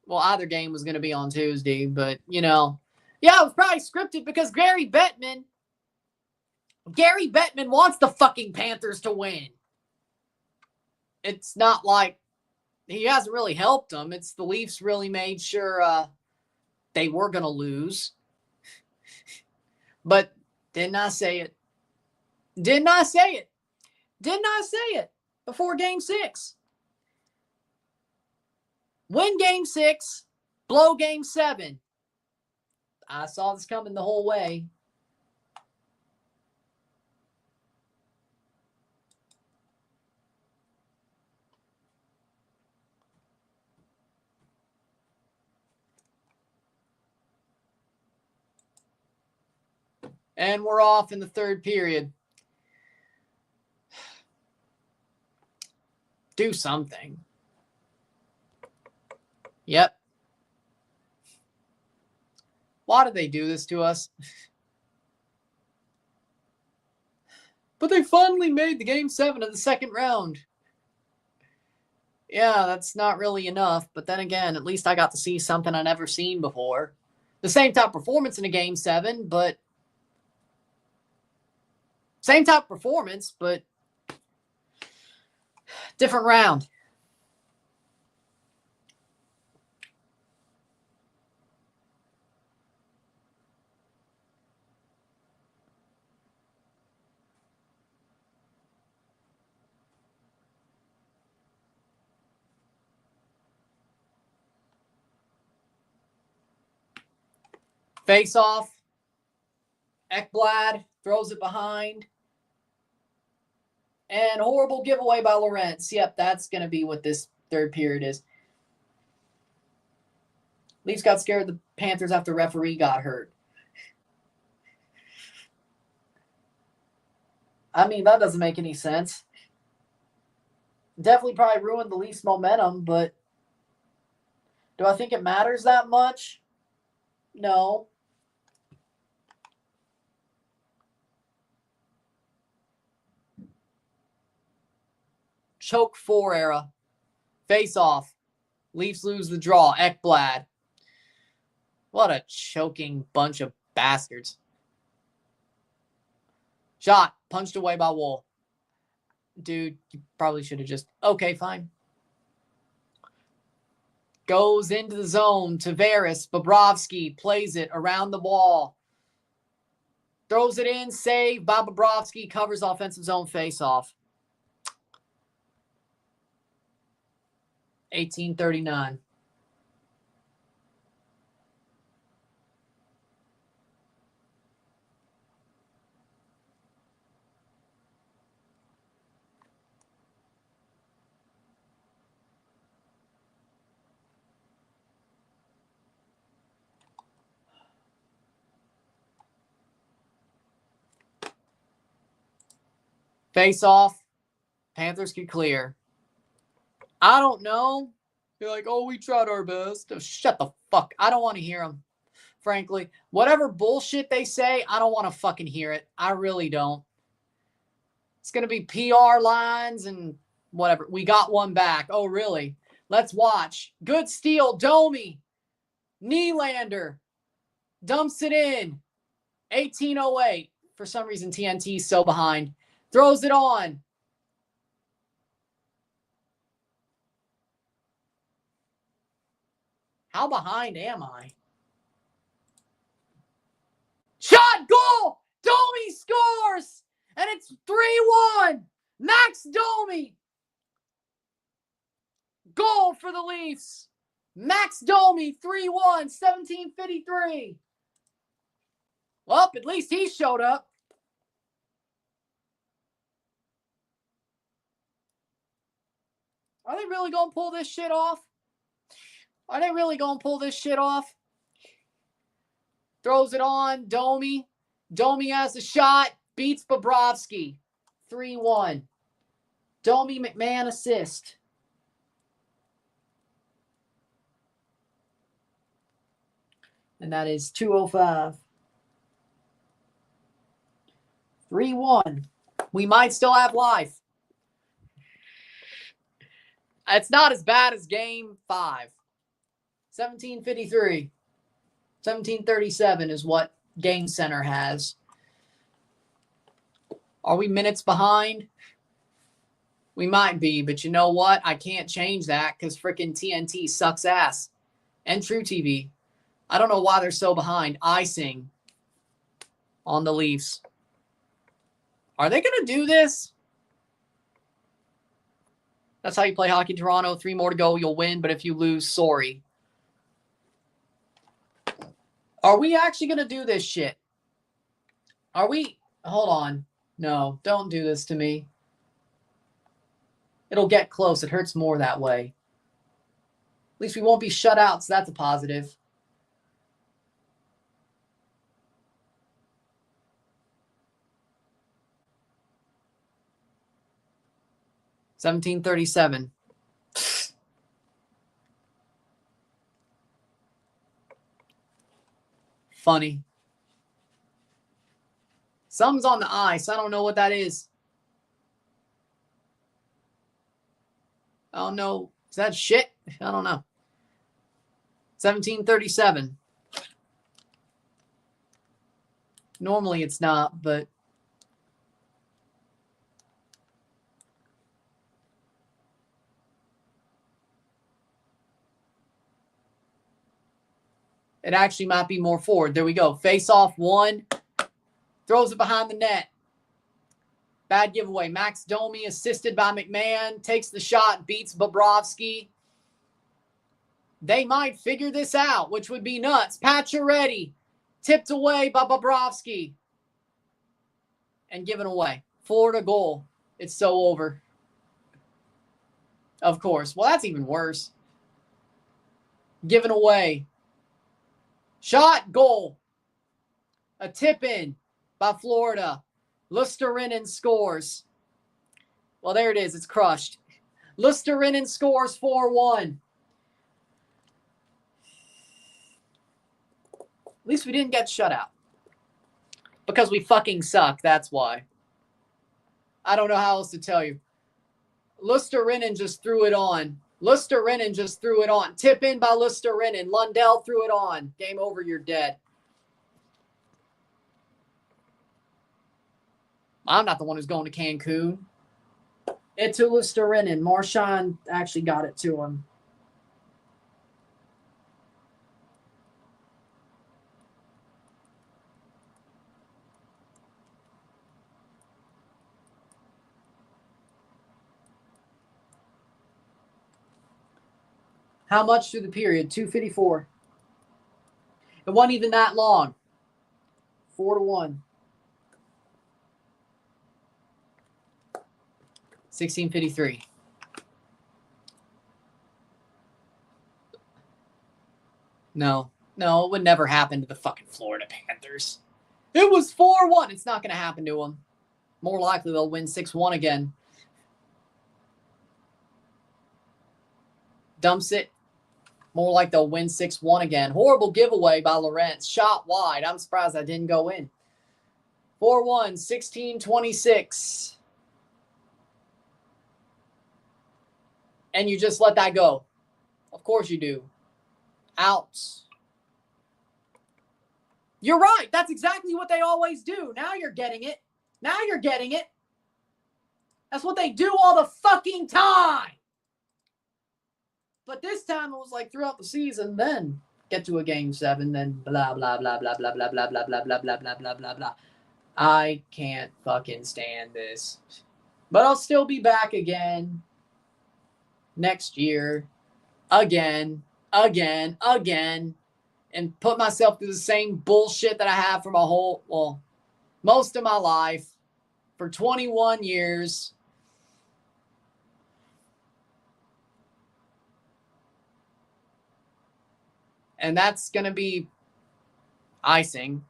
Well, either game was going to be on Tuesday, but, yeah, it was probably scripted because Gary Bettman wants the fucking Panthers to win. It's not like he hasn't really helped them. It's the Leafs really made sure they were going to lose. But didn't I say it? Didn't I say it? Didn't I say it before Game 6? Win Game 6, blow Game 7. I saw this coming the whole way. And we're off in the third period. Do something. Yep. Why did they do this to us? But they finally made the Game 7 of the second round. Yeah, that's not really enough. But then again, at least I got to see something I never seen before. The same type of performance in a Game 7, but... Same type of performance, but... different round. Face off. Ekblad throws it behind. And horrible giveaway by Lorentz. Yep, that's going to be what this third period is. Leafs got scared of the Panthers after the referee got hurt. I mean, that doesn't make any sense. Definitely probably ruined the Leafs' momentum, but do I think it matters that much? No. Choke 4 era. Face off. Leafs lose the draw. Ekblad. What a choking bunch of bastards. Shot. Punched away by Wolff. Dude, you probably should have just, okay, fine. Goes into the zone to Varys. Bobrovsky plays it around the ball. Throws it in, save. Bob Bobrovsky covers offensive zone face-off. 1839. Face-off. Panthers can clear. I don't know. You're like, oh, we tried our best. Oh, shut the fuck. I don't want to hear them, frankly. Whatever bullshit they say, I don't want to fucking hear it. I really don't. It's going to be PR lines and whatever. We got one back. Oh, really? Let's watch. Good steal. Domi. Nylander. Dumps it in. 1808. For some reason, TNT's so behind. Throws it on. How behind am I? Shot, goal! Domi scores! And it's 3-1. Max Domi. Goal for the Leafs. Max Domi, 3-1, 1753. Well, at least he showed up. Are they really going to pull this shit off? Are they really going to pull this shit off? Throws it on. Domi. Domi has a shot. Beats Bobrovsky. 3-1. Domi McMahon assist. And that is 2:05. 3-1. We might still have life. It's not as bad as game 5. 1753. 1737 is what Game Center has. Are we minutes behind? We might be, but you know what? I can't change that because freaking TNT sucks ass. And True TV. I don't know why they're so behind. Icing on the Leafs. Are they going to do this? That's how you play hockey, Toronto. 3 more to go. You'll win, but if you lose, sorry. Are we actually going to do this shit? Are we? Hold on. No, don't do this to me. It'll get close. It hurts more that way. At least we won't be shut out, so that's a positive. $17.37. Funny. Something's on the ice. I don't know what that is. I don't know. Is that shit? I don't know. 17:37. Normally it's not, but it actually might be more forward. There we go. Face off 1. Throws it behind the net. Bad giveaway. Max Domi assisted by McMahon. Takes the shot. Beats Bobrovsky. They might figure this out, which would be nuts. Pacioretty. Tipped away by Bobrovsky. And given away. Florida goal. It's so over. Of course. Well, that's even worse. Given away. Shot, goal. A tip in by Florida. Lusterinen scores. Well, there it is. It's crushed. Lusterinen scores 4-1. At least we didn't get shut out. Because we fucking suck. That's why. I don't know how else to tell you. Lusterinen just threw it on. Lusterinen just threw it on. Tip in by Lusterinen. Lundell threw it on. Game over. You're dead. I'm not the one who's going to Cancun. Itulusturinen. Marshawn actually got it to him. How much through the period? 254. It wasn't even that long. 4-1. 1653. No, it would never happen to the fucking Florida Panthers. It was 4-1. It's not going to happen to them. More likely they'll win 6-1 again. Dumps it. More like they'll win 6-1 again. Horrible giveaway by Lorentz. Shot wide. I'm surprised that didn't go in. 4-1, 16-26. And you just let that go. Of course you do. Outs. You're right. That's exactly what they always do. Now you're getting it. That's what they do all the fucking time. But this time it was like throughout the season, then get to a game 7, then blah, blah, blah, blah, blah, blah, blah, blah, blah, blah, blah, blah, blah, blah, blah. I can't fucking stand this. But I'll still be back again next year. Again. And put myself through the same bullshit that I have for most of my life. For 21 years. And that's going to be icing.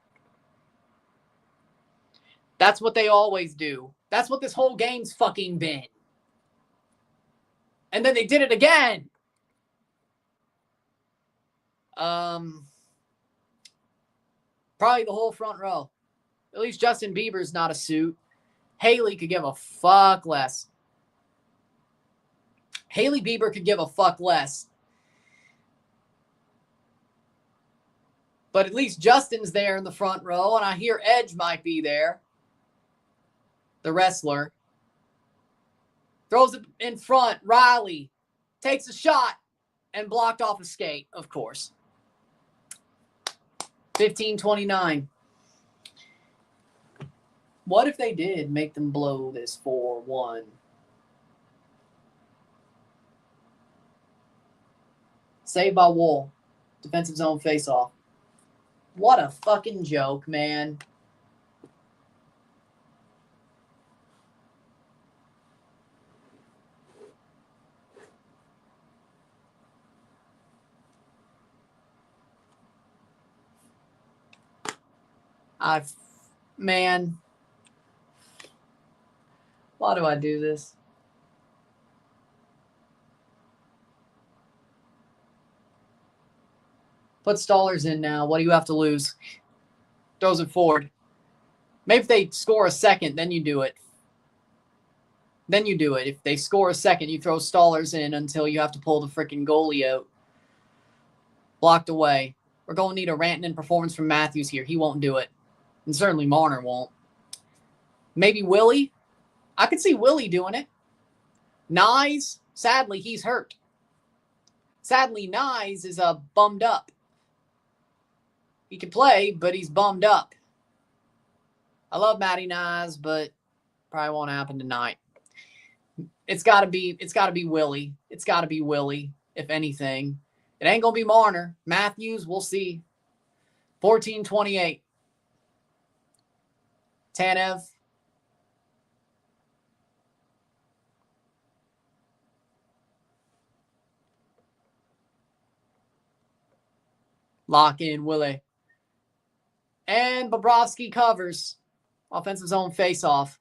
That's what they always do. That's what this whole game's fucking been. And then they did it again. Probably the whole front row. At least Justin Bieber's not a suit. Haley could give a fuck less. Haley Bieber could give a fuck less. But at least Justin's there in the front row, and I hear Edge might be there. The wrestler. Throws it in front. Riley takes a shot and blocked off a skate, of course. 15-29. What if they did make them blow this 4-1? Saved by Wolff. Defensive zone face-off. What a fucking joke, man. Man. Why do I do this? Put Stallers in now. What do you have to lose? Throws it forward. Maybe if they score a second, then you do it. If they score a second, you throw Stallers in until you have to pull the freaking goalie out. Blocked away. We're going to need a Rantanen performance from Matthews here. He won't do it. And certainly Marner won't. Maybe Willie. I could see Willie doing it. Nyes, sadly, he's hurt. Sadly, Nyes is bummed up. He can play, but he's bummed up. I love Matty Nyes, but probably won't happen tonight. It's gotta be Willie. It's gotta be Willie, if anything. It ain't gonna be Marner. Matthews, we'll see. 14-28. Tanev. Lock in, Willie. And Bobrovsky covers. Offensive zone face-off.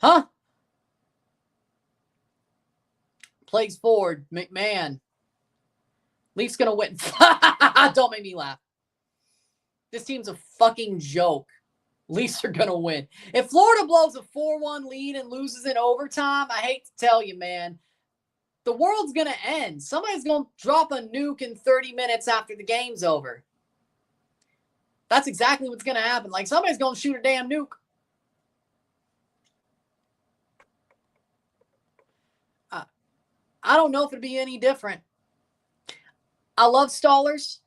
Huh? Plays forward. McMahon. Leafs going to win. Don't make me laugh. This team's a fucking joke. Leafs are going to win. If Florida blows a 4-1 lead and loses in overtime, I hate to tell you, man, the world's going to end. Somebody's going to drop a nuke in 30 minutes after the game's over. That's exactly what's going to happen. Like, somebody's going to shoot a damn nuke. I don't know if it'd be any different. I love Stallers.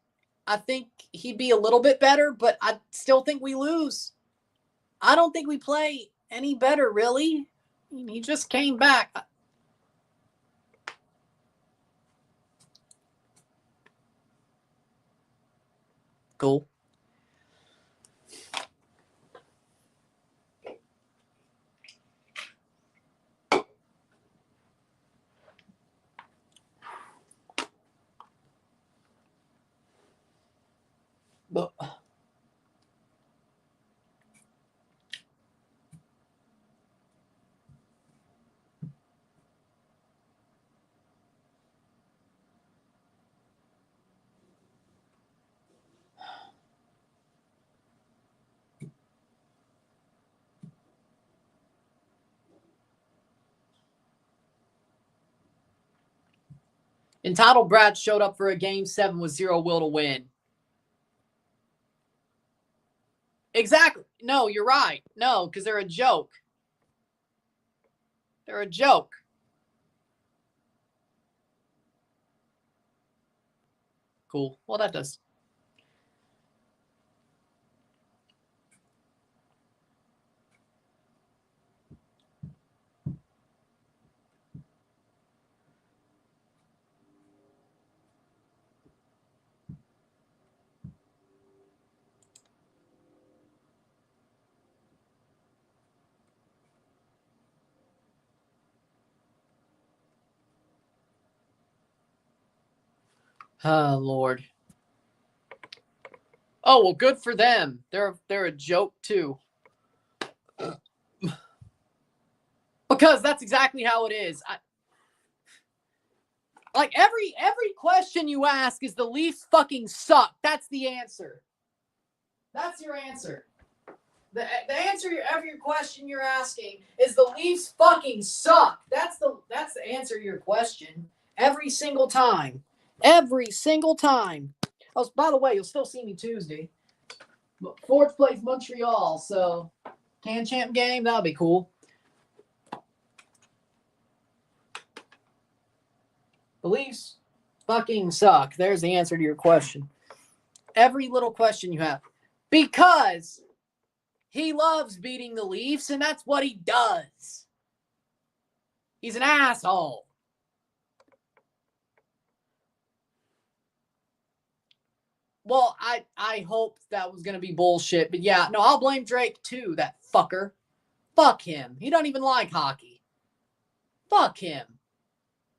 I think he'd be a little bit better, but I still think we lose. I don't think we play any better, really. I mean, he just came back. Cool. But Entitled Brad showed up for a game 7 with 0 will to win. Exactly. No, you're right. No, because they're a joke. They're a joke. Cool. Well, that does. Oh, Lord. Oh, well, good for them. They're a joke, too. Because that's exactly how it is. Like, every question you ask is the Leafs fucking suck. That's the answer. That's your answer. The answer to every question you're asking is the Leafs fucking suck. That's the answer to your question. Every single time. Every single time. Oh, by the way, you'll still see me Tuesday. Forge plays Montreal, so can champ game, that'll be cool. The Leafs fucking suck. There's the answer to your question. Every little question you have. Because he loves beating the Leafs, and that's what he does. He's an asshole. Well, I hoped that was going to be bullshit. But yeah, no, I'll blame Drake too, that fucker. Fuck him. He doesn't even like hockey. Fuck him.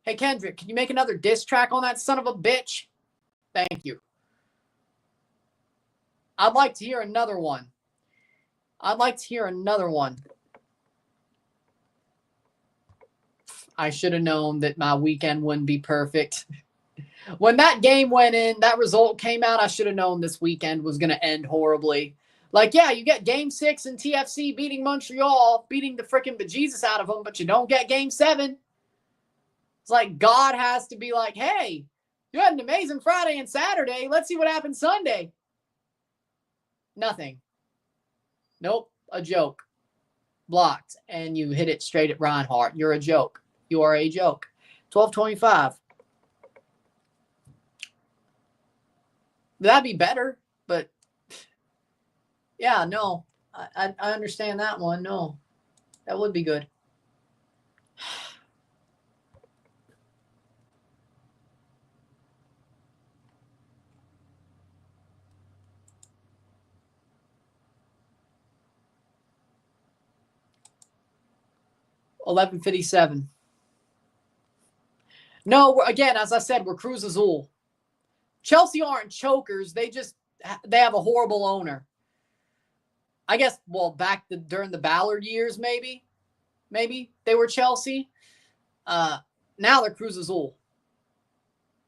Hey, Kendrick, can you make another diss track on that son of a bitch? Thank you. I'd like to hear another one. I should have known that my weekend wouldn't be perfect. When that game went in, that result came out, I should have known this weekend was going to end horribly. Like, yeah, you get game 6 in TFC beating Montreal, beating the freaking bejesus out of them, but you don't get game 7. It's like God has to be like, hey, you had an amazing Friday and Saturday. Let's see what happens Sunday. Nothing. Nope, a joke. Blocked, and you hit it straight at Reinhardt. You're a joke. You are a joke. 12:25. That'd be better, but yeah, no. I understand that one. No, that would be good. $11.57. No, again, as I said, we're Cruz Azul. Chelsea aren't chokers. They have a horrible owner. I guess, well, during the Ballard years, maybe. maybe they were Chelsea. Now they're Cruz Azul.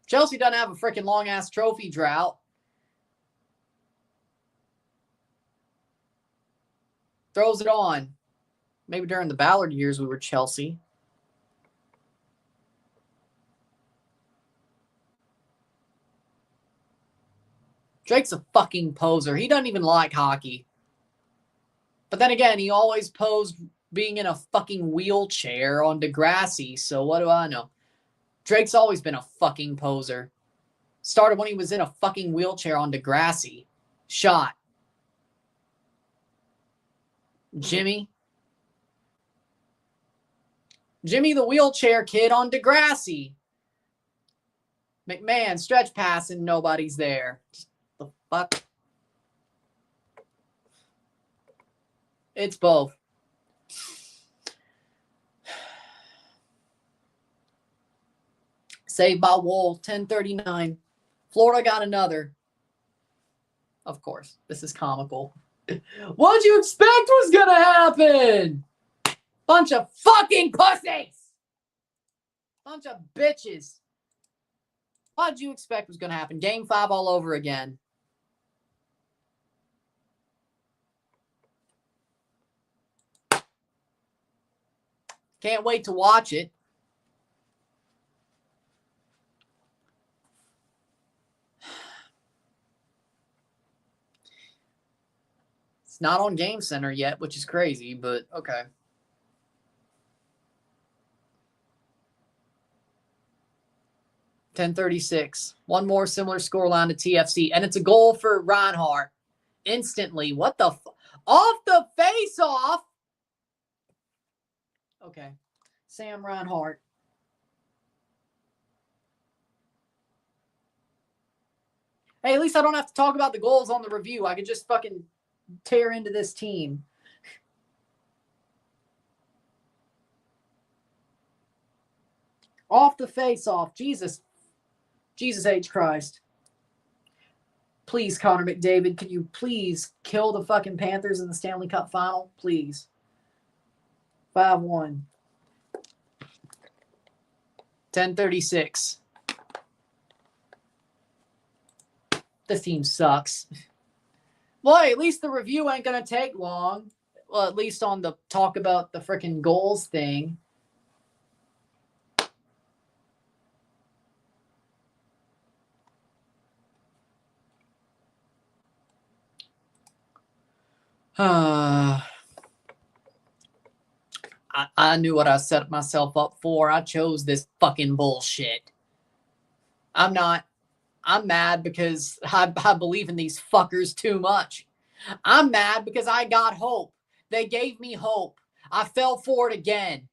Chelsea doesn't have a freaking long-ass trophy drought. Throws it on. Maybe during the Ballard years we were Chelsea. Drake's a fucking poser. He doesn't even like hockey. But then again, he always posed being in a fucking wheelchair on Degrassi, so what do I know? Drake's always been a fucking poser. Started when he was in a fucking wheelchair on Degrassi. Shot. Jimmy the wheelchair kid on Degrassi. McMahon stretch passing, nobody's there. The fuck? It's both. Saved by Wolff, 10:39. Florida got another. Of course, this is comical. What'd you expect was gonna happen? Bunch of fucking pussies. Bunch of bitches. What'd you expect was gonna happen? Game 5 all over again. Can't wait to watch it. It's not on Game Center yet, which is crazy, but okay. $10:36. One more similar scoreline to TFC, and it's a goal for Reinhardt. Instantly. What the off the face-off. Okay. Sam Reinhardt. Hey, at least I don't have to talk about the goals on the review. I could just fucking tear into this team. Off the face-off. Jesus H. Christ. Please, Connor McDavid, can you please kill the fucking Panthers in the Stanley Cup final? Please. 5-1. 10:36. This team sucks. Well, at least the review ain't going to take long. Well, at least on the talk about the freaking goals thing. I knew what I set myself up for. I chose this fucking bullshit. I'm mad because I believe in these fuckers too much. I'm mad because I got hope. They gave me hope. I fell for it again.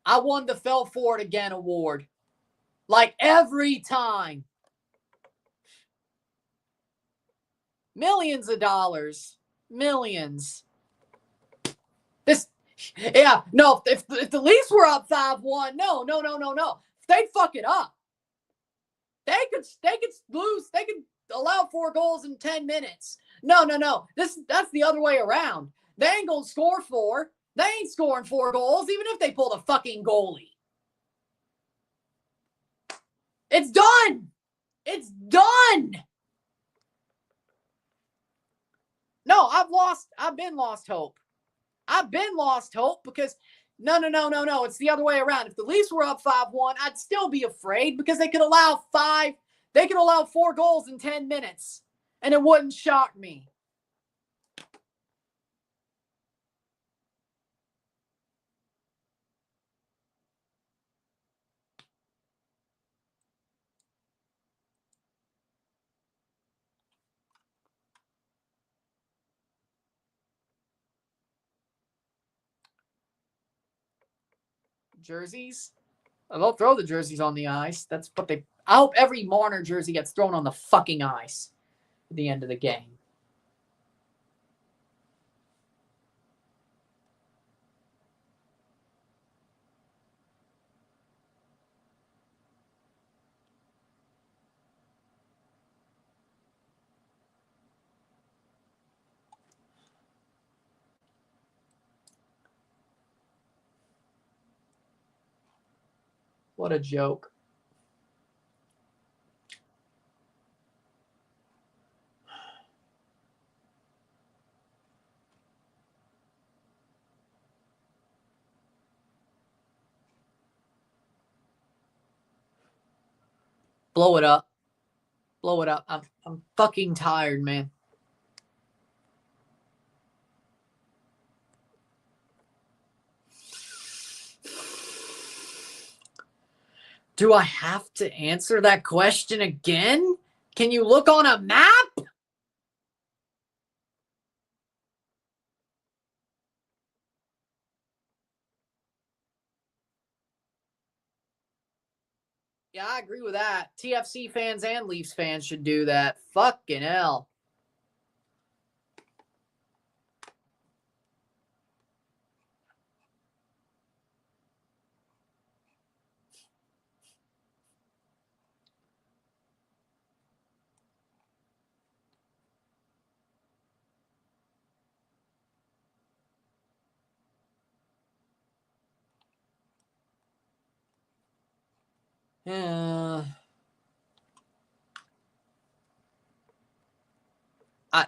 I won the Fell For It Again award. Like every time. Millions of dollars. Millions. If the Leafs were up 5-1, no. They'd fuck it up. They could lose. They could allow 4 goals in 10 minutes. No. That's the other way around. They ain't gonna score 4. They ain't scoring 4 goals, even if they pull the fucking goalie. It's done. It's done. No, I've been lost hope. I've been lost hope because no. It's the other way around. If the Leafs were up 5-1, I'd still be afraid because they could allow 4 goals in 10 minutes, and it wouldn't shock me. Jerseys? They'll throw the jerseys on the ice. That's what they... I hope every Marner jersey gets thrown on the fucking ice at the end of the game. What a joke. Blow it up. Blow it up. I'm fucking tired, man. Do I have to answer that question again? Can you look on a map? Yeah, I agree with that. TFC fans and Leafs fans should do that. Fucking hell.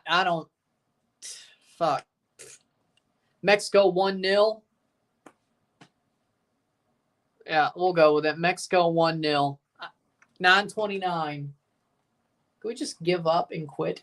I don't. Fuck. Mexico 1-0. Yeah, we'll go with it. Mexico 1-0. 9:29. Can we just give up and quit?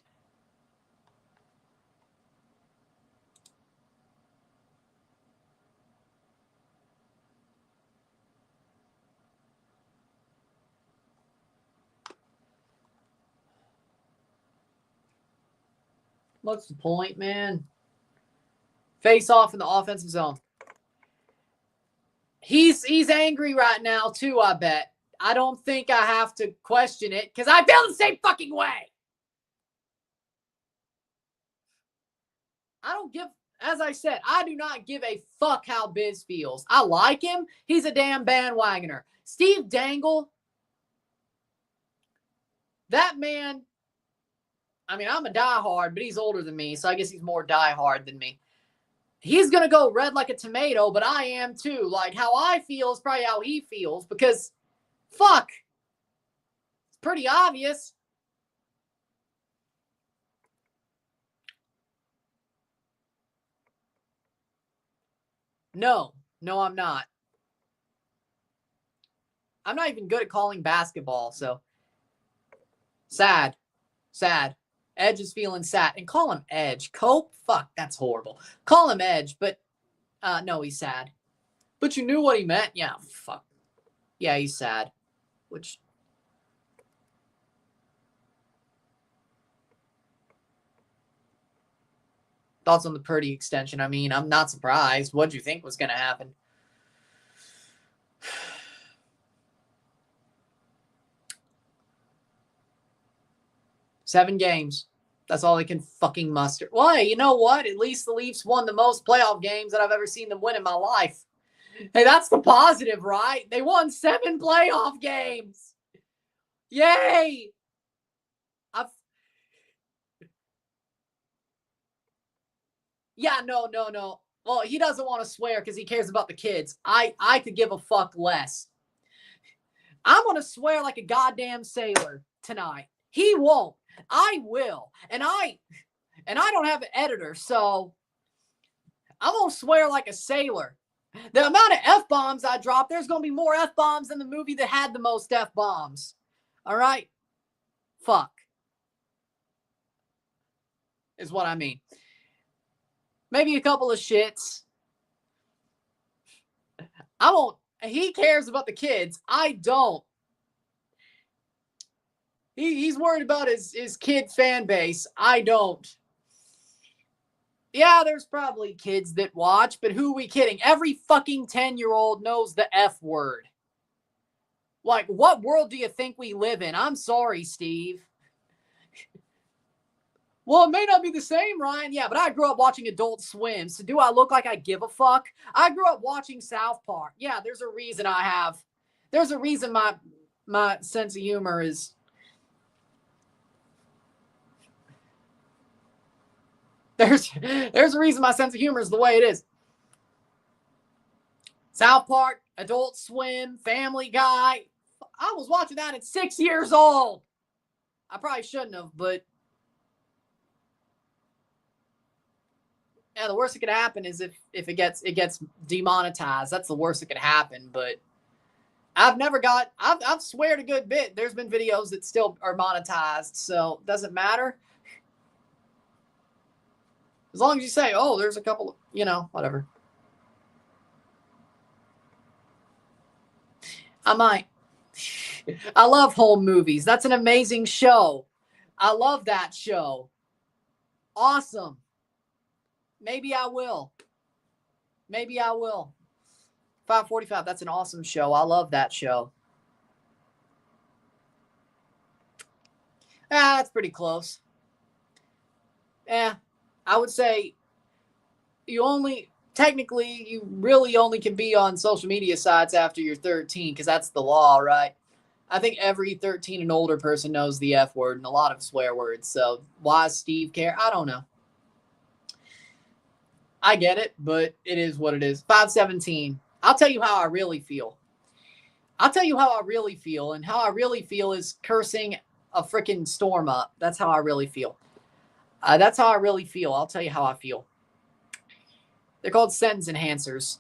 What's the point, man? Face off in the offensive zone. He's angry right now too, I bet. I don't think I have to question it because I feel the same fucking way. I don't give, as I said, I do not give a fuck how Biz feels. I like him. He's a damn bandwagoner. Steve Dangle, that man, I mean, I'm a diehard, but he's older than me, so I guess he's more diehard than me. He's going to go red like a tomato, but I am too. Like, how I feel is probably how he feels because, fuck, it's pretty obvious. No, I'm not. I'm not even good at calling basketball, so sad. Edge is feeling sad. And call him Edge. Cope? Fuck, that's horrible. Call him Edge, but no, he's sad. But you knew what he meant? Yeah, fuck. Yeah, he's sad. Which... Thoughts on the Purdy extension? I mean, I'm not surprised. What'd you think was going to happen? Seven games. That's all they can fucking muster. Well, hey, you know what? At least the Leafs won the most playoff games that I've ever seen them win in my life. Hey, that's the positive, right? They won 7 playoff games. Yay! Yeah, no. Well, he doesn't want to swear because he cares about the kids. I could give a fuck less. I'm going to swear like a goddamn sailor tonight. He won't. I will. And I don't have an editor, so I'm going to swear like a sailor. The amount of F-bombs I drop, there's going to be more F-bombs than the movie that had the most F-bombs. All right? Fuck. Is what I mean. Maybe a couple of shits. I won't. He cares about the kids. I don't. He's worried about his kid fan base. I don't. Yeah, there's probably kids that watch, but who are we kidding? Every fucking 10-year-old knows the F word. Like, what world do you think we live in? I'm sorry, Steve. Well, it may not be the same, Ryan. Yeah, but I grew up watching Adult Swim. So do I look like I give a fuck? I grew up watching South Park. Yeah, there's a reason there's a reason my sense of humor is... There's a reason my sense of humor is the way it is. South Park, Adult Swim, Family Guy. I was watching that at 6 years old. I probably shouldn't have, but yeah, the worst that could happen is if it gets demonetized. That's the worst that could happen. But I've sweared a good bit. There's been videos that still are monetized, so it doesn't matter. As long as you say, oh, there's a couple, whatever. I might. I love home movies. That's an amazing show. I love that show. Awesome. Maybe I will. 5:45. That's an awesome show. I love that show. That's pretty close. I would say you really only can be on social media sites after you're 13 because that's the law, right? I think every 13 and older person knows the F word and a lot of swear words. So why does Steve care? I don't know. I get it, but it is what it is. 5:17. I'll tell you how I really feel. And how I really feel is cursing a freaking storm up. That's how I really feel. I'll tell you how I feel. They're called sentence enhancers.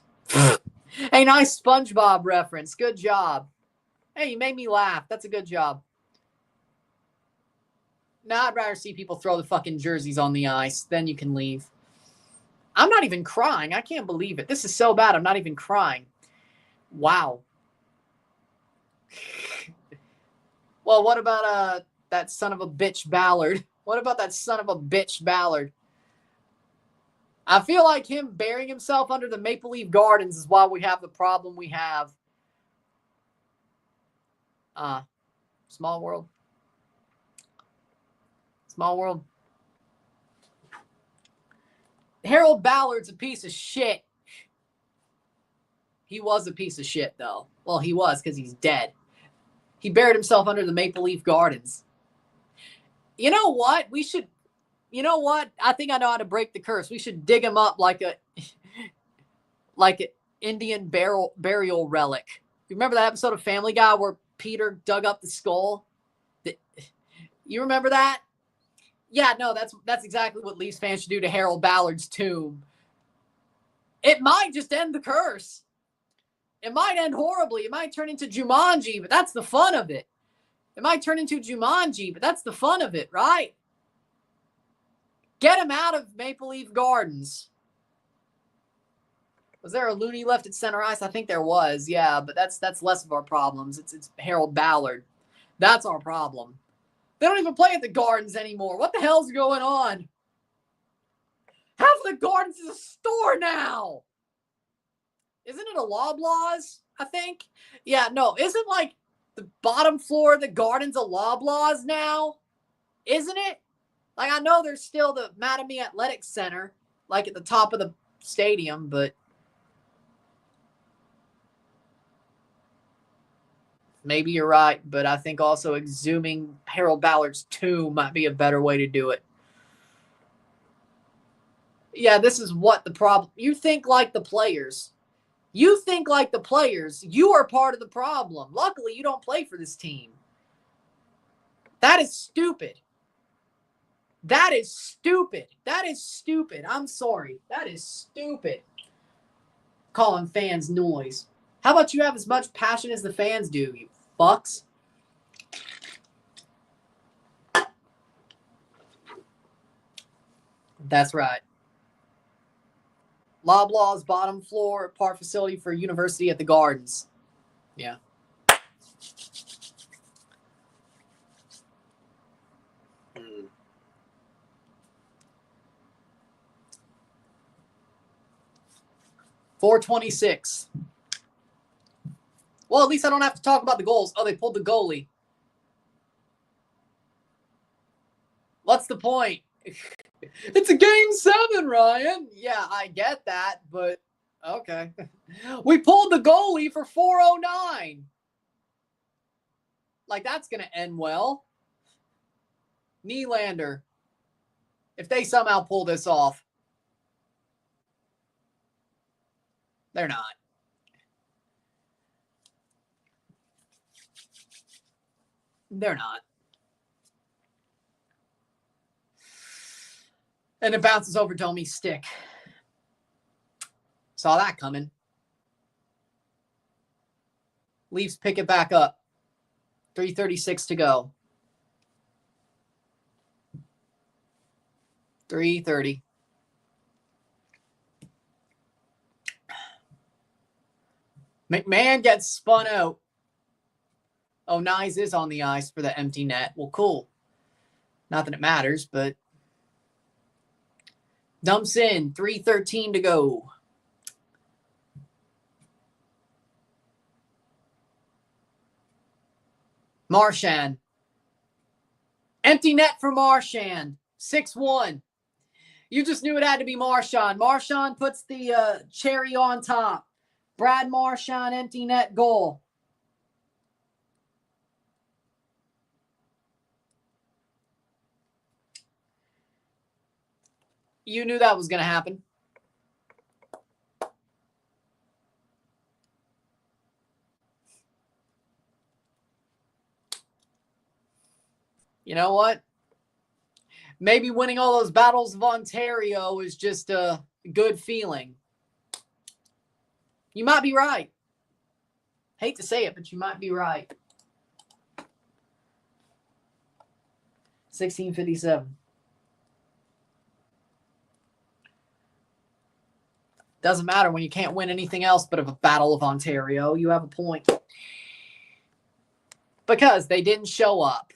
Hey, nice SpongeBob reference. Good job. Hey, you made me laugh. That's a good job. Now I'd rather see people throw the fucking jerseys on the ice. Then you can leave. I'm not even crying. I can't believe it. This is so bad. I'm not even crying. Wow. Well, what about that son of a bitch Ballard? I feel like him burying himself under the Maple Leaf Gardens is why we have the problem we have. Small world. Harold Ballard's a piece of shit. He was a piece of shit, though. Well, he was because he's dead. He buried himself under the Maple Leaf Gardens. You know what? I think I know how to break the curse. We should dig him up like an Indian burial relic. You remember that episode of Family Guy where Peter dug up the skull? You remember that? Yeah, no, that's exactly what Leafs fans should do to Harold Ballard's tomb. It might just end the curse. It might end horribly. It might turn into Jumanji, but that's the fun of it. Right? Get him out of Maple Leaf Gardens. Was there a loony left at center ice? I think there was, yeah, but that's less of our problems. It's Harold Ballard. That's our problem. They don't even play at the Gardens anymore. What the hell's going on? Half the Gardens is a store now. Isn't it a Loblaws, I think? Yeah, no, isn't like the bottom floor of the Gardens a Loblaws now? Isn't it? Like, I know there's still the Mattamy Athletic Center, like at the top of the stadium, but maybe you're right. But I think also exhuming Harold Ballard's tomb might be a better way to do it. Yeah, this is what the problem. You think like the players. You are part of the problem. Luckily, you don't play for this team. That is stupid. I'm sorry. That is stupid. Calling fans noise. How about you have as much passion as the fans do, you fucks? That's right. Loblaw's bottom floor park facility for University at the Gardens. Yeah. .426. Well, at least I don't have to talk about the goals. Oh, they pulled the goalie. What's the point? It's a game 7, Ryan. Yeah, I get that, but okay. We pulled the goalie for 409. Like, that's going to end well. Nylander. If they somehow pull this off. They're not. They're not. And it bounces over Domi's stick. Saw that coming. Leafs pick it back up. 3:36 to go. 3:30. McMahon gets spun out. Oh, Nyes is on the ice for the empty net. Well, cool. Not that it matters, but dumps in. 3:13 to go. Marchand. Empty net for Marchand. 6-1. You just knew it had to be Marchand. Marchand puts the cherry on top. Brad Marchand, empty net goal. You knew that was going to happen. You know what? Maybe winning all those battles of Ontario is just a good feeling. You might be right. Hate to say it, but you might be right. 16:57. Doesn't matter when you can't win anything else but of a Battle of Ontario. You have a point. Because they didn't show up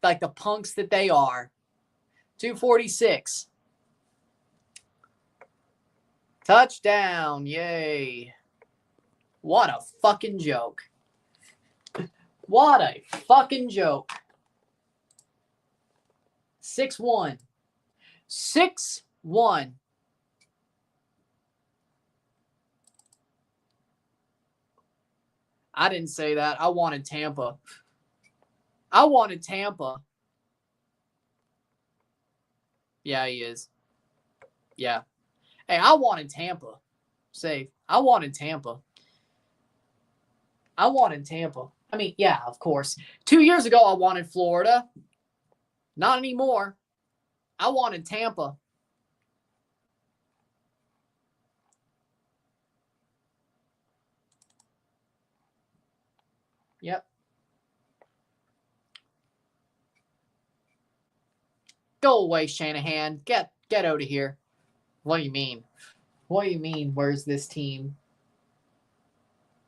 like the punks that they are. 2:46. Touchdown. Yay. What a fucking joke. What a fucking joke. 6-1. 6-1. I didn't say that. I wanted Tampa. I wanted Tampa. Yeah, he is. Yeah. Hey, I wanted Tampa. Safe. I wanted Tampa. I wanted Tampa. I mean, yeah, of course. 2 years ago, I wanted Florida. Not anymore. I wanted Tampa. Yep. Go away, Shanahan. Get out of here. What do you mean? What do you mean, where's this team?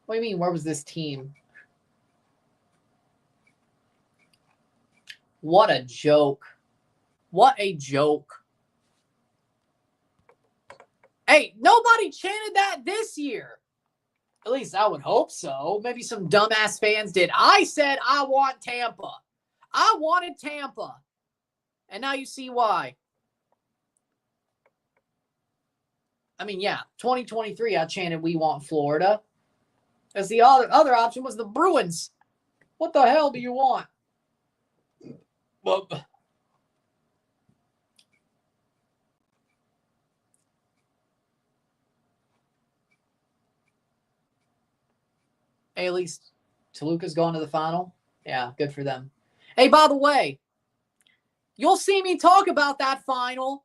What do you mean, where was this team? What a joke. What a joke. Hey, nobody chanted that this year. At least I would hope so. Maybe some dumbass fans did. I said I want Tampa. I wanted Tampa. And now you see why. I mean, yeah, 2023, I chanted we want Florida. As the other option was the Bruins. What the hell do you want? Well, hey, at least Toluca's going to the final. Yeah, good for them. Hey, by the way, you'll see me talk about that final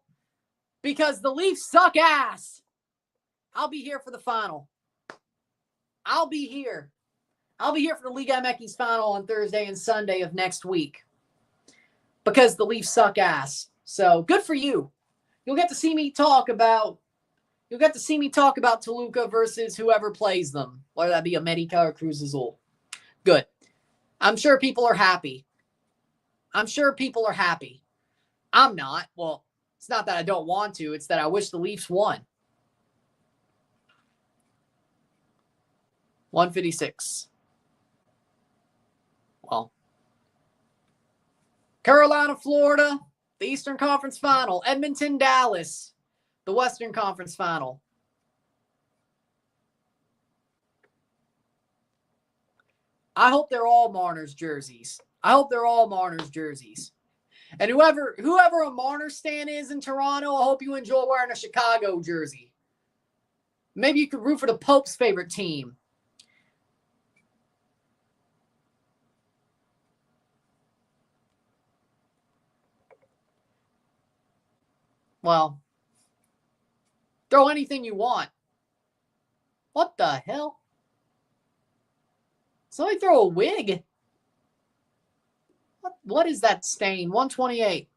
because the Leafs suck ass. I'll be here for the final. I'll be here. I'll be here for the Liga MX final on Thursday and Sunday of next week because the Leafs suck ass. So good for you. You'll get to see me talk about Toluca versus whoever plays them, whether that be America or Cruz Azul. Good. I'm sure people are happy. I'm not. Well, it's not that I don't want to. It's that I wish the Leafs won. 156. Well, Carolina, Florida, the Eastern Conference Final. Edmonton, Dallas, the Western Conference Final. I hope they're all Mariners jerseys. And whoever a Marner stan is in Toronto, I hope you enjoy wearing a Chicago jersey. Maybe you could root for the Pope's favorite team. Well, throw anything you want. What the hell? Somebody throw a wig? What is that stain? 128.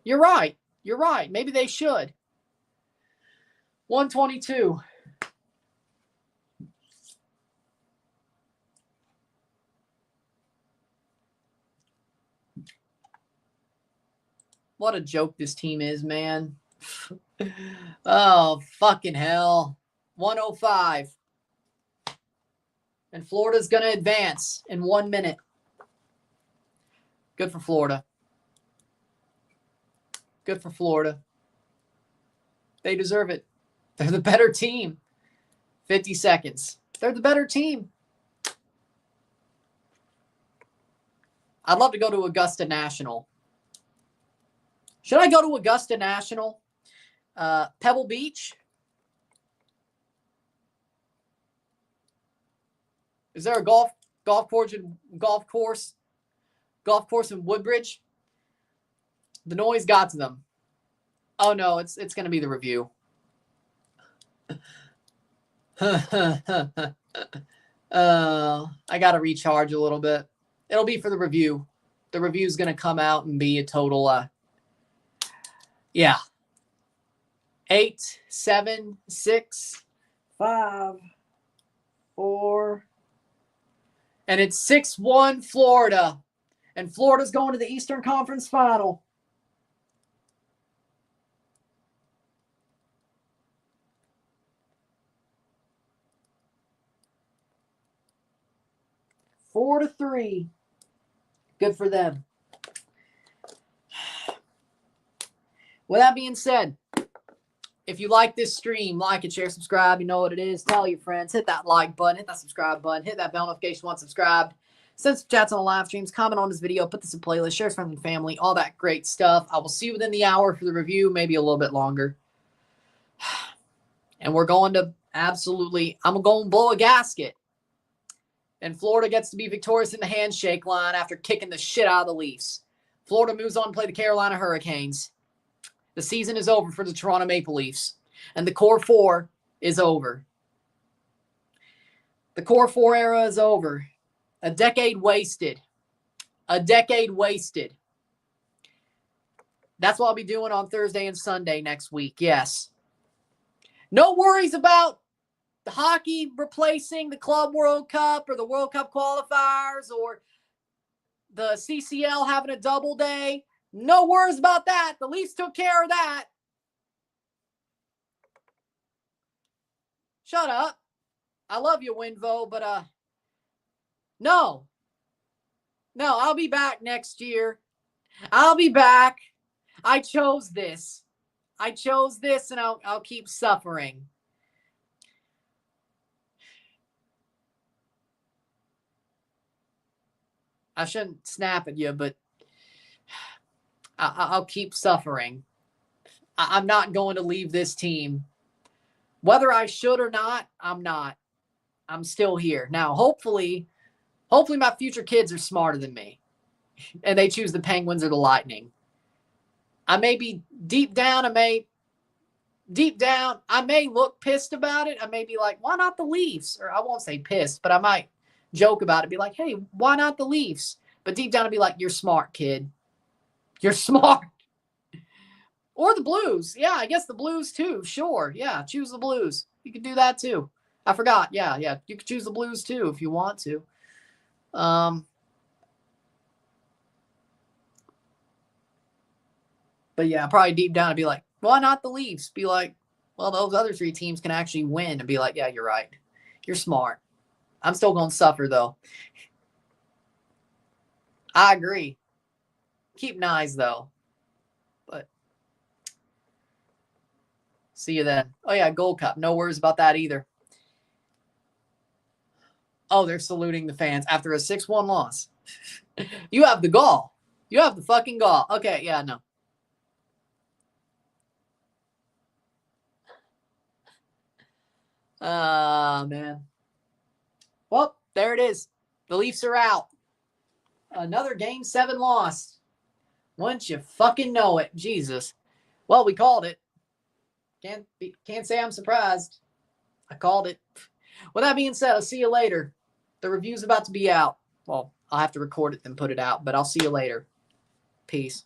You're right. You're right. Maybe they should. 122. What a joke this team is, man. Oh, fucking hell. 105. And Florida's going to advance in 1 minute. Good for Florida. Good for Florida. They deserve it. They're the better team. 50 seconds. They're the better team. I'd love to go to Augusta National. Should I go to Augusta National? Pebble Beach? Is there a golf course in Woodbridge? The noise got to them. Oh no, it's going to be the review. I got to recharge a little bit. It'll be for the review. The review's going to come out and be a total 8, 7, 6, 5, 4. And it's 6-1 Florida. And Florida's going to the Eastern Conference Final. Four to 3. Good for them. With that being said, if you like this stream, like it, share, subscribe. You know what it is. Tell your friends. Hit that like button. Hit that subscribe button. Hit that bell notification once subscribed. Send some chats on the live streams. Comment on this video. Put this in playlist. Share with friends and family. All that great stuff. I will see you within the hour for the review. Maybe a little bit longer. And we're going to I'm going to blow a gasket. And Florida gets to be victorious in the handshake line after kicking the shit out of the Leafs. Florida moves on to play the Carolina Hurricanes. The season is over for the Toronto Maple Leafs. And the Core 4 is over. The Core 4 era is over. A decade wasted. A decade wasted. That's what I'll be doing on Thursday and Sunday next week. Yes. No worries about the hockey replacing the Club World Cup or the World Cup qualifiers or the CCL having a double day. No worries about that. The Leafs took care of that. Shut up. I love you, Winvo, but no. No, I'll be back next year. I'll be back. I chose this. I chose this, and I'll keep suffering. I shouldn't snap at you, but I'll keep suffering. I'm not going to leave this team. Whether I should or not, I'm not. I'm still here. Now, hopefully my future kids are smarter than me. And they choose the Penguins or the Lightning. I may be deep down, I may look pissed about it. I may be like, why not the Leafs? Or I won't say pissed, but I might joke about it. Be like, hey, why not the Leafs? But deep down I'd be like, you're smart, kid. You're smart. Or the Blues. Yeah, I guess the Blues too. Sure. Yeah, choose the Blues. You could do that too. I forgot. Yeah. You could choose the Blues too if you want to. But yeah, probably deep down I'd be like, why not the Leafs? Be like, well, those other 3 teams can actually win. And be like, yeah, you're right. You're smart. I'm still going to suffer though. I agree. Keep nice though. But see you then. Oh yeah, Gold Cup. No worries about that either. Oh, they're saluting the fans after a 6-1 loss. You have the gall. You have the fucking gall. Okay, yeah, no. Man. Well, there it is. The Leafs are out. Another Game 7 loss. Once you fucking know it. Jesus. Well, we called it. Can't say I'm surprised. I called it. With that being said, I'll see you later. The review's about to be out. Well, I'll have to record it and put it out, but I'll see you later. Peace.